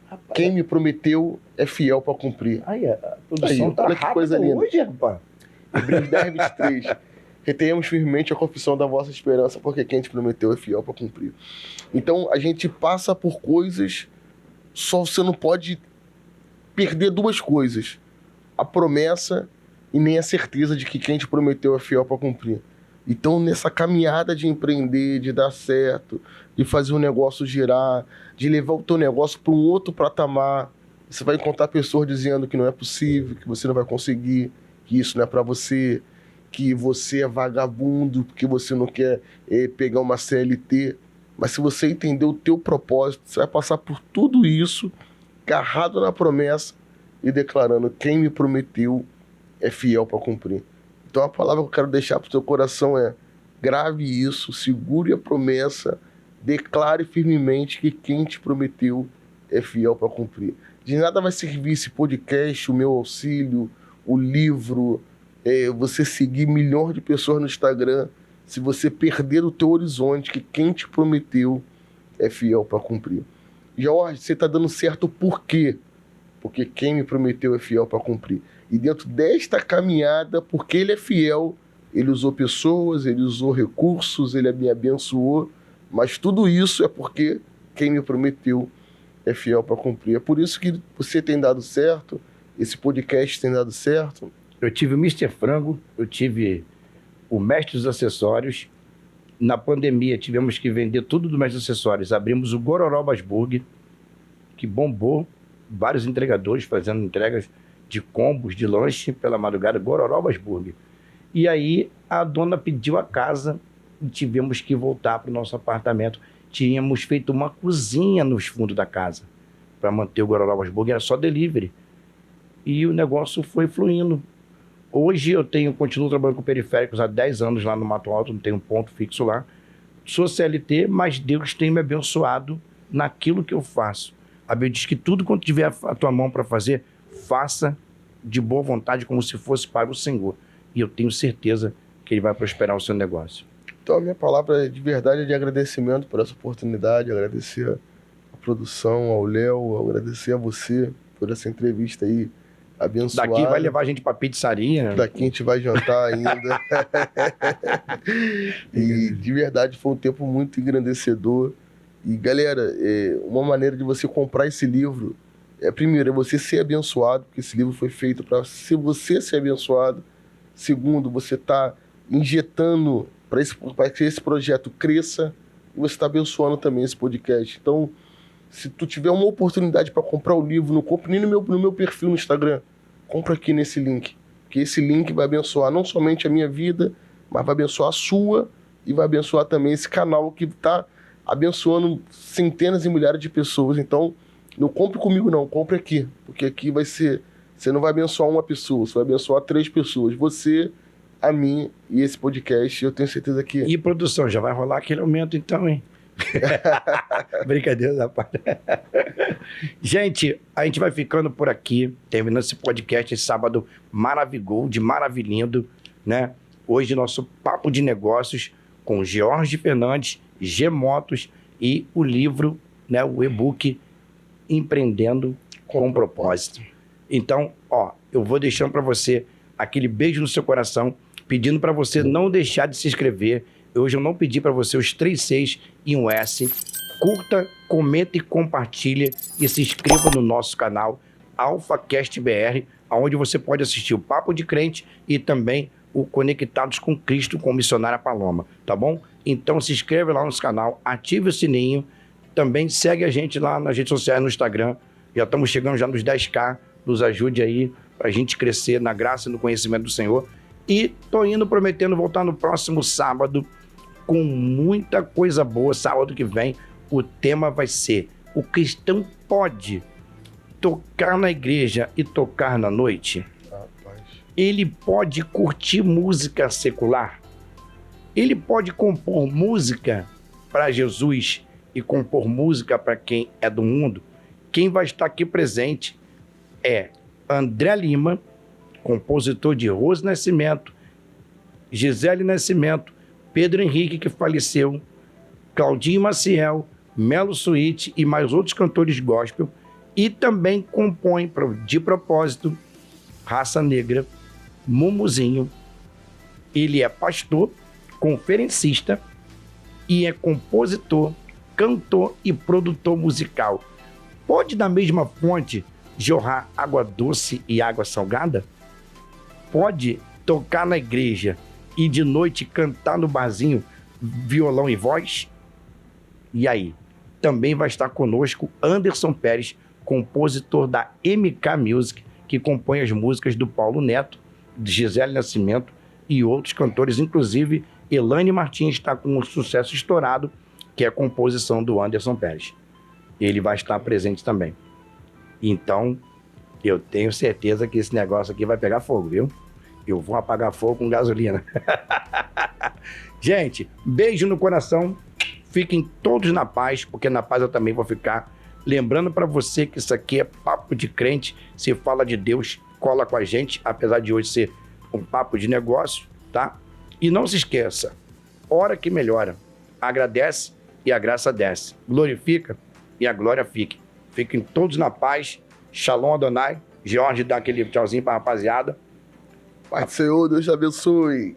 S3: rapaz, quem me prometeu é fiel para cumprir.
S1: Aí, a produção tá
S3: olha que coisa linda.
S1: Hoje, rapaz.
S3: Hebreus 10, 23. Retenhamos firmemente a confissão da vossa esperança, porque quem te prometeu é fiel para cumprir. Então, a gente passa por coisas, só você não pode perder 2 coisas: a promessa e nem a certeza de que quem te prometeu é fiel para cumprir. Então, nessa caminhada de empreender, de dar certo, de fazer o negócio girar, de levar o teu negócio para um outro patamar, você vai encontrar pessoas dizendo que não é possível, que você não vai conseguir, que isso não é para você, que você é vagabundo, que você não quer pegar uma CLT. Mas se você entender o teu propósito, você vai passar por tudo isso, agarrado na promessa e declarando: quem me prometeu é fiel para cumprir. Então a palavra que eu quero deixar para o teu coração é: grave isso, segure a promessa, declare firmemente que quem te prometeu é fiel para cumprir. De nada vai servir esse podcast, o meu auxílio, o livro, você seguir milhões de pessoas no Instagram, se você perder o teu horizonte, que quem te prometeu é fiel para cumprir. Jorge, você está dando certo por quê? Porque quem me prometeu é fiel para cumprir. E dentro desta caminhada, porque ele é fiel, ele usou pessoas, ele usou recursos, ele me abençoou, mas tudo isso é porque quem me prometeu é fiel para cumprir. É por isso que você tem dado certo, esse podcast tem dado certo.
S1: Eu tive o Mr. Frango, eu tive o Mestre dos Acessórios. Na pandemia, tivemos que vender tudo do Mestre dos Acessórios. Abrimos o Gororobas Burger, que bombou. Vários entregadores fazendo entregas de combos, de lanche pela madrugada, Gororobas Burger. E aí, a dona pediu a casa e tivemos que voltar para o nosso apartamento. Tínhamos feito uma cozinha nos fundos da casa para manter o Gororobas Burger, era só delivery. E o negócio foi fluindo. Hoje eu continuo trabalhando com periféricos há 10 anos lá no Mato Alto, não tenho um ponto fixo lá. Sou CLT, mas Deus tem me abençoado naquilo que eu faço. A Bíblia diz que tudo quanto tiver a tua mão para fazer, faça de boa vontade, como se fosse para o Senhor. E eu tenho certeza que Ele vai prosperar o seu negócio.
S3: Então a minha palavra de verdade é de agradecimento por essa oportunidade, agradecer a produção, ao Léo, agradecer a você por essa entrevista aí abençoada.
S1: Daqui vai levar a gente para pizzaria.
S3: Daqui a gente vai jantar ainda. E de verdade foi um tempo muito engrandecedor. E galera, uma maneira de você comprar esse livro primeiro, é você ser abençoado, porque esse livro foi feito para você ser abençoado. Segundo, você está injetando para que esse projeto cresça, e você está abençoando também esse podcast. Então, Se tu tiver uma oportunidade para comprar o livro, não compre nem no meu perfil no Instagram. Compra aqui nesse link. Porque esse link vai abençoar não somente a minha vida, mas vai abençoar a sua e vai abençoar também esse canal que está abençoando centenas e milhares de pessoas. Então, não compre comigo não, compre aqui. Porque aqui vai ser... Você não vai abençoar uma pessoa, você vai abençoar 3 pessoas. Você, a mim e esse podcast. Eu tenho certeza que...
S1: E produção, já vai rolar aquele aumento então, hein? Brincadeira, rapaz. Gente, a gente vai ficando por aqui, terminando esse podcast esse sábado maravilhoso, maravilhindo, né? Hoje nosso papo de negócios com Jorge Fernandes, G-Motos e o livro, né, o e-book Empreendendo com Propósito. Então, ó, eu vou deixando para você aquele beijo no seu coração, pedindo para você não deixar de se inscrever. Hoje eu não pedi para você os 3 Cs e um S. Curta, comenta e compartilha e se inscreva no nosso canal AlphaCast BR, onde você pode assistir o Papo de Crente e também o Conectados com Cristo com Missionária Paloma, tá bom? Então se inscreve lá no nosso canal, ative o sininho, também segue a gente lá nas redes sociais, no Instagram. Já estamos chegando já nos 10K, nos ajude aí para a gente crescer na graça e no conhecimento do Senhor. E tô indo prometendo voltar no próximo sábado com muita coisa boa. Sábado que vem o tema vai ser: o cristão pode tocar na igreja e tocar na noite?
S3: Rapaz.
S1: Ele pode curtir música secular? Ele pode compor música para Jesus e compor música para quem é do mundo? Quem vai estar aqui presente é André Lima, compositor de Rose Nascimento, Gisele Nascimento, Pedro Henrique, que faleceu, Claudinho Maciel, Melo Suíte e mais outros cantores gospel. E também compõe de propósito Raça Negra, Mumuzinho. Ele é pastor, conferencista e é compositor, cantor e produtor musical. Pode da mesma fonte jorrar água doce e água salgada? Pode tocar na igreja e de noite cantar no barzinho violão e voz? E aí? Também vai estar conosco Anderson Pérez, compositor da MK Music, que compõe as músicas do Paulo Neto, de Gisele Nascimento e outros cantores, inclusive Elaine Martins está com um sucesso estourado, que é a composição do Anderson Pérez. Ele vai estar presente também. Então, eu tenho certeza que esse negócio aqui vai pegar fogo, viu? Eu vou apagar fogo com gasolina. Gente, beijo no coração. Fiquem todos na paz, porque na paz eu também vou ficar. Lembrando para você que isso aqui é papo de crente. Se fala de Deus, cola com a gente, apesar de hoje ser um papo de negócio, tá? E não se esqueça, ora que melhora. Agradece e a graça desce. Glorifica e a glória fique. Fiquem todos na paz. Shalom Adonai. Jorge dá aquele tchauzinho pra rapaziada.
S3: Pai do Senhor, Deus te abençoe.